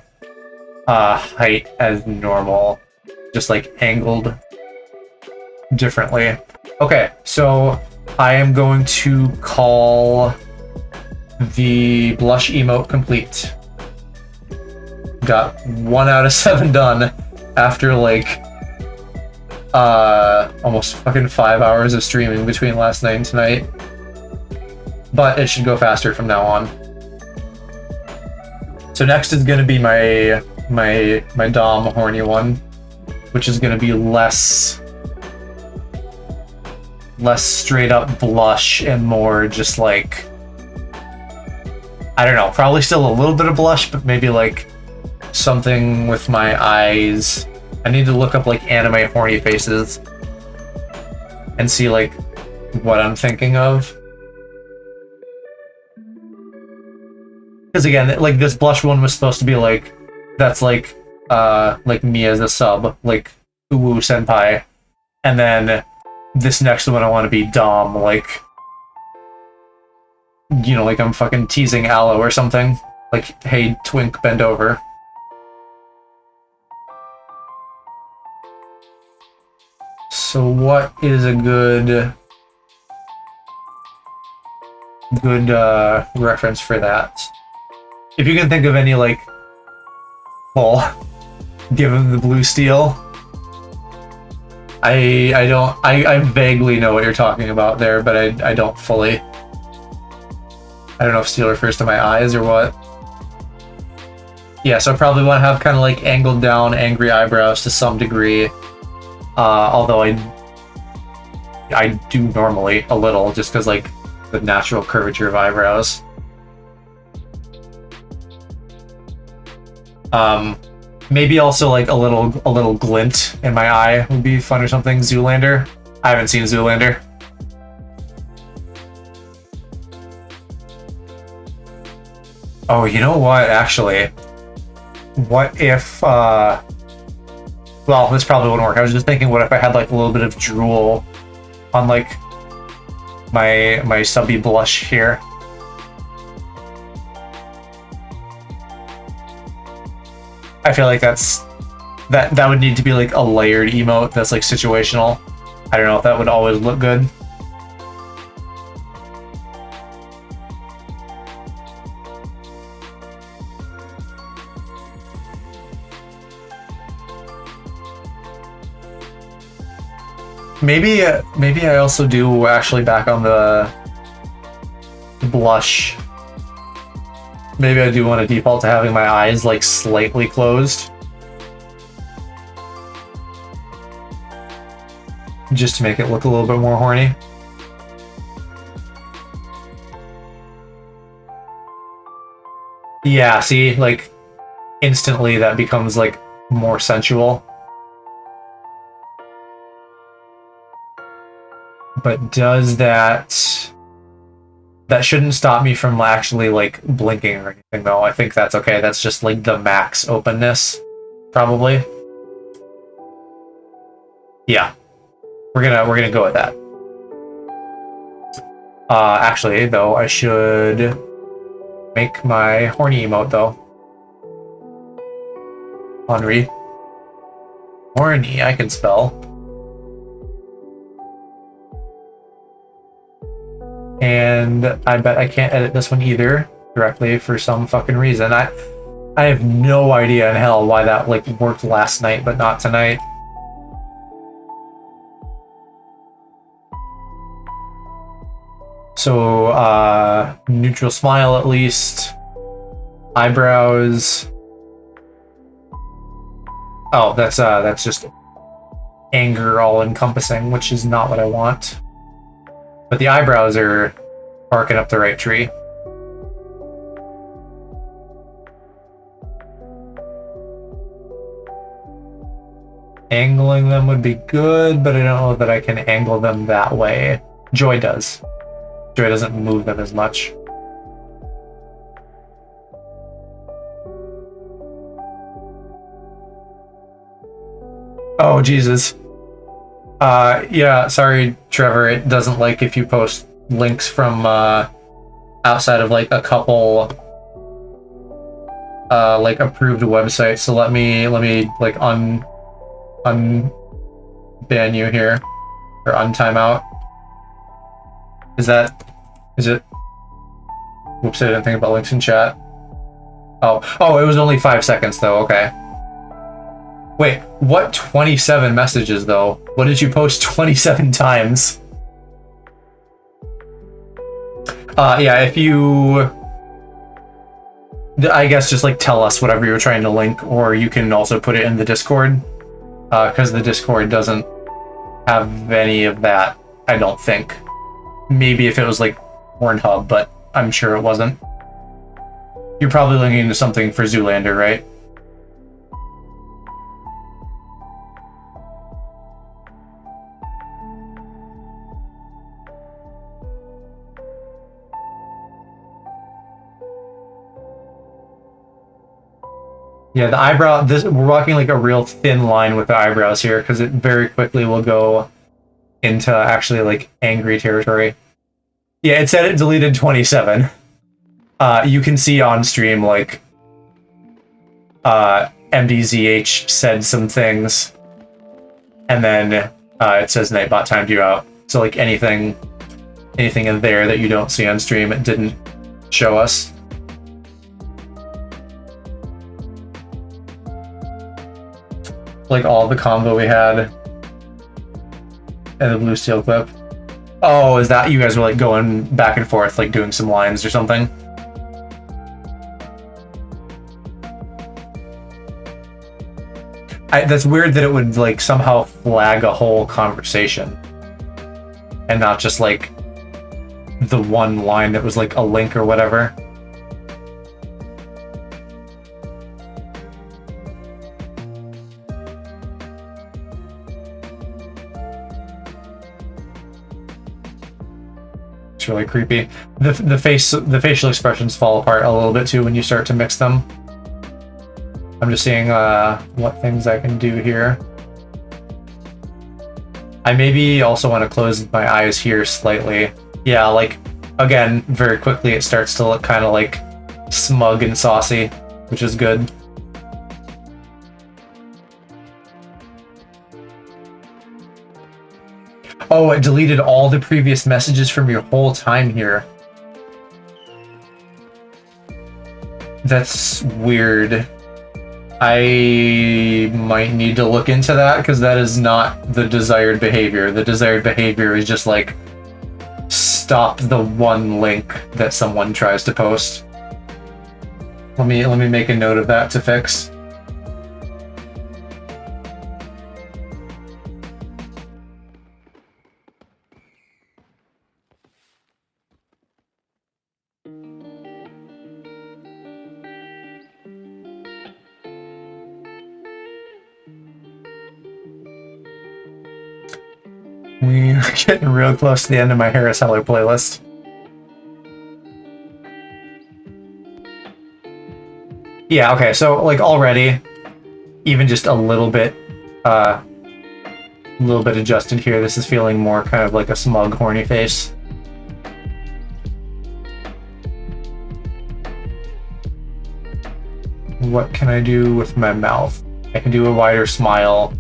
height as normal, just like angled differently. Okay, so I am going to call the blush emote complete. Got 1 out of 7 done after like almost fucking 5 hours of streaming between last night and tonight. But it should go faster from now on. So next is gonna be my Dom horny one, which is gonna be less straight up blush and more just like, I don't know, probably still a little bit of blush, but maybe like something with my eyes. I need to look up like anime horny faces and see like what I'm thinking of. Because again, like this blush one was supposed to be like, that's like me as a sub, like Uwu Senpai. And then this next one I want to be Dom, like, you know, like I'm fucking teasing Aloe or something. Like, hey, Twink, bend over. So what is a good reference for that? If you can think of any, like, well, give him the blue steel. I vaguely know what you're talking about there, but I don't fully. I don't know if steel refers to my eyes or what. Yeah, so I probably want to have kind of like angled down, angry eyebrows to some degree. Although I do normally a little, just because like the natural curvature of eyebrows. Maybe also like a little glint in my eye would be fun or something. Zoolander. I haven't seen Zoolander. Oh, you know what? Actually, what if? Well, this probably wouldn't work. I was just thinking, what if I had like a little bit of drool on like my subby blush here? I feel like that would need to be like a layered emote that's like situational. I don't know if that would always look good. Maybe I also do actually back on the blush. Maybe I do want to default to having my eyes like slightly closed. Just to make it look a little bit more horny. Yeah, see, like instantly that becomes like more sensual. But does that shouldn't stop me from actually like blinking or anything though. I think that's okay. That's just like the max openness, probably. Yeah. We're gonna go with that. Actually though, I should make my horny emote though. Henri. Horny, I can spell. And I bet I can't edit this one either directly for some fucking reason. I have no idea in hell why that like worked last night but not tonight. So neutral smile at least. Eyebrows. Oh, that's just anger all encompassing, which is not what I want. But the eyebrows are barking up the right tree. Angling them would be good, but I don't know that I can angle them that way. Joy does. Joy doesn't move them as much. Oh, Jesus. Yeah, sorry, Trevor. It doesn't like if you post links from outside of like a couple like approved websites. So let me like unban you here or untime out. Is it? Whoops! I didn't think about links in chat. Oh, it was only 5 seconds though, okay. Wait, what 27 messages though? What did you post 27 times? Yeah, if you... I guess just like tell us whatever you're trying to link, or you can also put it in the Discord, because the Discord doesn't have any of that, I don't think. Maybe if it was like Pornhub, but I'm sure it wasn't. You're probably linking to something for Zoolander, right? Yeah, the eyebrow, we're walking like a real thin line with the eyebrows here, because it very quickly will go into actually like angry territory. Yeah, it said it deleted 27. You can see on stream like MDZH said some things, and then it says Nightbot timed you out. So like anything in there that you don't see on stream, it didn't show us. Like all the convo we had and the blue steel clip. Oh, is that you guys were like going back and forth, like doing some lines or something? That's weird that it would like somehow flag a whole conversation and not just like the one line that was like a link or whatever. It's really creepy. The facial expressions fall apart a little bit too when you start to mix them. I'm just seeing what things I can do here. I maybe also want to close my eyes here slightly. Yeah, like, again, very quickly it starts to look kind of like smug and saucy, which is good. Oh, it deleted all the previous messages from your whole time here. That's weird. I might need to look into that, because that is not the desired behavior. The desired behavior is just like stop the one link that someone tries to post. Let me make a note of that to fix. We're getting real close to the end of my Harris Heller playlist. Yeah, okay, so like already, even just a little bit adjusted here, this is feeling more kind of like a smug, horny face. What can I do with my mouth? I can do a wider smile.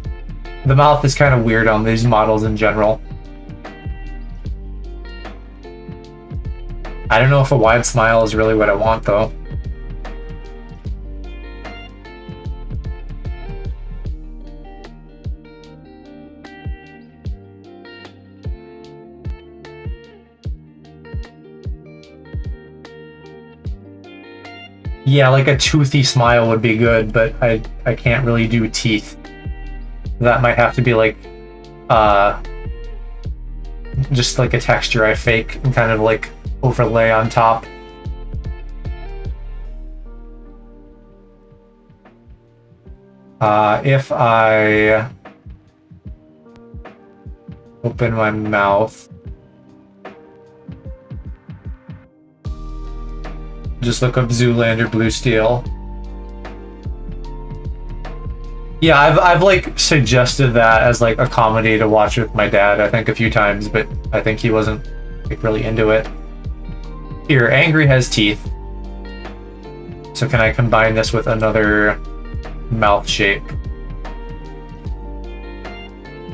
The mouth is kind of weird on these models in general. I don't know if a wide smile is really what I want, though. Yeah, like a toothy smile would be good, but I can't really do teeth. That might have to be like, just like a texture I fake and kind of like overlay on top. If I open my mouth, just look up Zoolander Blue Steel. Yeah, I've like suggested that as like a comedy to watch with my dad, I think a few times, but I think he wasn't like really into it. Here, Angry has teeth. So can I combine this with another mouth shape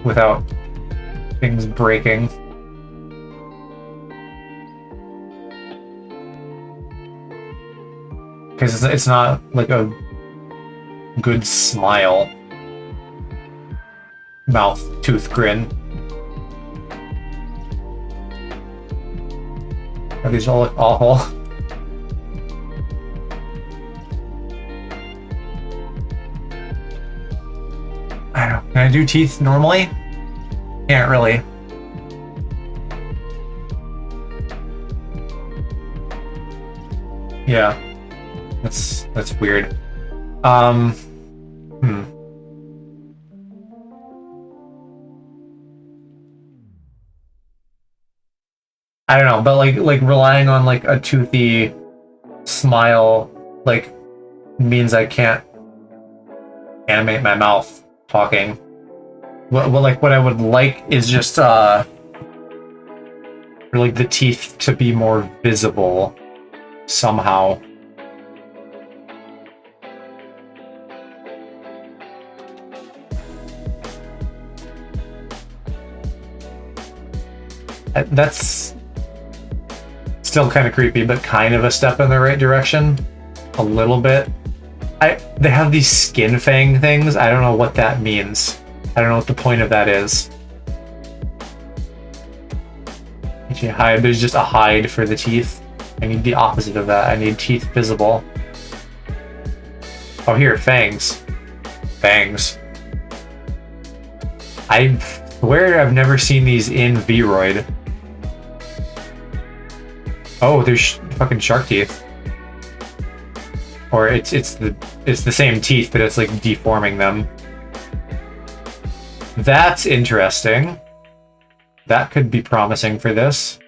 without things breaking? Because it's not like a good smile. Mouth, tooth grin. Oh, these all look awful. I don't know. Can I do teeth normally? Can't really. Yeah. That's weird. I don't know, but like relying on like a toothy smile like means I can't animate my mouth talking. What I would like is just for like the teeth to be more visible somehow. That's still kind of creepy, but kind of a step in the right direction. A little bit. They have these skin fang things. I don't know what that means. I don't know what the point of that is. Hide. There's just a hide for the teeth. I need the opposite of that. I need teeth visible. Oh, here, fangs. Fangs. I swear I've never seen these in VRoid. Oh, there's fucking shark teeth. Or it's the same teeth, but it's like deforming them. That's interesting. That could be promising for this.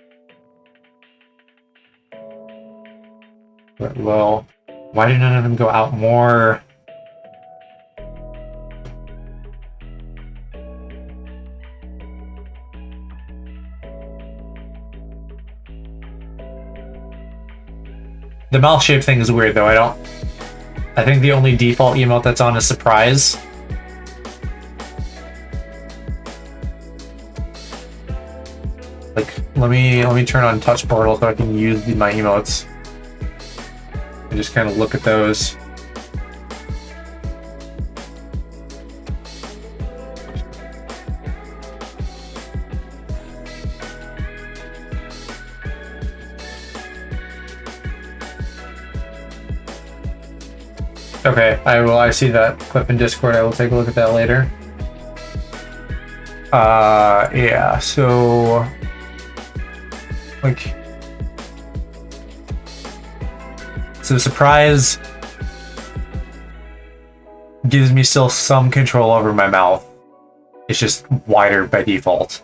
But, well, why did none of them go out more? The mouth shape thing is weird though. I think the only default emote that's on is surprise. Like, let me turn on touch portal so I can use my emotes. And just kind of look at those. Okay, I see that clip in Discord. I will take a look at that later. Yeah, so like, so surprise gives me still some control over my mouth. It's just wider by default.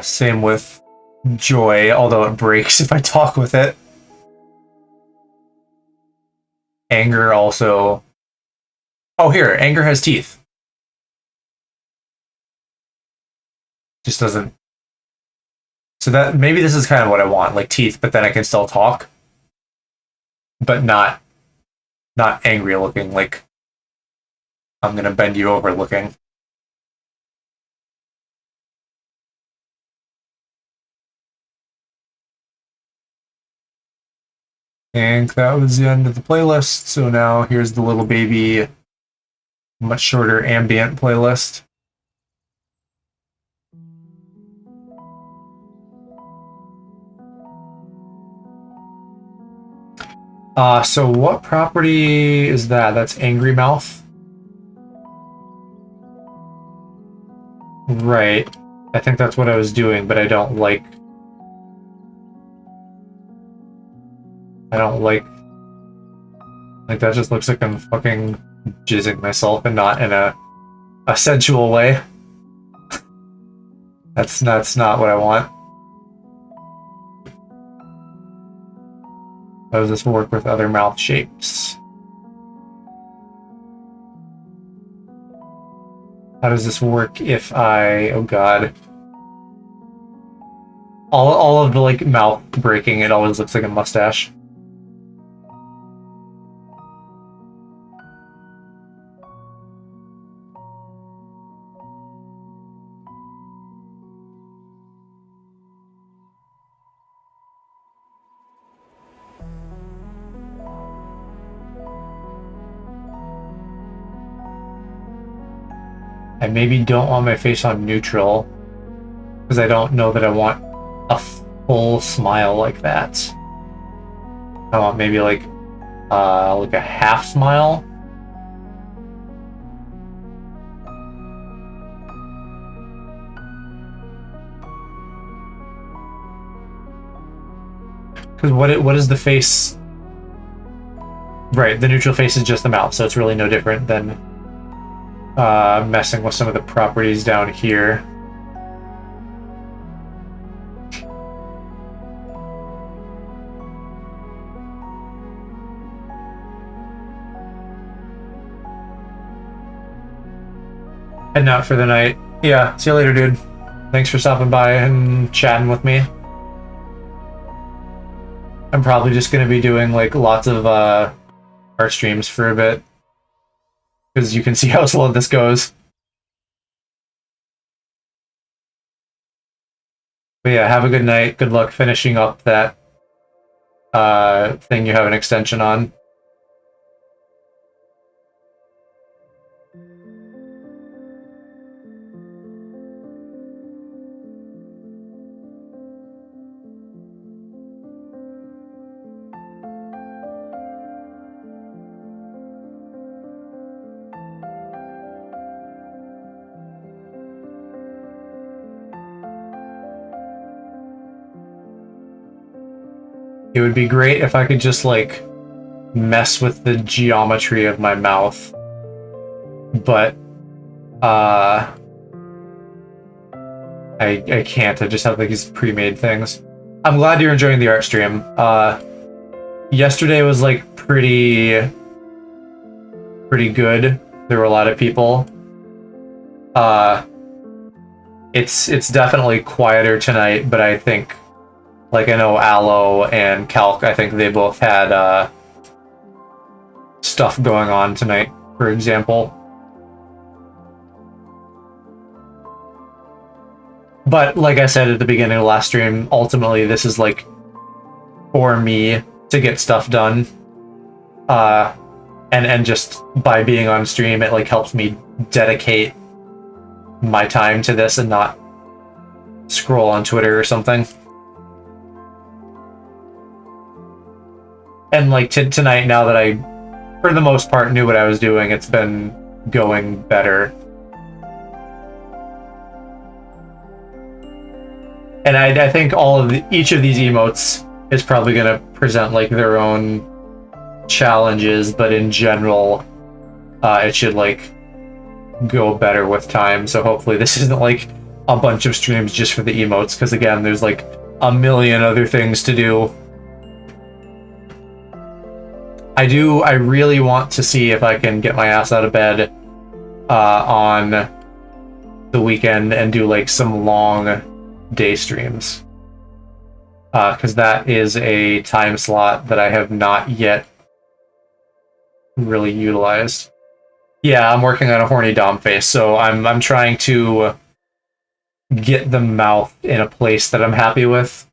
Same with joy, although it breaks if I talk with it. Anger also. Oh, here, anger has teeth. Just doesn't. So that maybe this is kind of what I want, like teeth, but then I can still talk, but not angry looking, like I'm gonna bend you over looking. And that was the end of the playlist. So now here's the little baby, much shorter ambient playlist. So what property is that? That's Angry Mouth? Right. I think that's what I was doing, but I don't like that just looks like I'm fucking jizzing myself and not in a sensual way. That's not what I want. How does this work with other mouth shapes? How does this work if I... Oh god. All of the, like, mouth breaking, it always looks like a mustache. I maybe don't want my face on neutral because I don't know that I want a full smile like that. I want maybe like a half smile. Because what is the face? Right, the neutral face is just the mouth, so it's really no different than messing with some of the properties down here. Heading out for the night. Yeah, see you later, dude. Thanks for stopping by and chatting with me. I'm probably just gonna be doing like lots of art streams for a bit, because you can see how slow this goes. But yeah, have a good night. Good luck finishing up that thing you have an extension on. It would be great if I could just, like, mess with the geometry of my mouth. But, I can't. I just have, like, these pre-made things. I'm glad you're enjoying the art stream. Yesterday was, like, pretty good. There were a lot of people. It's definitely quieter tonight, but I think... Like, I know Aloe and Calc, I think they both had, stuff going on tonight, for example. But, like I said at the beginning of the last stream, ultimately this is, like, for me to get stuff done. And just by being on stream, it, like, helps me dedicate my time to this and not scroll on Twitter or something. And, like, tonight, now that I, for the most part, knew what I was doing, it's been going better. And I think each of these emotes is probably going to present, like, their own challenges, but in general, it should, like, go better with time. So hopefully this isn't, like, a bunch of streams just for the emotes, because, again, there's, like, a million other things to do. I really want to see if I can get my ass out of bed on the weekend and do, like, some long day streams. Because that is a time slot that I have not yet really utilized. Yeah, I'm working on a horny dom face, so I'm trying to get the mouth in a place that I'm happy with.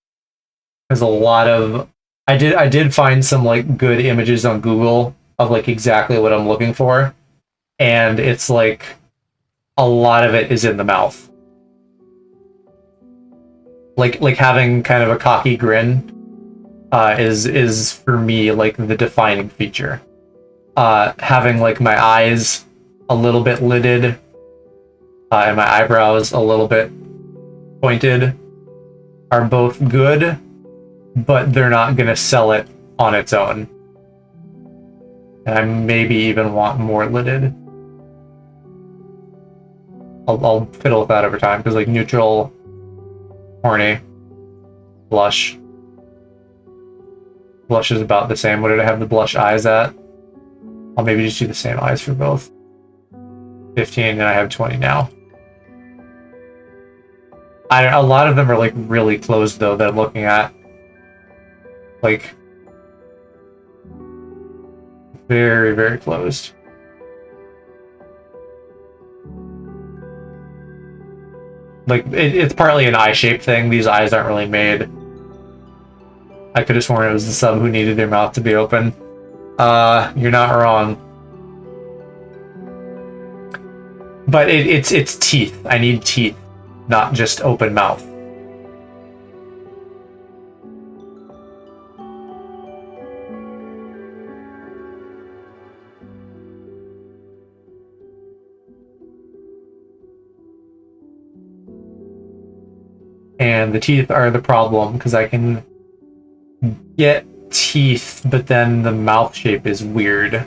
There's a lot of... I did find some, like, good images on Google of, like, exactly what I'm looking for, and it's, like, a lot of it is in the mouth. Like having kind of a cocky grin is for me, like, the defining feature. Having, like, my eyes a little bit lidded and my eyebrows a little bit pointed are both good, but they're not gonna sell it on its own. And I maybe even want more lidded. I'll fiddle with that over time, because, like, neutral, horny, blush. Blush is about the same. What did I have the blush eyes at? I'll maybe just do the same eyes for both. 15, and I have 20 now. A lot of them are, like, really closed, though, that I'm looking at. Like, very, very closed. Like, it's partly an eye-shape thing. These eyes aren't really made. I could have sworn it was the sub who needed their mouth to be open. You're not wrong. But it's teeth. I need teeth, not just open mouth. And the teeth are the problem, because I can get teeth, but then the mouth shape is weird.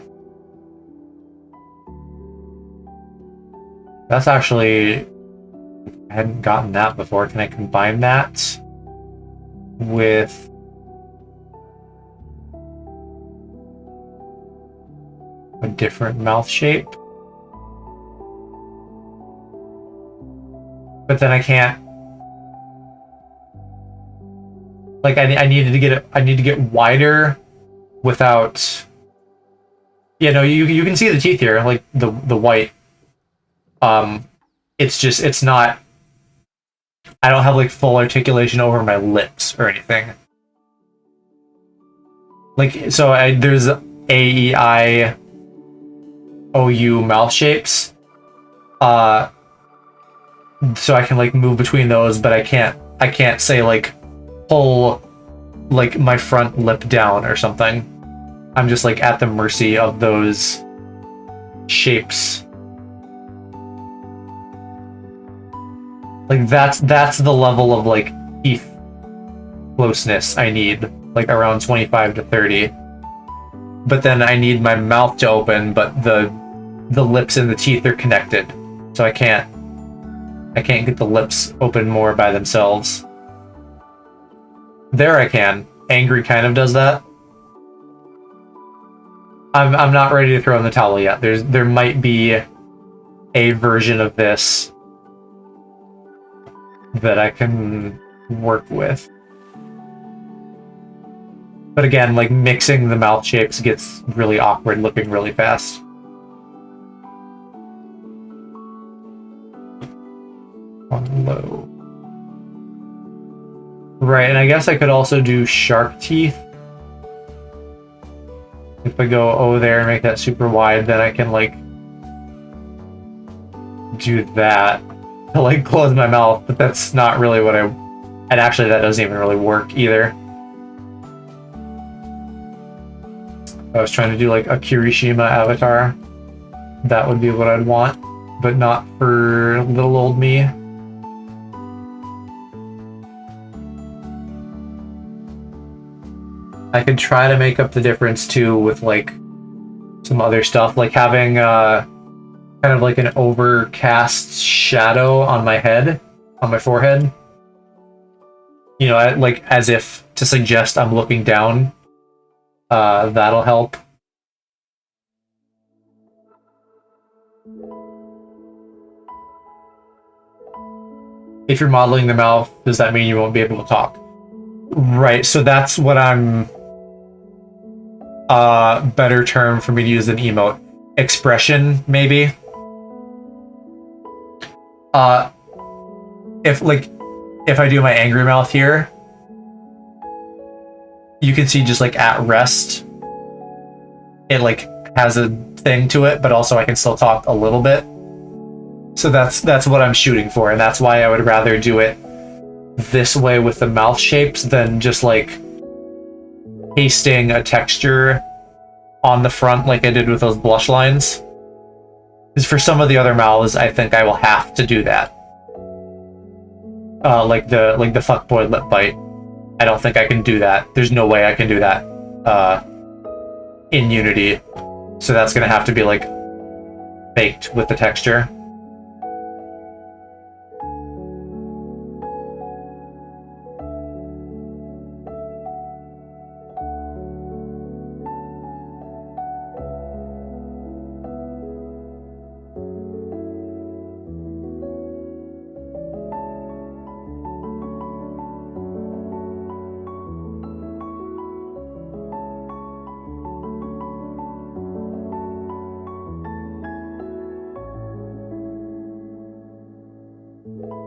That's actually... I hadn't gotten that before. Can I combine that with... a different mouth shape? But then I can't... Like, I needed to get it. I need to get wider without... Yeah, no, you can see the teeth here, like the white. It's just, it's not... I don't have like full articulation over my lips or anything. Like, so there's A, E, I, O, U mouth shapes. So I can like move between those, but I can't say like pull like my front lip down or something. I'm just like at the mercy of those shapes. Like that's the level of like teeth closeness I need, like around 25 to 30. But then I need my mouth to open, but the lips and the teeth are connected. So I can't get the lips open more by themselves. There I can. Angry kind of does that. I'm not ready to throw in the towel yet. There might be a version of this that I can work with. But again, like mixing the mouth shapes gets really awkward looking really fast. On low. Right, and I guess I could also do shark teeth. If I go over there and make that super wide, then I can like do that to like close my mouth, but that's not really what I... And actually that doesn't even really work either. I was trying to do like a Kirishima avatar. That would be what I'd want, but not for little old me. I could try to make up the difference too with like some other stuff, like having kind of like an overcast shadow on my head, on my forehead. You know, like as if to suggest I'm looking down. That'll help. If you're modeling the mouth, does that mean you won't be able to talk? Right, so that's what I'm... better term for me to use than emote. Expression, maybe. If I do my angry mouth here, you can see just like at rest, it like has a thing to it, but also I can still talk a little bit. So that's what I'm shooting for, and that's why I would rather do it this way with the mouth shapes than just like pasting a texture on the front like I did with those blush lines. Because for some of the other mouths, I think I will have to do that. Like the fuckboy lip bite. I don't think I can do that. There's no way I can do that in Unity. So that's gonna have to be like baked with the texture.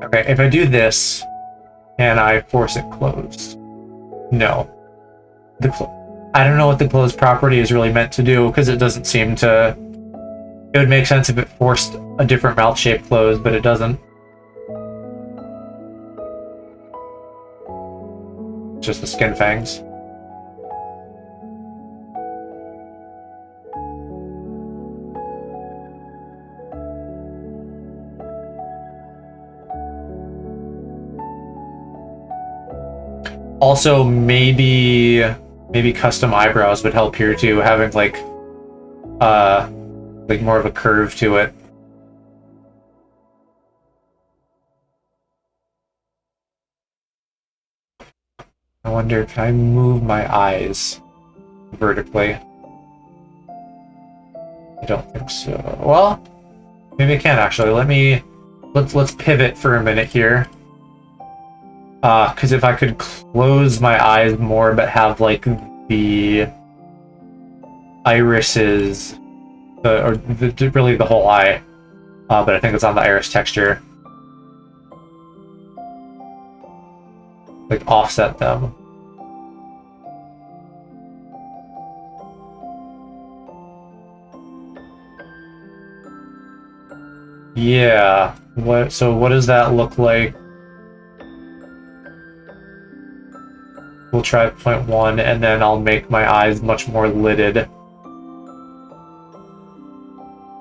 Okay, if I do this, can I force it closed? No. I don't know what the closed property is really meant to do, because it doesn't seem to It would make sense if it forced a different mouth shape closed, but it doesn't. Just the skin fangs. Also, maybe custom eyebrows would help here too, having like more of a curve to it. I wonder, can I move my eyes vertically? I don't think so. Well, maybe I can actually. Let's pivot for a minute here. Because if I could close my eyes more, but have like the irises, really the whole eye. But I think it's on the iris texture. Like offset them. Yeah. So what does that look like? We'll try 0.1, and then I'll make my eyes much more lidded.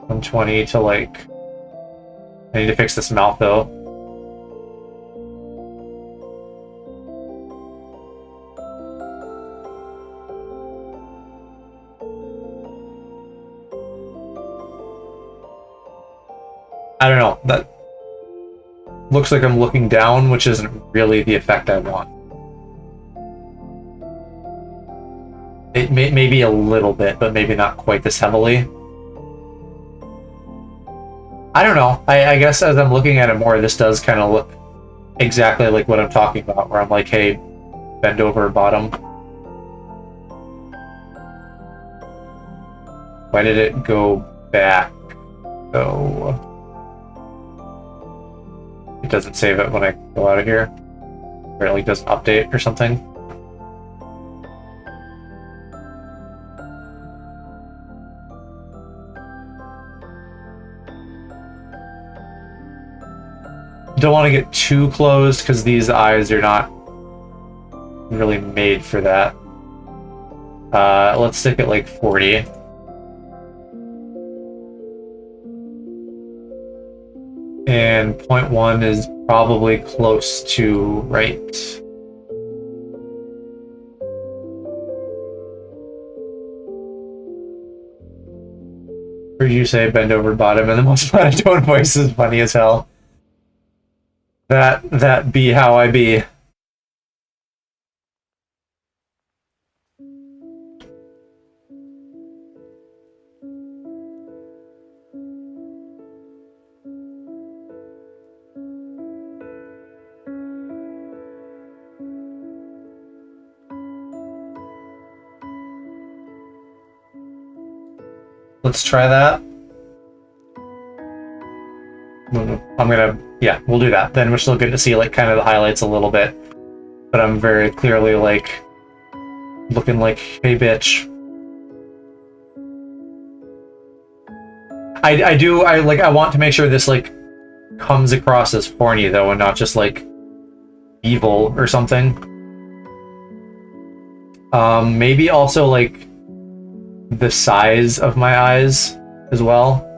120 to like... I need to fix this mouth though. I don't know, that looks like I'm looking down, which isn't really the effect I want. It may be a little bit, but maybe not quite this heavily. I don't know. I guess as I'm looking at it more, this does kind of look exactly like what I'm talking about, where I'm like, hey, bend over bottom. Why did it go back? Oh. It doesn't save it when I go out of here. Or it like doesn't update or something. Don't want to get too close because these eyes are not really made for that. Let's stick at like 40. And 0.1 is probably close to right. Heard you say bend over bottom, and the most monotone voice is funny as hell. That be how I be. Let's try that. Yeah, we'll do that. Then we're still getting to see like kind of the highlights a little bit. But I'm very clearly like looking like, hey bitch. I want to make sure this like comes across as horny though, and not just like evil or something. Maybe also like the size of my eyes as well.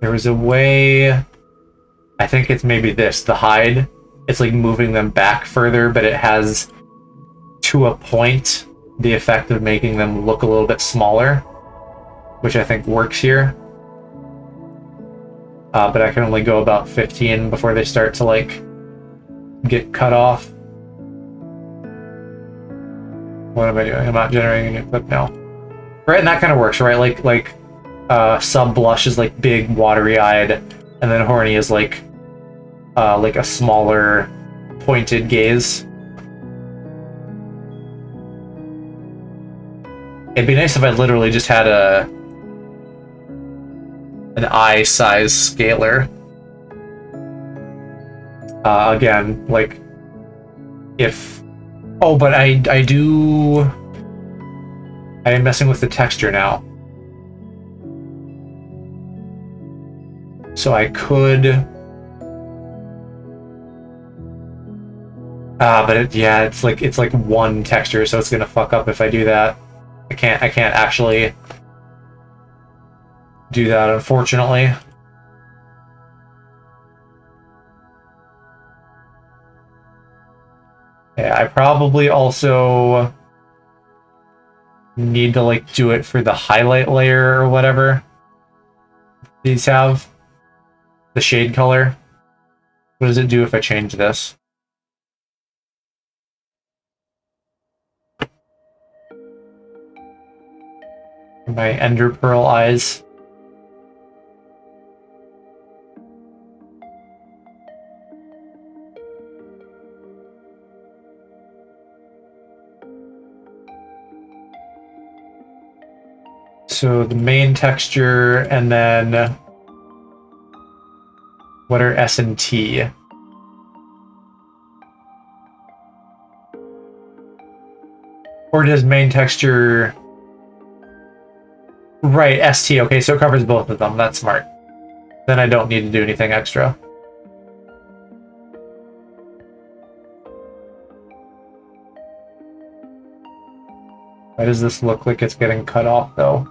There was a way, I think it's maybe this, the hide. It's like moving them back further, but it has, to a point, the effect of making them look a little bit smaller, which I think works here. But I can only go about 15 before they start to like get cut off. What am I doing? I'm not generating a new clip now. Right, and that kind of works, right? Like sub blush is like big, watery-eyed, and then horny is like a smaller, pointed gaze. It'd be nice if I literally just had an eye size scaler. Again, like if... Oh, but I do... I am messing with the texture now. So I could... but yeah, it's like one texture, so it's gonna fuck up if I do that. I can't actually do that, unfortunately. Yeah, I probably also need to like do it for the highlight layer or whatever these have. The shade color. What does it do if I change this? My ender pearl eyes. So the main texture, and then what are S and T? Or does main texture... Right, ST. Okay, so it covers both of them. That's smart. Then I don't need to do anything extra. Why does this look like it's getting cut off, though?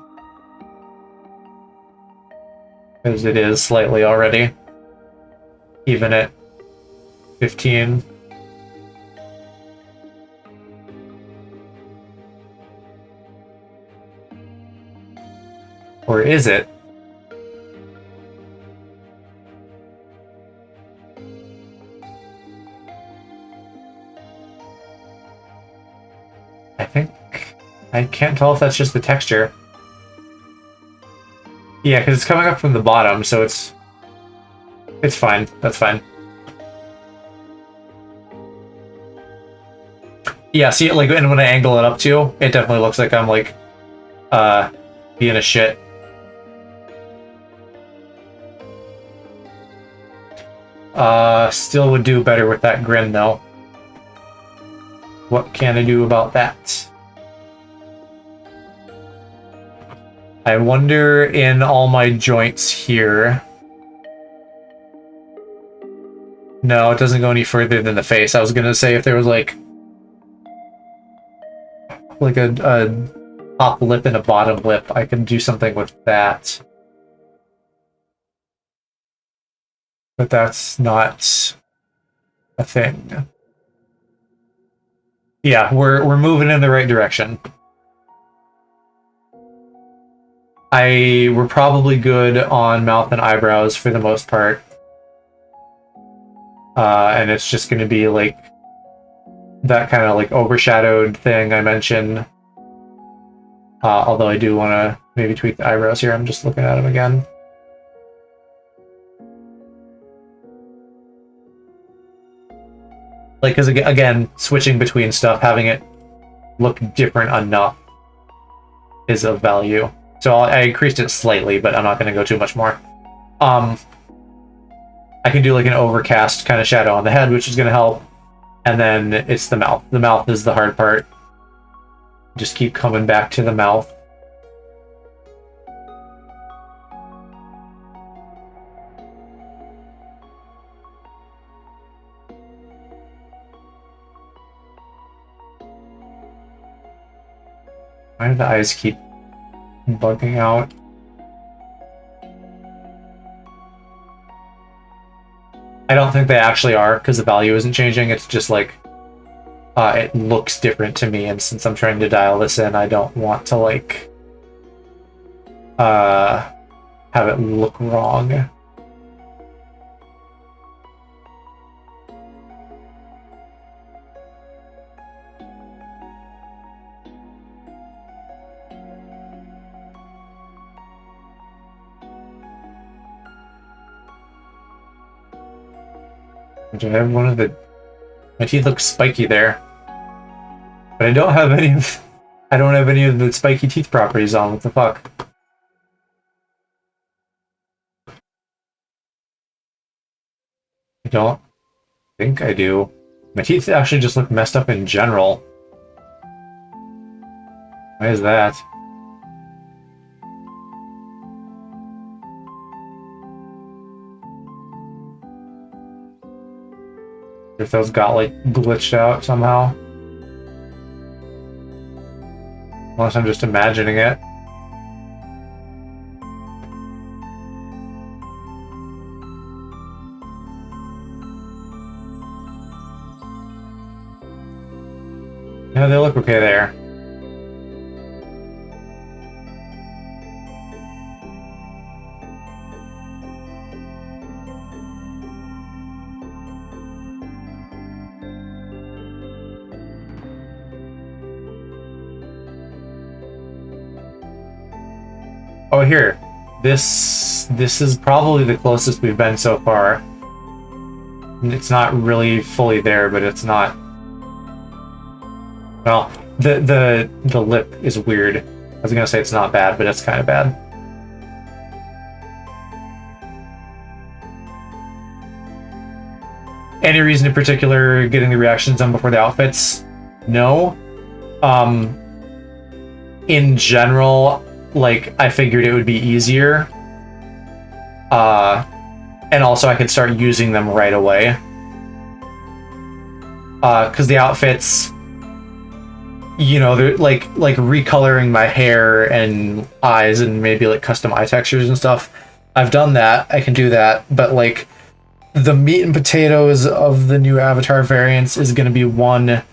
Because it is slightly already. Even at 15. Or is it? I think... I can't tell if that's just the texture. Yeah, because it's coming up from the bottom, so it's fine. That's fine. Yeah, see, like, and when I angle it up too, it definitely looks like I'm, like, being a shit. Still would do better with that grin, though. What can I do about that? I wonder in all my joints here... No, it doesn't go any further than the face. I was gonna say if there was, like a top lip and a bottom lip, I can do something with that. But that's not a thing. Yeah, we're moving in the right direction. We're probably good on mouth and eyebrows for the most part. And it's just going to be like that kind of like overshadowed thing I mentioned. Although I do want to maybe tweak the eyebrows here. I'm just looking at them again. Like, because again, switching between stuff, having it look different enough is of value. So I increased it slightly, but I'm not going to go too much more. I can do like an overcast kind of shadow on the head, which is going to help. And then it's the mouth. The mouth is the hard part. Just keep coming back to the mouth. Why do the eyes keep bugging out? I don't think they actually are, because the value isn't changing. It's just like, it looks different to me, and since I'm trying to dial this in, I don't want to, like, have it look wrong. I have one of the... My teeth look spiky there. But I don't have any of... I don't have any of the spiky teeth properties on. What the fuck? I don't think I do. My teeth actually just look messed up in general. Why is that? If those got like glitched out somehow. Unless I'm just imagining it. Yeah, they look okay there. Oh, here. This is probably the closest we've been so far. It's not really fully there, but it's not. Well, the lip is weird. I was gonna say it's not bad, but it's kind of bad. Any reason in particular getting the reactions done before the outfits? No. In general, like, I figured it would be easier. And also I could start using them right away. Because the outfits, you know, they're like recoloring my hair and eyes and maybe like custom eye textures and stuff. I've done that. I can do that. But like the meat and potatoes of the new avatar variants is going to be, one,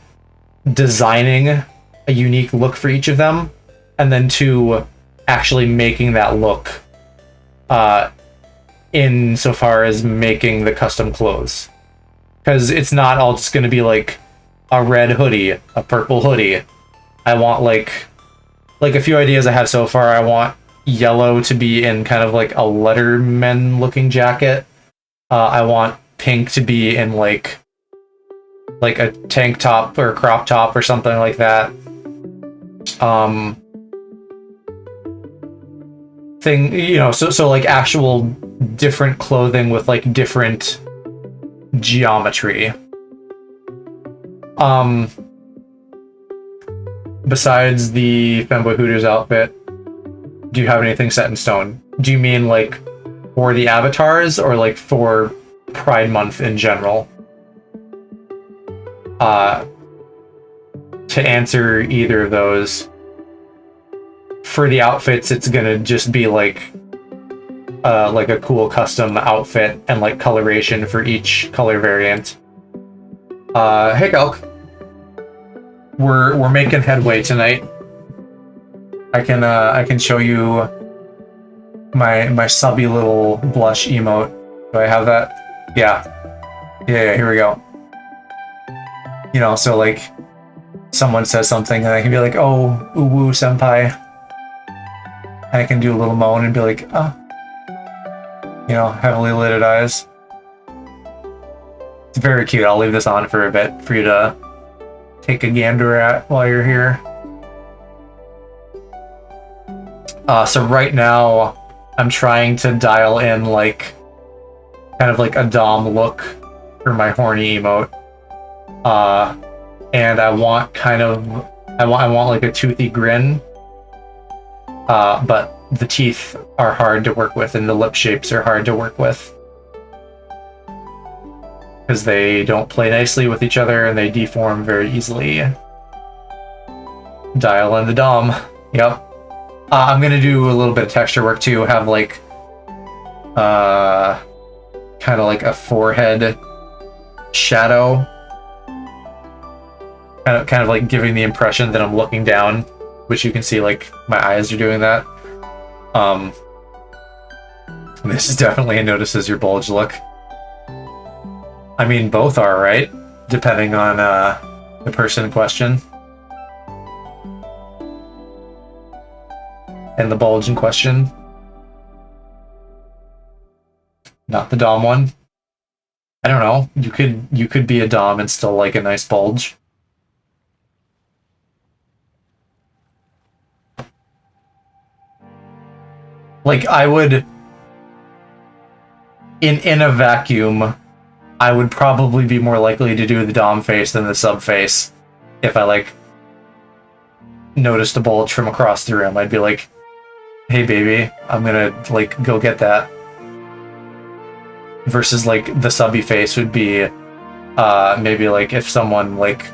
designing a unique look for each of them, and then two, actually making that look insofar as making the custom clothes. Because it's not all just going to be like a red hoodie, a purple hoodie. I want like a few ideas I have so far. I want yellow to be in kind of like a Letterman looking jacket. I want pink to be in like a tank top or a crop top or something like that. Thing, you know, so like actual different clothing with like different geometry. Besides the Femboy Hooters outfit, do you have anything set in stone? Do you mean like for the avatars or like for Pride Month in general? To answer either of those, for the outfits, it's gonna just be like a cool custom outfit and like coloration for each color variant. Hey Calc, we're making headway tonight. I can show you my subby little blush emote. Do I have that? Yeah. Here we go. You know, so like someone says something and I can be like, oh, uwu senpai. And I can do a little moan and be like, oh. You know, heavily lidded eyes. It's very cute. I'll leave this on for a bit for you to take a gander at while you're here. So right now, I'm trying to dial in like kind of like a Dom look for my horny emote. And I want like a toothy grin. But the teeth are hard to work with and the lip shapes are hard to work with. Because they don't play nicely with each other and they deform very easily. Dial in the Dom. Yep. I'm gonna do a little bit of texture work too. Have like kind of like a forehead shadow. Kind of like giving the impression that I'm looking down, which you can see like my eyes are doing that. This is definitely a notices your bulge look. I mean, both are, right? Depending on the person in question. And the bulge in question. Not the Dom one. I don't know. You could be a Dom and still like a nice bulge. Like, I would... In a vacuum, I would probably be more likely to do the Dom face than the sub face. If I, like, noticed a bulge from across the room, I'd be like, hey, baby, I'm gonna, like, go get that. Versus, like, the subby face would be, Maybe like if someone like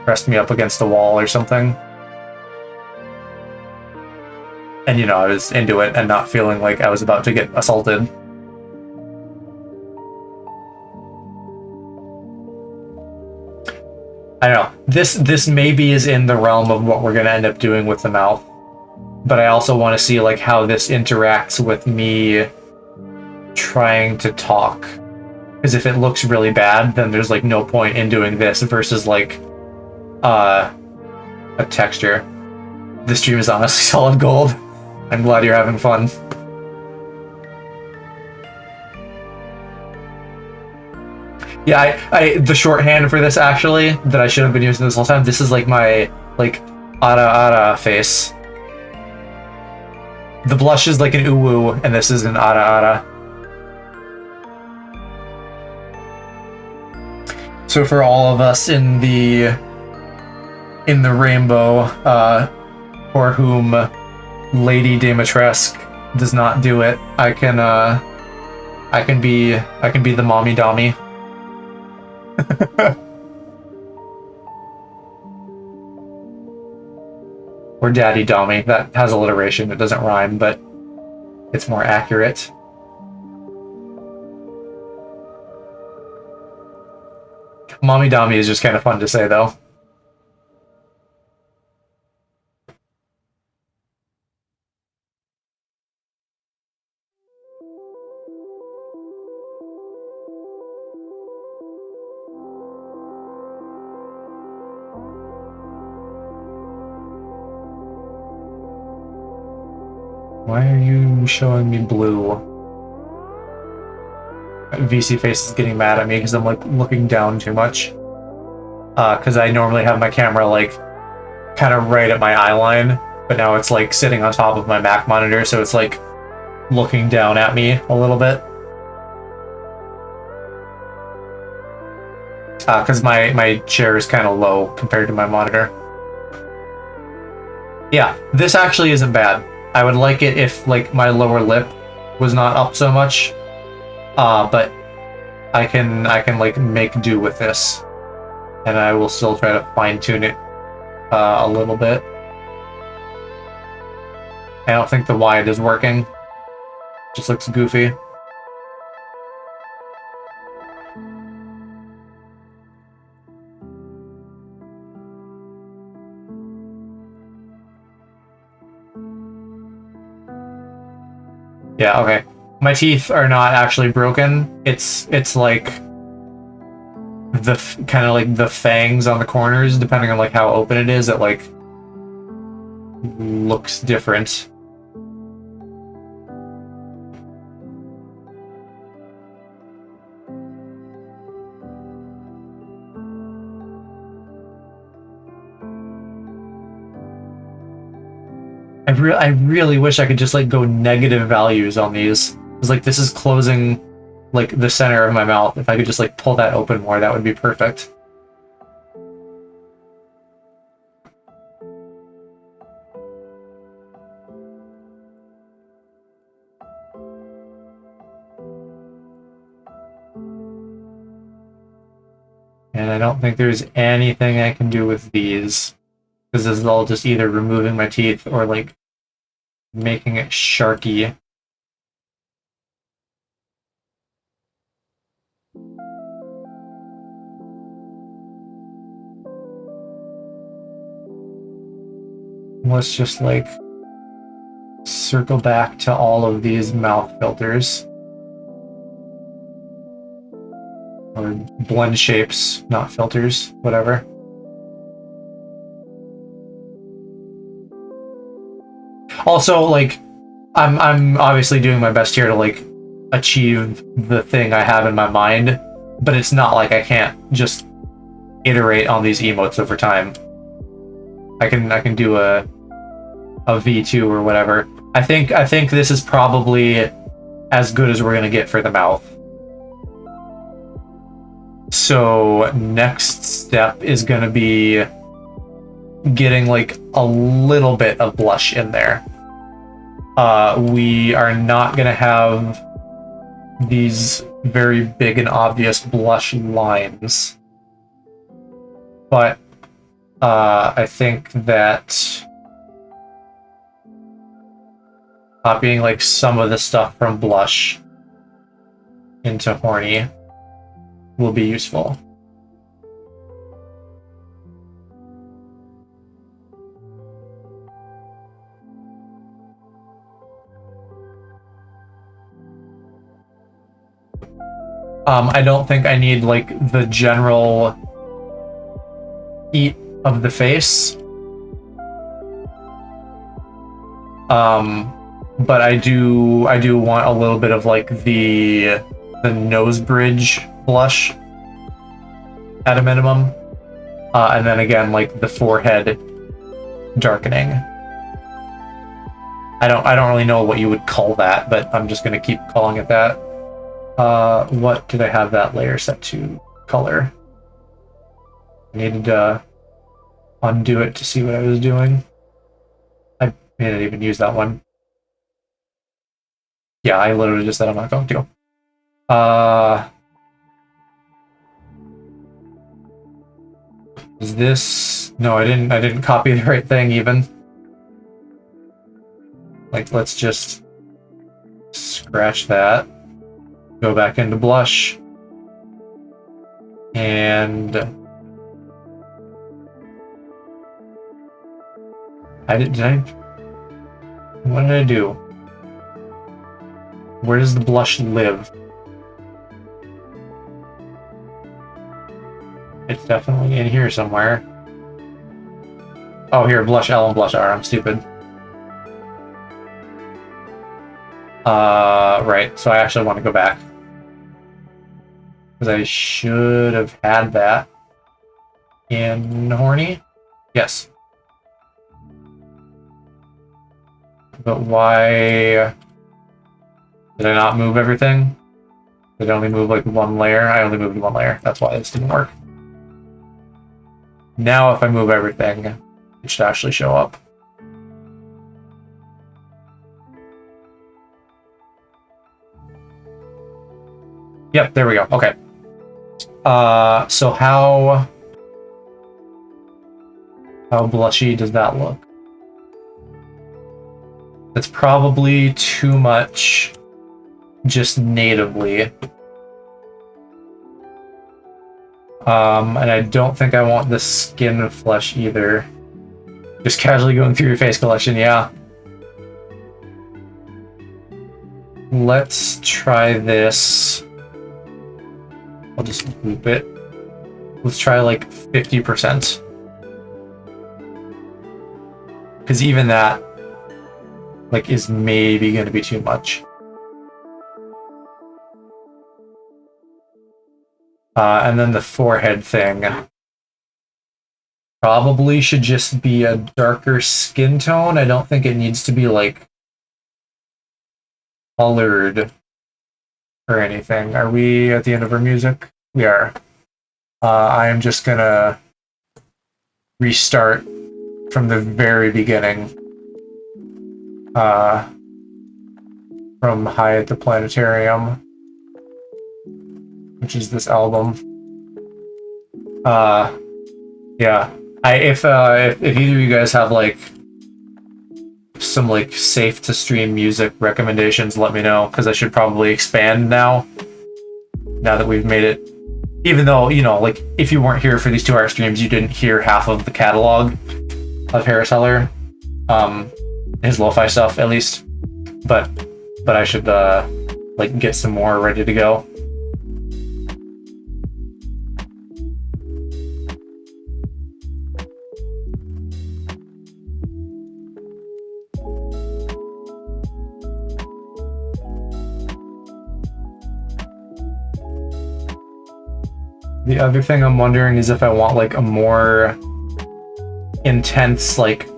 pressed me up against the wall or something. And you know, I was into it and not feeling like I was about to get assaulted. I don't know. This maybe is in the realm of what we're gonna end up doing with the mouth. But I also want to see like how this interacts with me trying to talk. Because if it looks really bad, then there's like no point in doing this versus like a texture. This stream is honestly solid gold. I'm glad you're having fun. Yeah, I the shorthand for this actually that I should have been using this whole time. This is like my like ara face. The blush is like an uwu, and this is an ara. So for all of us in the rainbow, for whom Lady Dimitrescu does not do it, I can be the mommy dommy. Or daddy dommy. That has alliteration. It doesn't rhyme, but it's more accurate. Mommy dommy is just kind of fun to say, though. Why are you showing me blue? VC Face is getting mad at me because I'm like looking down too much. Because I normally have my camera like kind of right at my eye line, but now it's like sitting on top of my Mac monitor, so it's like looking down at me a little bit. Because my chair is kind of low compared to my monitor. Yeah, this actually isn't bad. I would like it if like my lower lip was not up so much, but I can like make do with this, and I will still try to fine tune it a little bit. I don't think the wide is working. Just looks goofy. Yeah, okay. My teeth are not actually broken. It's like the kind of like the fangs on the corners, depending on like how open it is, it like looks different. I really wish I could just like go negative values on these. Because like this is closing like the center of my mouth. If I could just like pull that open more, that would be perfect. And I don't think there's anything I can do with these. Because this is all just either removing my teeth or like making it sharky. Let's just like circle back to all of these mouth filters. Or blend shapes, not filters, whatever. Also, like, I'm obviously doing my best here to like achieve the thing I have in my mind, but it's not like I can't just iterate on these emotes over time. I can do a V2 or whatever. I think this is probably as good as we're gonna get for the mouth. So next step is gonna be getting like a little bit of blush in there. We are not gonna have these very big and obvious blush lines. But I think that copying like some of the stuff from blush into horny will be useful. I don't think I need like the general heat of the face. But I do want a little bit of like the nose bridge blush at a minimum. And then again, like the forehead darkening. I don't really know what you would call that, but I'm just gonna keep calling it that. What did I have that layer set to? Color. I needed to undo it to see what I was doing. I didn't even use that one. Yeah, I literally just said I'm not going to. Is this... No, I didn't copy the right thing even. Like, let's just scratch that. Go back into blush. And... what did I do? Where does the blush live? It's definitely in here somewhere. Oh, here, blush L and blush R. I'm stupid. Right. So I actually want to go back. Because I should have had that in horny. Yes. But why did I not move everything? Did I only move like one layer? I only moved one layer. That's why this didn't work. Now if I move everything, it should actually show up. Yep, there we go. Okay. So how blushy does that look? That's probably too much just natively. And I don't think I want the skin flesh either. Just casually going through your face collection, yeah. Let's try this. I'll just loop it. Let's try like 50%. Because even that like is maybe going to be too much. And then the forehead thing probably should just be a darker skin tone. I don't think it needs to be like colored or anything. Are we at the end of our music? We are. I am just gonna restart from the very beginning. From High at the Planetarium, which is this album. Yeah. If either of you guys have like some like safe to stream music recommendations, let me know, because I should probably expand now that we've made it. Even though, you know, like if you weren't here for these 2-hour streams, you didn't hear half of the catalog of Harris Heller, his lo-fi stuff at least. But I should like get some more ready to go. The other thing I'm wondering is if I want like a more intense like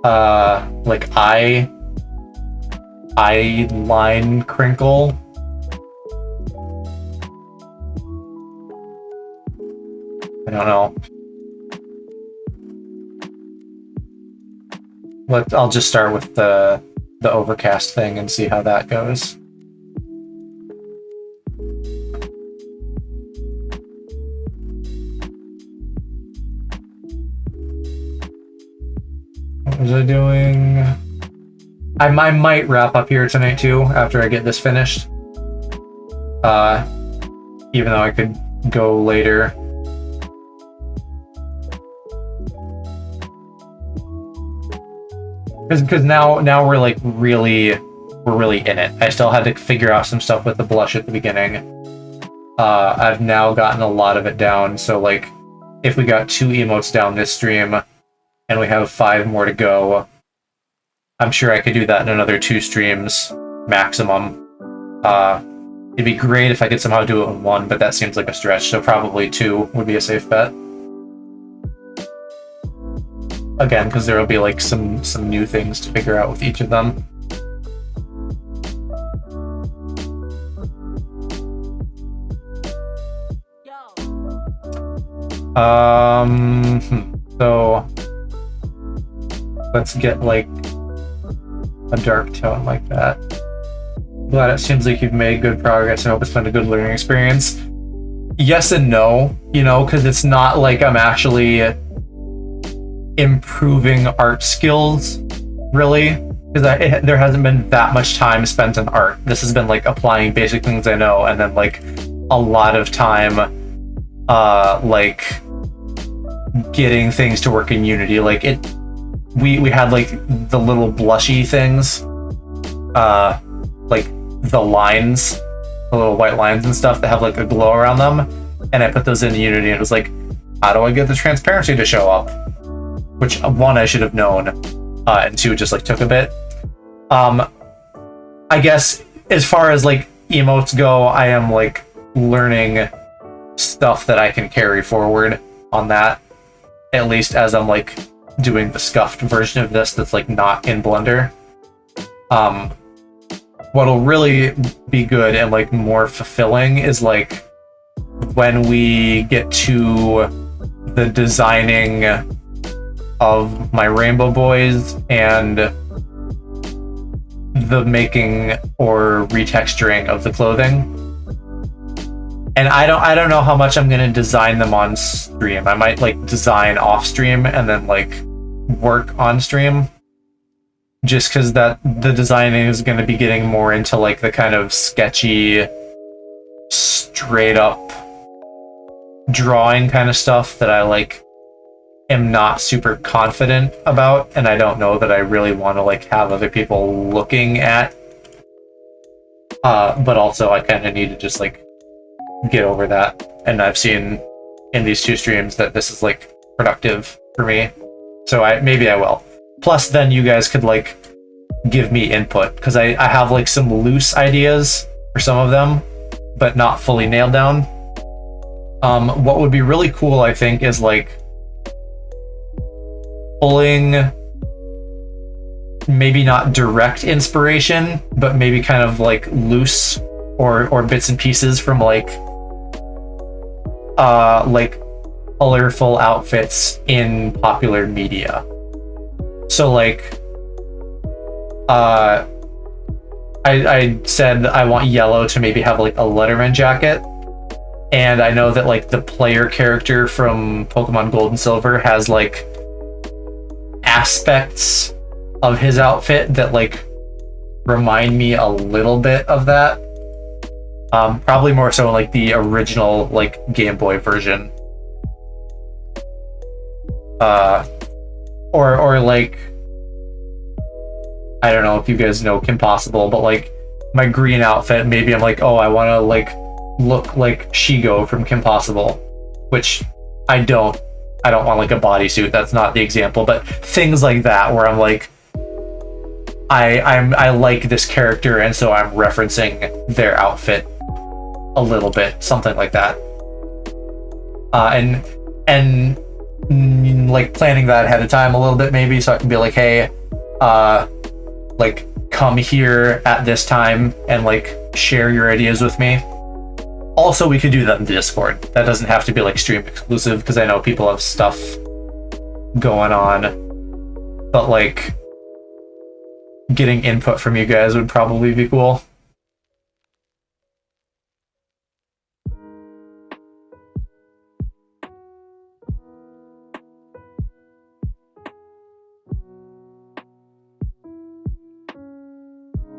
eye line crinkle. I don't know. I'll just start with the overcast thing and see how that goes. Was I doing... I might wrap up here tonight too, after I get this finished. Even though I could go later. Because now we're like really in it. I still had to figure out some stuff with the blush at the beginning. I've now gotten a lot of it down, so like if we got 2 emotes down this stream and we have 5 more to go, I'm sure I could do that in another 2 streams maximum. It'd be great if I could somehow do it in 1, but that seems like a stretch, so probably 2 would be a safe bet. Again, because there will be like some new things to figure out with each of them. So let's get like a dark tone like that. Glad it seems like you've made good progress. I hope it's been a good learning experience. Yes and no, you know, because it's not like I'm actually improving art skills, really, because there hasn't been that much time spent on art. This has been like applying basic things I know, and then like a lot of time like getting things to work in Unity. Like we had like the little blushy things, like the lines, the little white lines and stuff that have like a glow around them, and I put those in Unity, and it was like, how do I get the transparency to show up? Which 1, I should have known, and 2, just like took a bit. I guess as far as like emotes go, I am like learning stuff that I can carry forward on that, at least as I'm like doing the scuffed version of this that's like not in Blender. What'll really be good and like more fulfilling is like when we get to the designing of my Rainbow Boys and the making or retexturing of the clothing. And I don't know how much I'm gonna design them on stream. I might like design off stream and then like work on stream, just because that the designing is going to be getting more into like the kind of sketchy, straight up drawing kind of stuff that I like am not super confident about, and I don't know that I really want to like have other people looking at. But also I kind of need to just like get over that, and I've seen in these 2 streams that this is like productive for me, so maybe I will. Plus then you guys could like give me input, because I have like some loose ideas for some of them, but not fully nailed down. What would be really cool, I think, is like pulling maybe not direct inspiration, but maybe kind of like loose or bits and pieces from like colorful outfits in popular media. So like I said I want yellow to maybe have like a Letterman jacket, and I know that like the player character from Pokemon Gold and Silver has like aspects of his outfit that like remind me a little bit of that. Probably more so in like the original like Game Boy version. Or like, I don't know if you guys know Kim Possible, but like my green outfit, maybe I'm like, oh, I want to like look like Shigo from Kim Possible, which I don't want like a bodysuit. That's not the example, but things like that where I'm like, I like this character, and so I'm referencing their outfit a little bit, something like that. And like planning that ahead of time a little bit, maybe, so I can be like, hey, like come here at this time and like share your ideas with me. Also, we could do that in Discord. That doesn't have to be like stream exclusive, because I know people have stuff going on, but like getting input from you guys would probably be cool.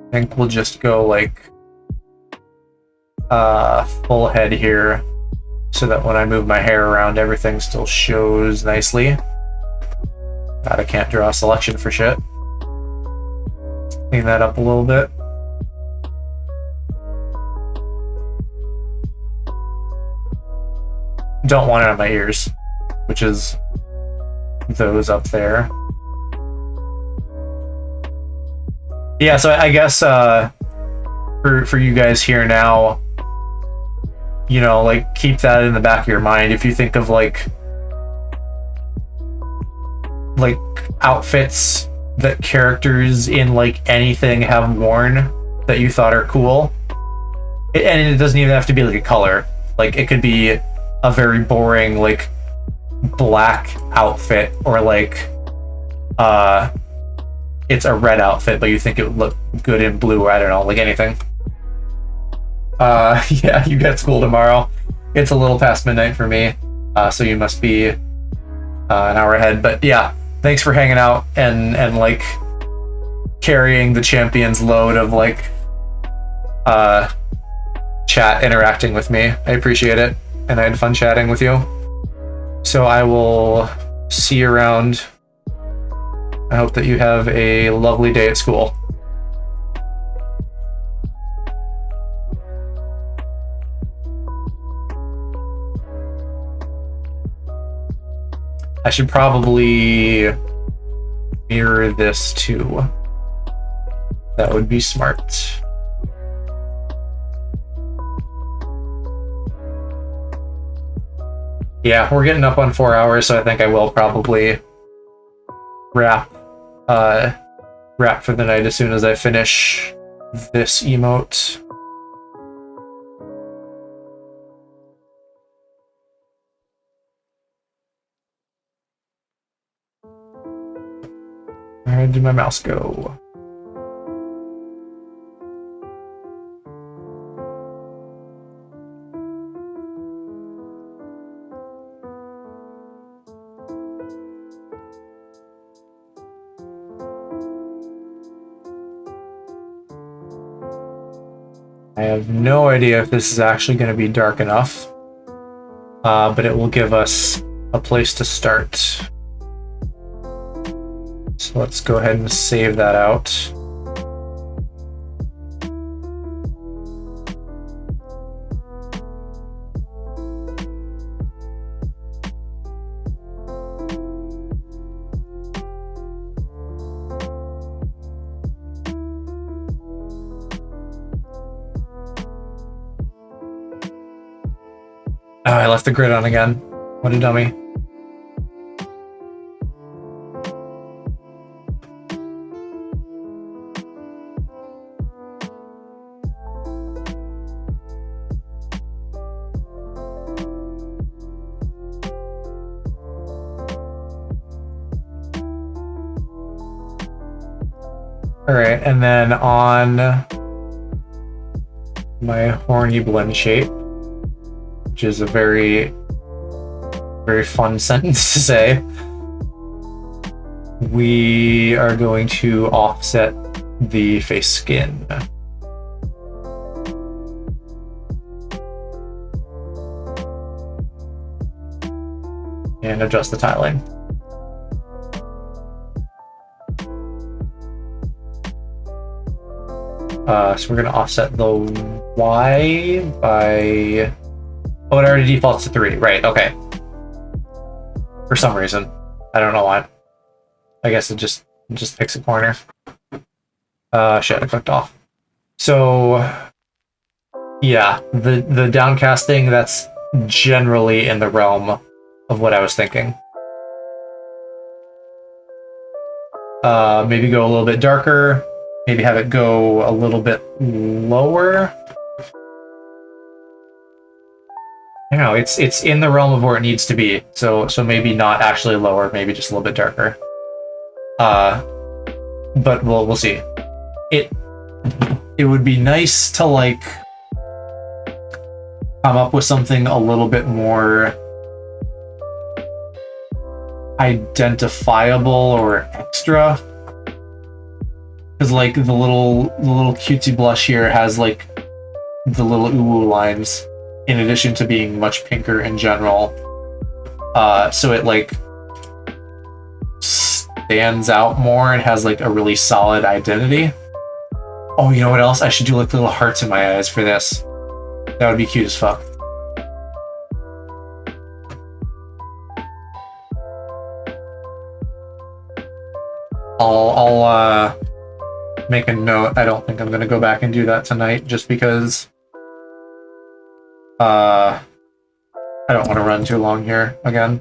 I think we'll just go like full head here so that when I move my hair around, everything still shows nicely. God, I can't draw a selection for shit. Clean that up a little bit. Don't want it on my ears, which is those up there. Yeah, so I guess for you guys here now, you know, like keep that in the back of your mind. If you think of like outfits that characters in like anything have worn that you thought are cool, and it doesn't even have to be like a color. Like it could be a very boring like black outfit, or like it's a red outfit but you think it would look good in blue, or I don't know, like anything. Yeah, you got school tomorrow. It's a little past midnight for me, so you must be an hour ahead. But yeah, thanks for hanging out and like carrying the champion's load of like chat interacting with me. I appreciate it, and I had fun chatting with you. So I will see you around. I hope that you have a lovely day at school. I should probably mirror this too. That would be smart. Yeah, we're getting up on 4 hours, so I think I will probably wrap for the night as soon as I finish this emote. Where did my mouse go? I have no idea if this is actually going to be dark enough, but it will give us a place to start. So let's go ahead and save that out. Oh, I left the grid on again. What a dummy. All right, and then on my horny blend shape, which is a very, very fun sentence to say, we are going to offset the face skin. And adjust the tiling. So we're going to offset the Y by... Oh, it already defaults to 3. Right, okay. For some reason. I don't know why. I guess it just picks a corner. Shit, I clicked off. So, yeah, the downcasting, that's generally in the realm of what I was thinking. Maybe go a little bit darker. Maybe have it go a little bit lower. I don't know, it's in the realm of where it needs to be. So maybe not actually lower, maybe just a little bit darker. But we'll see. It would be nice to like come up with something a little bit more identifiable or extra. Because like the little cutesy blush here has like the little ooh lines, in addition to being much pinker in general. So it like stands out more and has like a really solid identity. Oh, you know what else? I should do like little hearts in my eyes for this. That would be cute as fuck. I'll make a note. I don't think I'm gonna go back and do that tonight, just because I don't want to run too long here again.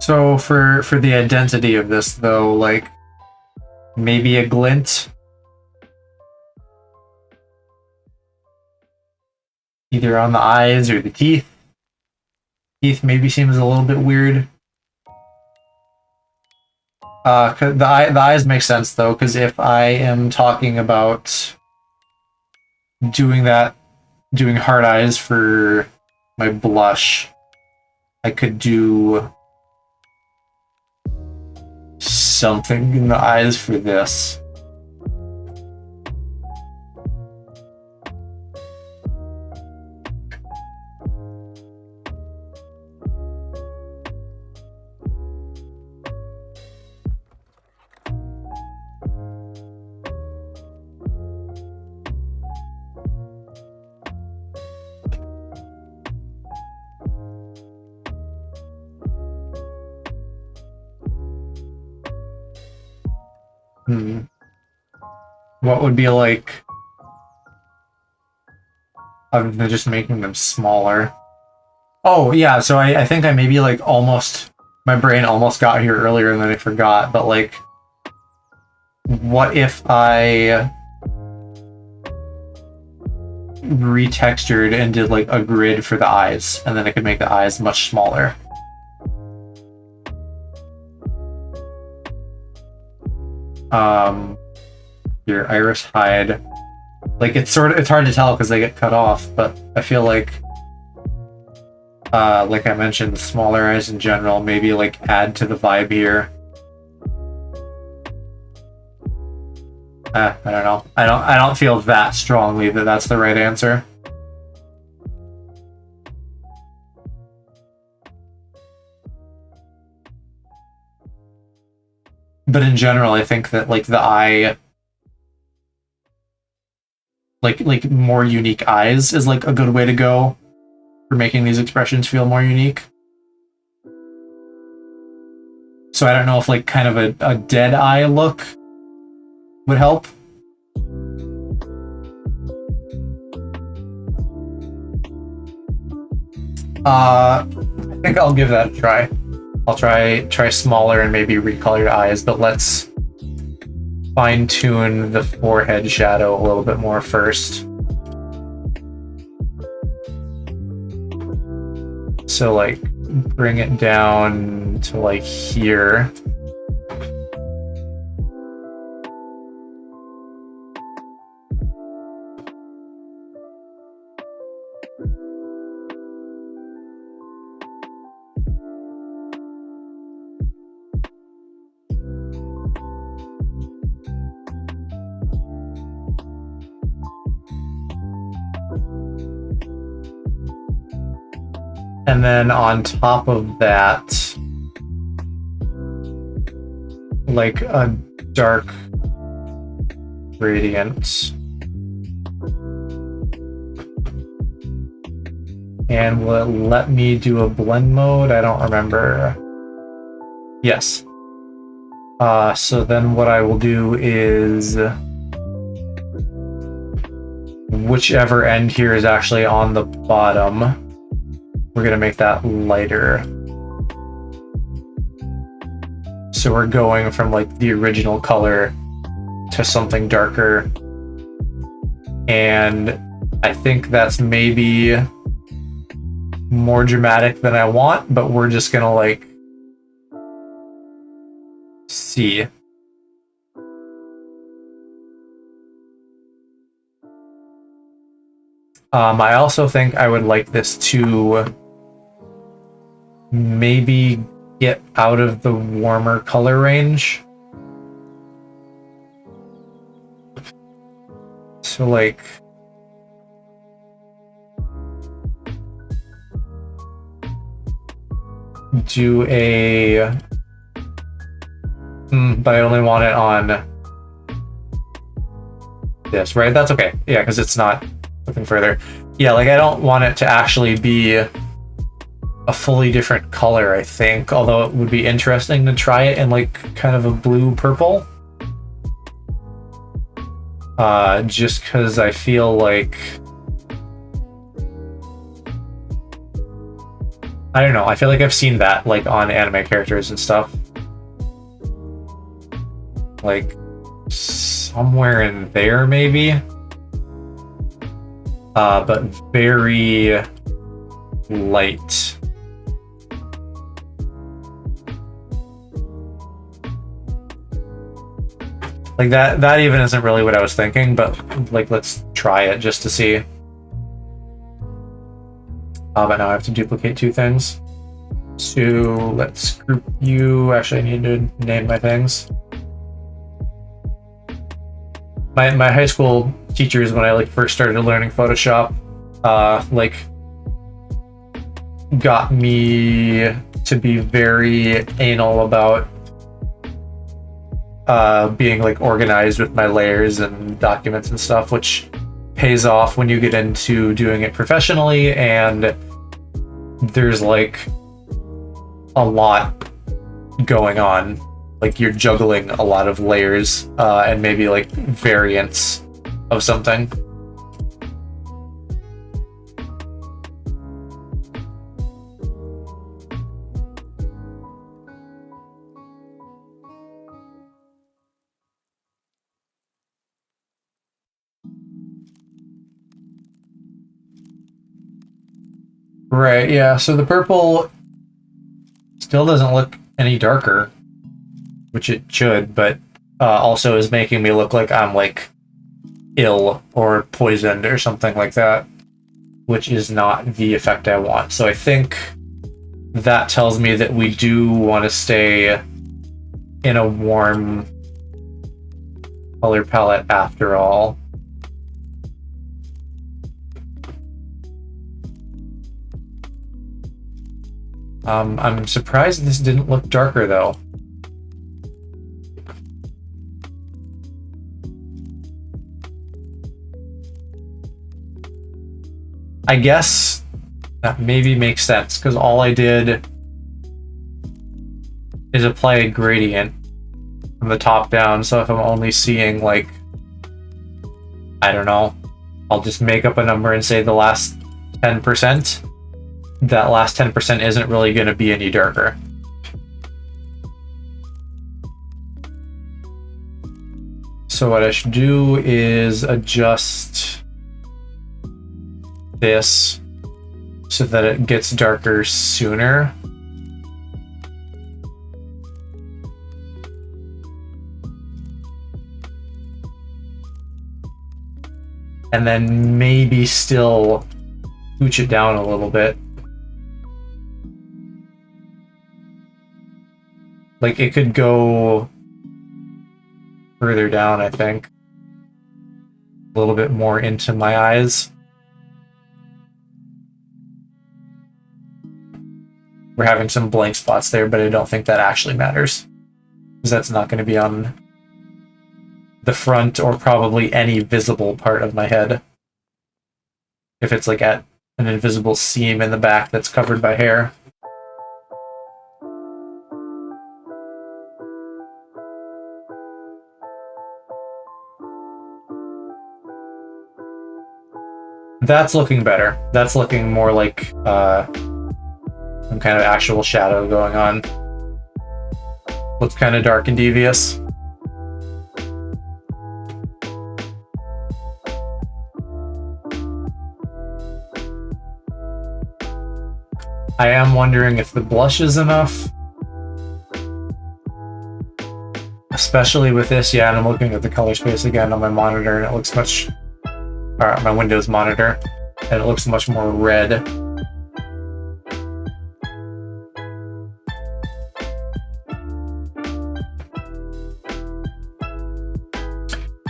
So for the identity of this though, like maybe a glint. Either on the eyes or the teeth. Teeth maybe seems a little bit weird. 'Cause the eyes make sense though, because if I am talking about doing hard eyes for my blush, I could do something in the eyes for this. What would be like, other than just making them smaller? Oh yeah, so I think I maybe like almost, my brain almost got here earlier and then I forgot, but like, what if I retextured and did like a grid for the eyes, and then I could make the eyes much smaller? Your iris hide. Like it's hard to tell because they get cut off, but I feel like I mentioned, smaller eyes in general, maybe like add to the vibe here. I don't know. I don't feel that strongly that that's the right answer. But in general, I think that like the eye, like more unique eyes is like a good way to go for making these expressions feel more unique. So I don't know if like kind of a dead eye look would help. I think I'll give that a try. I'll try smaller and maybe recolored eyes, but let's fine-tune the forehead shadow a little bit more first. So like bring it down to like here. And then on top of that, like a dark gradient. And will it let me do a blend mode? I don't remember. Yes. So then what I will do is whichever end here is actually on the bottom, we're gonna make that lighter. So we're going from like the original color to to something darker. And I think that's maybe more dramatic than I want, but we're just gonna like see. I also think I would like this to maybe get out of the warmer color range. So like do a but I only want it on this, right? That's okay. Yeah, because it's not looking further. Yeah, like I don't want it to actually be a fully different color, I think, although it would be interesting to try it in like kind of a blue purple. Just because I feel like I don't know, I feel like I've seen that like on anime characters and stuff. Like somewhere in there maybe. But very light. Like that even isn't really what I was thinking, but like let's try it just to see. But now I have to duplicate two things. So let's group you. Actually, I need to name my things. My high school teachers, when I like first started learning Photoshop, like got me to be very anal about being like organized with my layers and documents and stuff, which pays off when you get into doing it professionally, and there's like a lot going on. Like you're juggling a lot of layers and maybe like variants of something. Right, yeah, so the purple still doesn't look any darker, which it should, but also is making me look like I'm like ill or poisoned or something like that, which is not the effect I want. So I think that tells me that we do want to stay in a warm color palette after all. I'm surprised this didn't look darker though. I guess that maybe makes sense, because all I did is apply a gradient from the top down, so if I'm only seeing like, I don't know, I'll just make up a number and say the last 10%. That last 10% isn't really going to be any darker. So what I should do is adjust this so that it gets darker sooner. And then maybe still scooch it down a little bit. Like it could go further down, I think. A little bit more into my eyes. We're having some blank spots there, but I don't think that actually matters, because that's not going to be on the front or probably any visible part of my head. If it's like at an invisible seam in the back that's covered by hair. That's looking better. That's looking more like some kind of actual shadow going on. Looks kind of dark and devious. I am wondering if the blush is enough. Especially with this, yeah, and I'm looking at the color space again on my monitor, and it looks much... or my Windows monitor, and it looks much more red.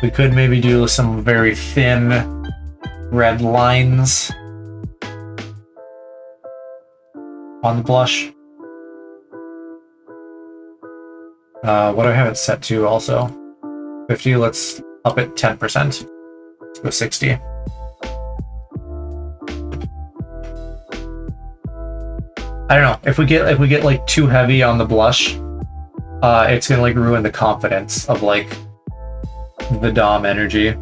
We could maybe do some very thin red lines on the blush. What do I have it set to also? 50, let's up it 10%. Let's go 60. I don't know, if we get like too heavy on the blush, it's gonna like ruin the confidence of like the Dom energy.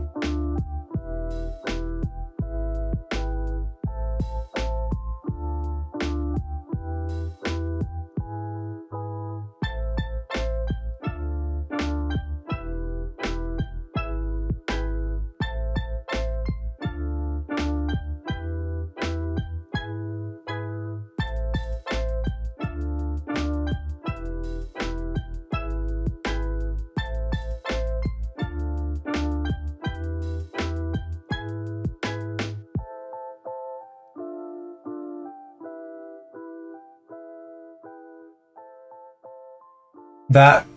That,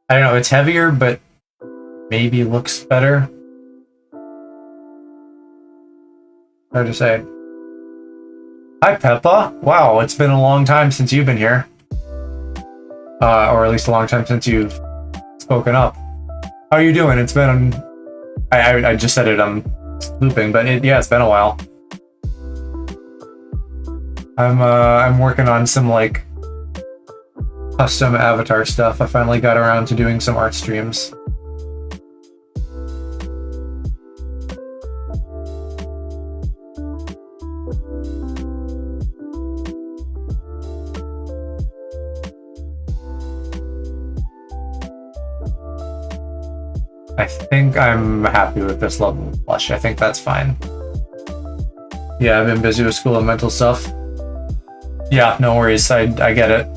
I don't know, it's heavier, but maybe looks better. Hard to say. Hi, Peppa. Wow, it's been a long time since you've been here. Or at least a long time since you've spoken up. How are you doing? It's been... I just said it, I'm looping, but yeah, it's been a while. I'm working on some, like, custom avatar stuff. I finally got around to doing some art streams. I think I'm happy with this level of blush. I think that's fine. Yeah, I've been busy with school and mental stuff. Yeah, no worries. I get it.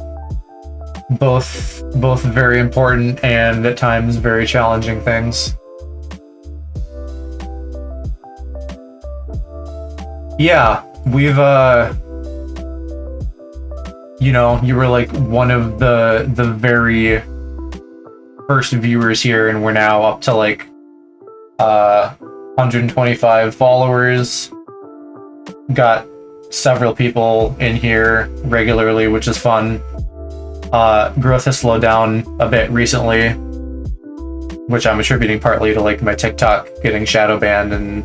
Both very important and at times very challenging things. Yeah, we've you know, you were like one of the very first viewers here, and we're now up to like 125 followers. Got several people in here regularly, which is fun. Growth has slowed down a bit recently, which I'm attributing partly to like my TikTok getting shadow banned and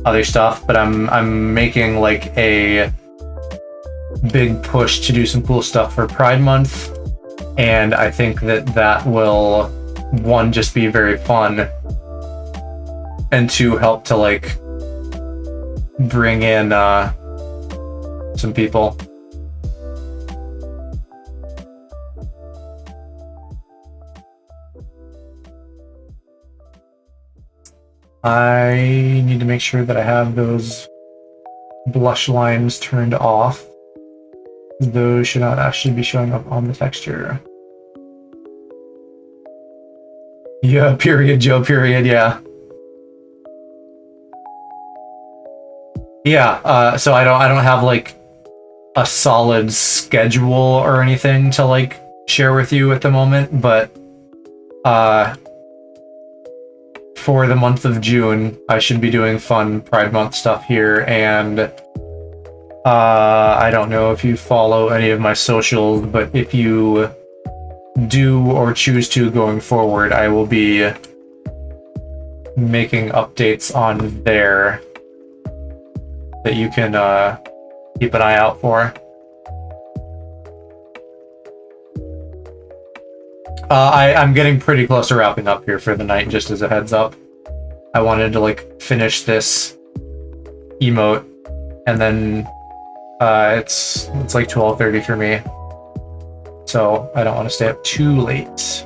other stuff, but I'm making like a big push to do some cool stuff for Pride Month, and I think that will, one, just be very fun, and two, help to like bring in some people. I need to make sure that I have those blush lines turned off. Those should not actually be showing up on the texture. Yeah, period, Joe, period, yeah. Yeah, so I don't have like a solid schedule or anything to like share with you at the moment, but for the month of June, I should be doing fun Pride Month stuff here, and I don't know if you follow any of my socials, but if you do or choose to going forward, I will be making updates on there that you can keep an eye out for. I'm getting pretty close to wrapping up here for the night, just as a heads up. I wanted to like finish this emote, and then it's like 12:30 for me, so I don't want to stay up too late.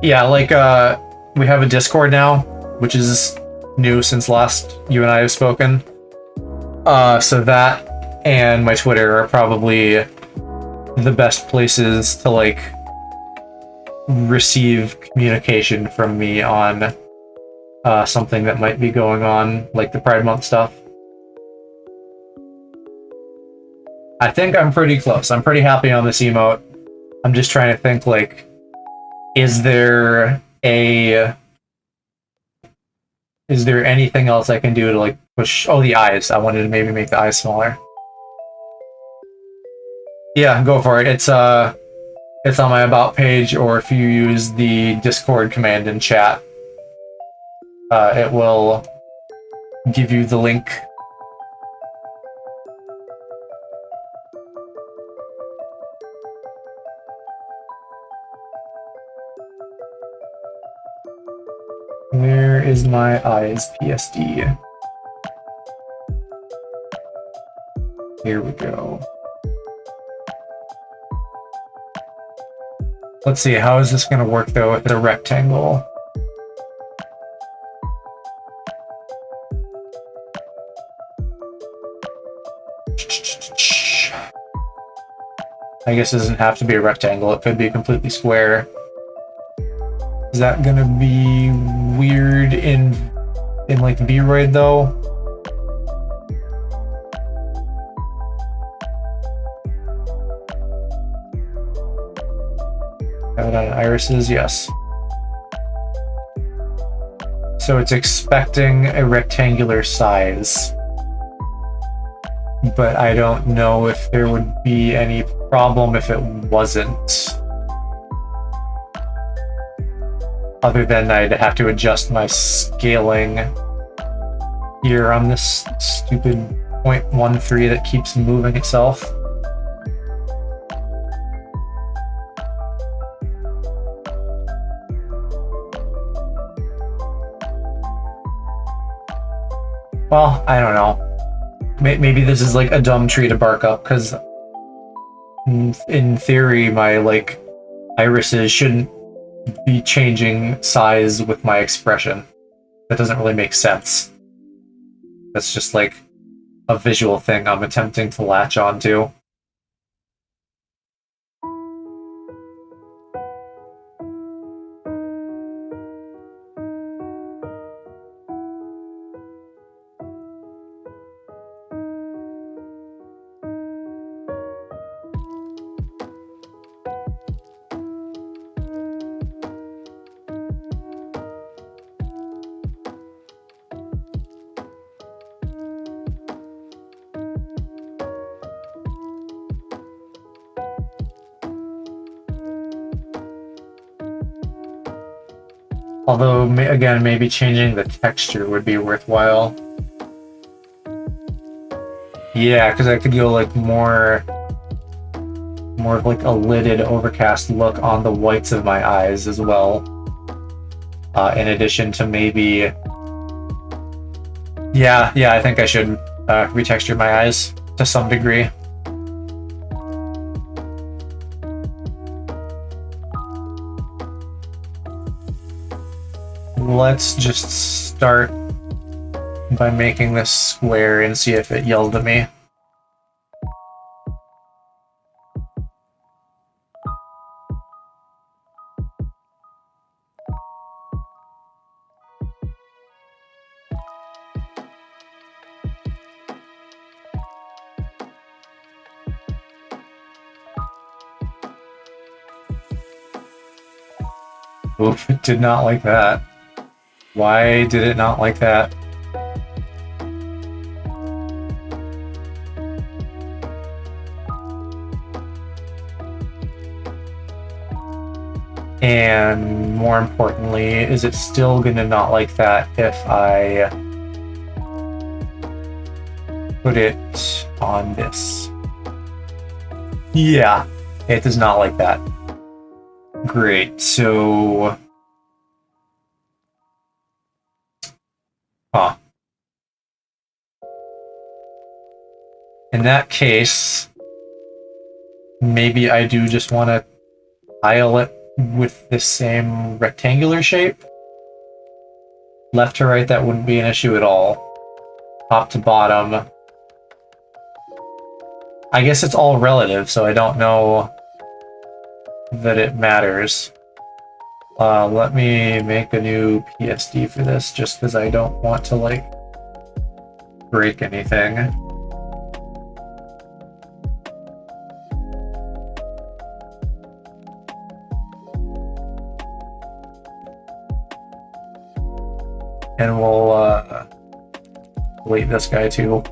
Yeah, like, we have a Discord now, which is new since last you and I have spoken. So that and my Twitter are probably the best places to, like, receive communication from me on something that might be going on, like the Pride Month stuff. I think I'm pretty close. I'm pretty happy on this emote. I'm just trying to think, like, is there anything else I can do to, like, push... Oh, the eyes. I wanted to maybe make the eyes smaller. Yeah, go for it. It's on my about page, or if you use the Discord command in chat, it will give you the link. Where is my eyes PSD? Here we go. Let's see, how is this going to work though with a rectangle? I guess it doesn't have to be a rectangle, it could be completely square. Is that gonna be weird in like VRoid though? Have it on irises, yes. So it's expecting a rectangular size. But I don't know if there would be any problem if it wasn't. Other than I'd have to adjust my scaling here on this stupid 0.13 that keeps moving itself. Well, I don't know. Maybe this is like a dumb tree to bark up, because in theory my, like, irises shouldn't be changing size with my expression. That doesn't really make sense. That's just like a visual thing I'm attempting to latch onto. Although, again, maybe changing the texture would be worthwhile. Yeah, because I could go like more of like a lidded, overcast look on the whites of my eyes as well. In addition to maybe... Yeah, I think I should retexture my eyes to some degree. Let's just start by making this square and see if it yelled at me. Oof, it did not like that. Why did it not like that? And more importantly, is it still gonna not like that if I put it on this? Yeah, it does not like that. Great, so... Huh. In that case, maybe I do just want to tile it with this same rectangular shape. Left to right, that wouldn't be an issue at all. Top to bottom. I guess it's all relative, so I don't know that it matters. Let me make a new PSD for this, just because I don't want to, like, break anything. And we'll, delete this guy too.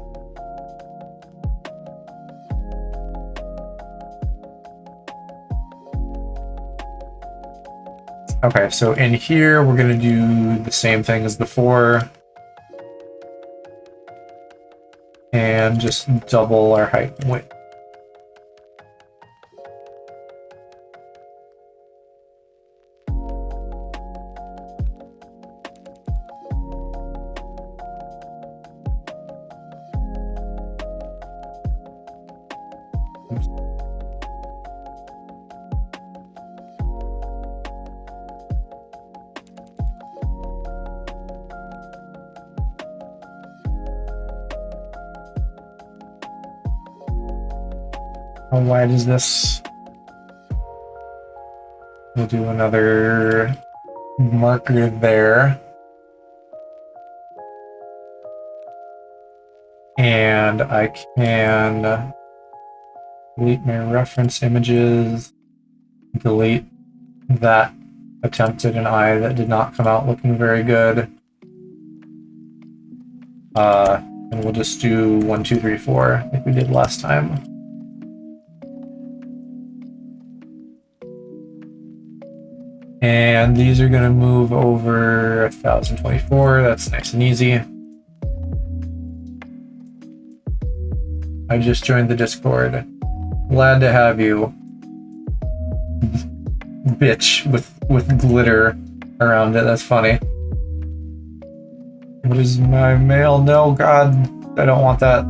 Okay, so in here, we're gonna do the same thing as before. And just double our height and width. How wide is this? We'll do another marker there. And I can delete my reference images, delete that attempt at an eye that did not come out looking very good. And we'll just do 1, 2, 3, 4 like we did last time. And these are going to move over 1024. That's nice and easy. I just joined the Discord. Glad to have you. Bitch with glitter around it. That's funny. What is my mail? No, God, I don't want that.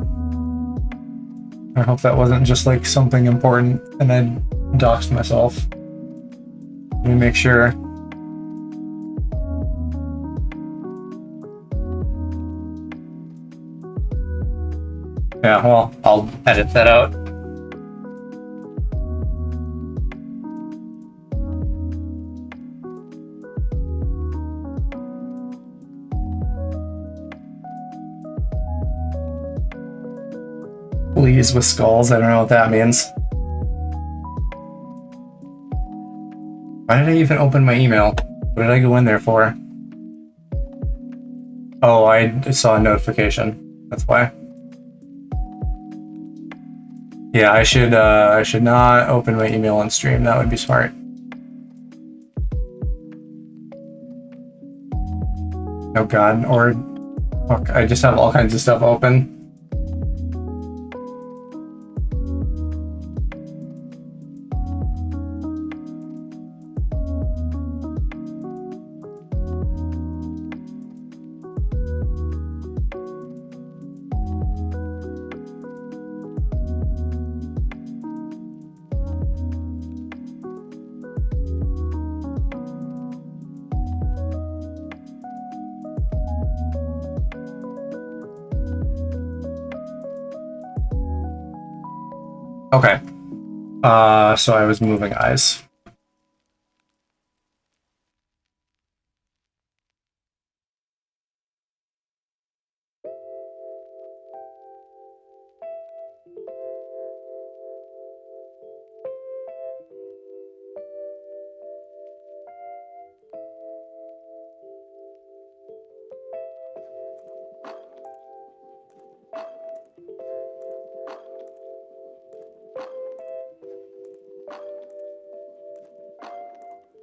I hope that wasn't just like something important and I doxed myself. Let me make sure. Yeah, well, I'll edit that out. Please with skulls, I don't know what that means. Why did I even open my email? What did I go in there for? Oh, I saw a notification. That's why. Yeah, I should not open my email on stream. That would be smart. Oh God, or fuck, I just have all kinds of stuff open. Okay. So I was moving eyes.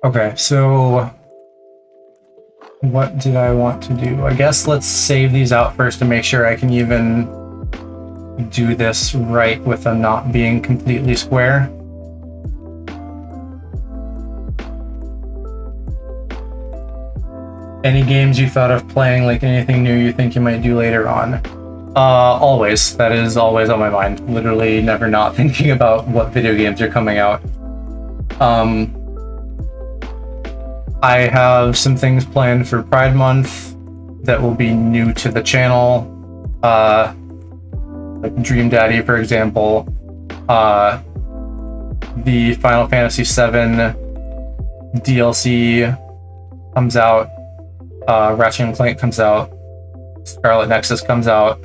Okay, so what did I want to do? I guess let's save these out first to make sure I can even do this right with them not being completely square. Any games you thought of playing, like anything new you think you might do later on? Always. That is always on my mind. Literally never not thinking about what video games are coming out. I have some things planned for Pride Month that will be new to the channel. Like Dream Daddy, for example. The Final Fantasy VII DLC comes out. Ratchet and Clank comes out. Scarlet Nexus comes out.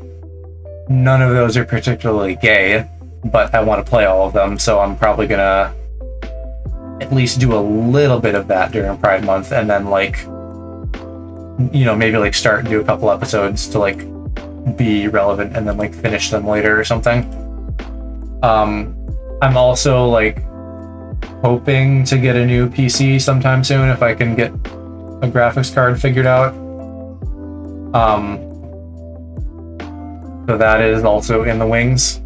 None of those are particularly gay, but I want to play all of them, so I'm probably gonna at least do a little bit of that during Pride Month, and then like, you know, maybe like start and do a couple episodes to like be relevant, and then like finish them later or something. I'm also like hoping to get a new PC sometime soon if I can get a graphics card figured out. So that is also in the wings,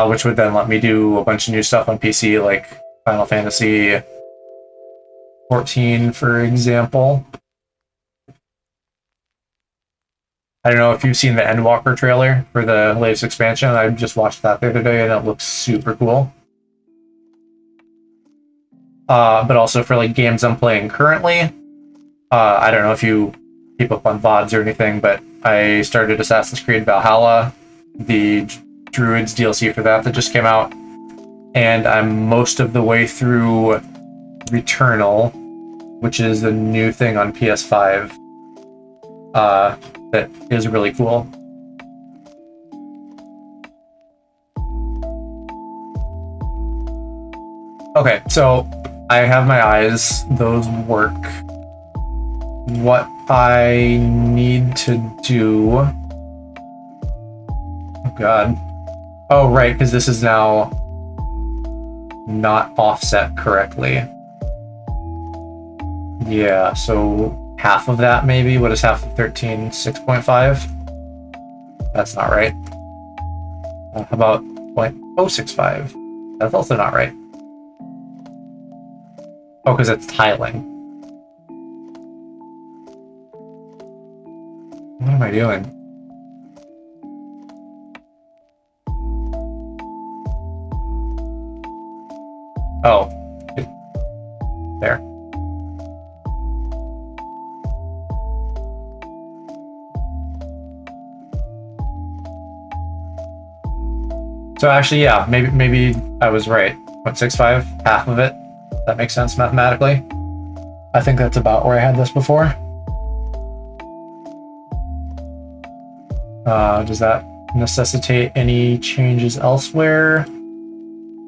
which would then let me do a bunch of new stuff on PC, like Final Fantasy 14, for example. I don't know if you've seen the Endwalker trailer for the latest expansion. I just watched that the other day and it looks super cool. But also for like games I'm playing currently, I don't know if you keep up on VODs or anything, but I started Assassin's Creed Valhalla, the Druids DLC for that just came out, and I'm most of the way through Returnal, which is the new thing on PS5 that is really cool. Okay, so I have my eyes, those work. What I need to do... Oh god. Oh right, because this is now not offset correctly. Yeah, so half of that maybe? What is half of 13? 6.5? That's not right. How about 0.065? That's also not right. Oh, because it's tiling. What am I doing? Oh. There. So actually, yeah, maybe I was right. 0.65, half of it. That makes sense mathematically. I think that's about where I had this before. Does that necessitate any changes elsewhere?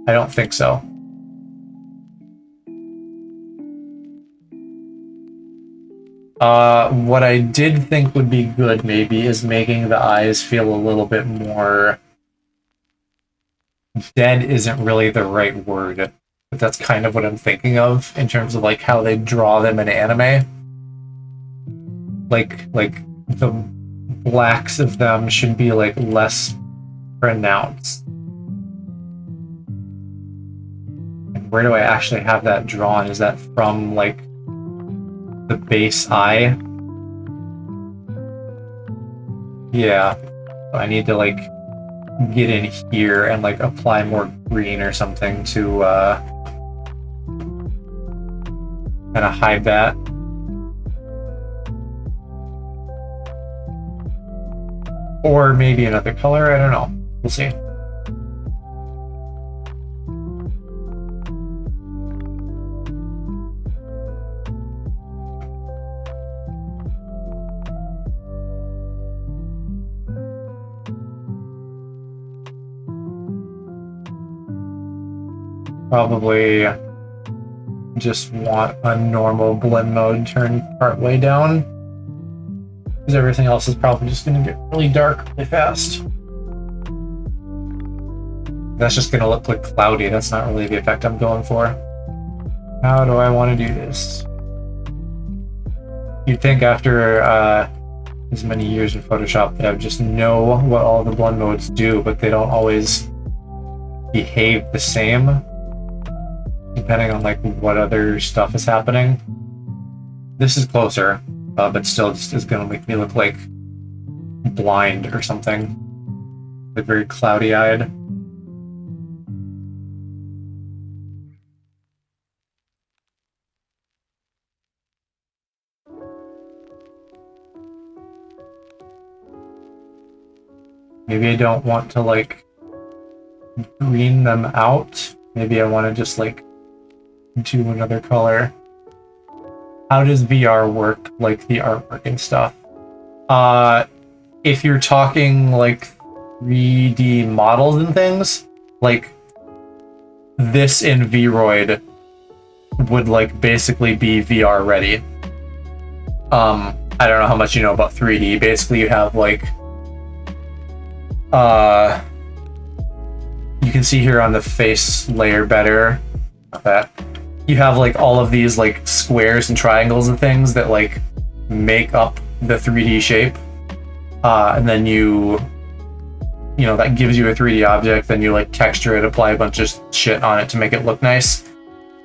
I don't think so. What I did think would be good maybe is making the eyes feel a little bit more... Dead isn't really the right word, but that's kind of what I'm thinking of in terms of like how they draw them in anime. Like the blacks of them should be like less pronounced. And where do I actually have that drawn? Is that from like the base eye? Yeah, I need to like get in here and like apply more green or something to kind of hide that. Or maybe another color, I don't know. We'll see. Probably just want a normal blend mode turned partway down, because everything else is probably just going to get really dark really fast. That's just going to look like cloudy. That's not really the effect I'm going for. How do I want to do this? You'd think after as many years of Photoshop that I would just know what all the blend modes do, but they don't always behave the same depending on like what other stuff is happening. This is closer, but still just is going to make me look like blind or something. Like very cloudy-eyed. maybe I don't want to like green them out. Maybe I want to just like do another color. How does VR work, like the artwork and stuff? If you're talking like 3D models and things, like this in VRoid would like basically be VR ready. I don't know how much you know about 3D. Basically, you have like you can see here on the face layer better that you have like all of these like squares and triangles and things that like make up the 3D shape, and then you know that gives you a 3D object. Then you like texture it, apply a bunch of shit on it to make it look nice,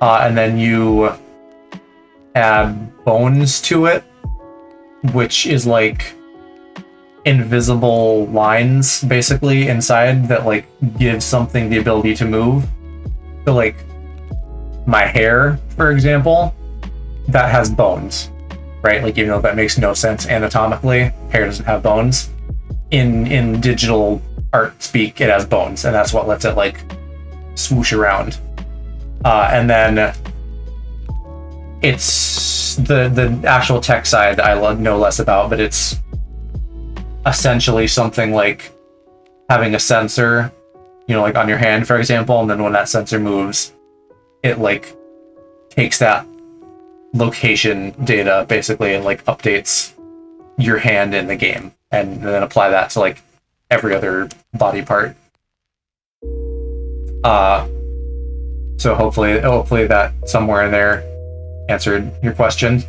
and then you add bones to it, which is like invisible lines basically inside that like give something the ability to move. So like my hair, for example, that has bones, right? Like, even though that makes no sense anatomically, hair doesn't have bones. In digital art speak, it has bones, and that's what lets it like swoosh around. And then it's the actual tech side that I know less about, but it's essentially something like having a sensor, you know, like on your hand, for example, and then when that sensor moves, it like takes that location data basically and like updates your hand in the game, and then apply that to like every other body part. So hopefully that somewhere in there answered your question.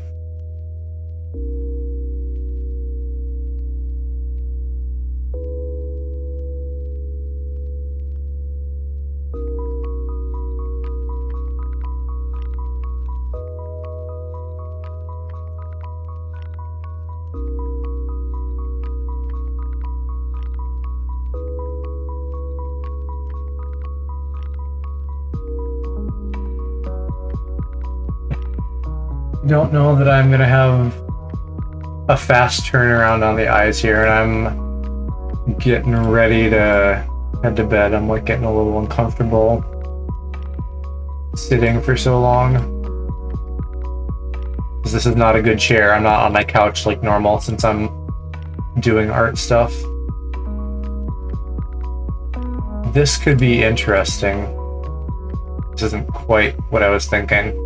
Don't know that I'm gonna have a fast turnaround on the eyes here, and I'm getting ready to head to bed. I'm like getting a little uncomfortable sitting for so long, because this is not a good chair. I'm not on my couch like normal since I'm doing art stuff. This could be interesting. This isn't quite what I was thinking.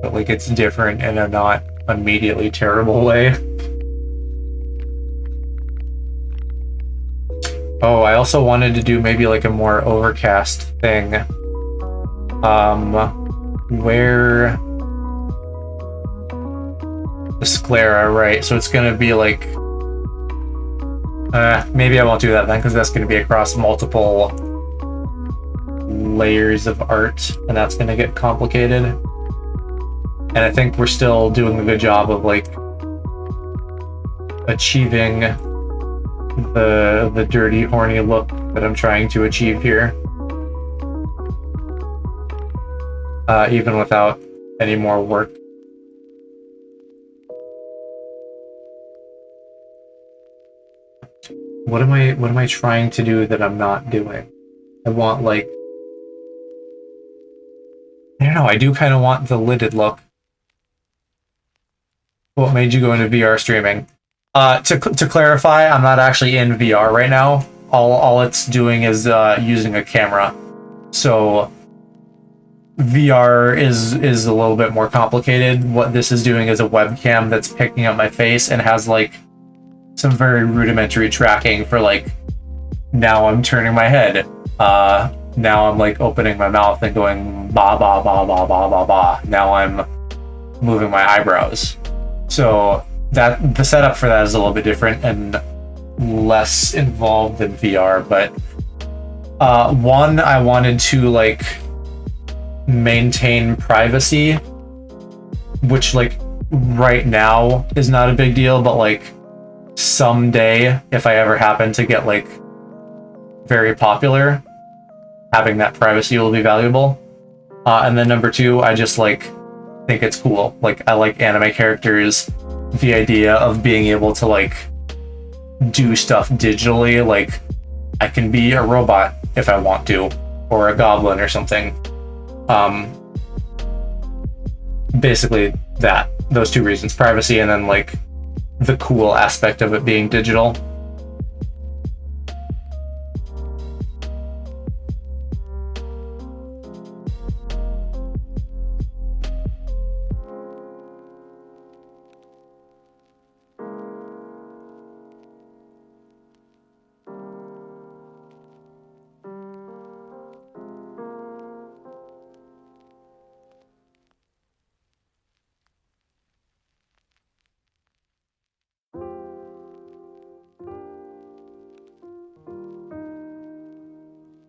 But like it's different in a not immediately terrible way. Oh, I also wanted to do maybe like a more overcast thing. Where the sclera, right? So it's gonna be like maybe I won't do that then, because that's gonna be across multiple layers of art, and that's gonna get complicated. And I think we're still doing a good job of like achieving the dirty, horny look that I'm trying to achieve here, even without any more work. What am I trying to do that I'm not doing? I want like, I don't know, I do kind of want the lidded look. What made you go into VR streaming? To clarify, I'm not actually in VR right now. All it's doing is using a camera. So VR is a little bit more complicated. What this is doing is a webcam that's picking up my face and has like some very rudimentary tracking for like, now I'm turning my head. Now I'm like opening my mouth and going ba ba ba ba ba ba ba. Now I'm moving my eyebrows. So that the setup for that is a little bit different and less involved than VR, but one, I wanted to like maintain privacy, which like right now is not a big deal, but like someday if I ever happen to get like very popular, having that privacy will be valuable. And then number two, I just like think it's cool. Like I like anime characters. the idea of being able to like do stuff digitally. Like I can be a robot if I want to, or a goblin or something. Basically those two reasons: privacy, and then like the cool aspect of it being digital.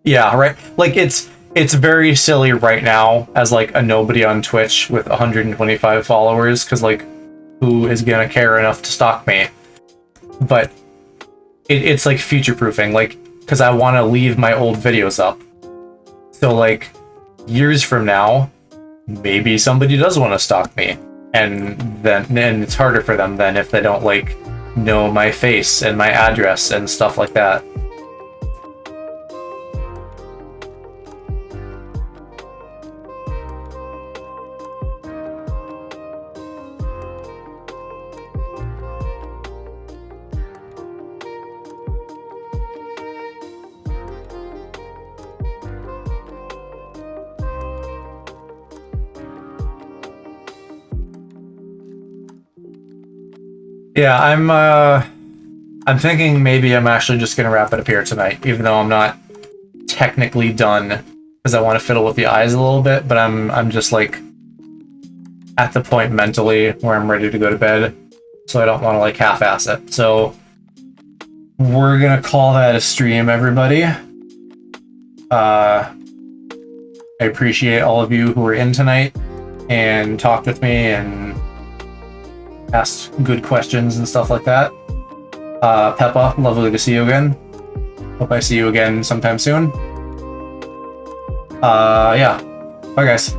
Yeah, right. Like it's very silly right now as like a nobody on Twitch with 125 followers, because like who is gonna care enough to stalk me? But it's like future proofing, like because I want to leave my old videos up. So like years from now, maybe somebody does want to stalk me, and then it's harder for them then if they don't like know my face and my address and stuff like that. Yeah, I'm thinking maybe I'm actually just gonna wrap it up here tonight, even though I'm not technically done, because I want to fiddle with the eyes a little bit, but I'm just like at the point mentally where I'm ready to go to bed, so I don't want to like half-ass it. So we're gonna call that a stream, everybody. I appreciate all of you who were in tonight and talked with me and asked good questions and stuff like that. Peppa, lovely to see you again. Hope I see you again sometime soon. Yeah. Bye, guys.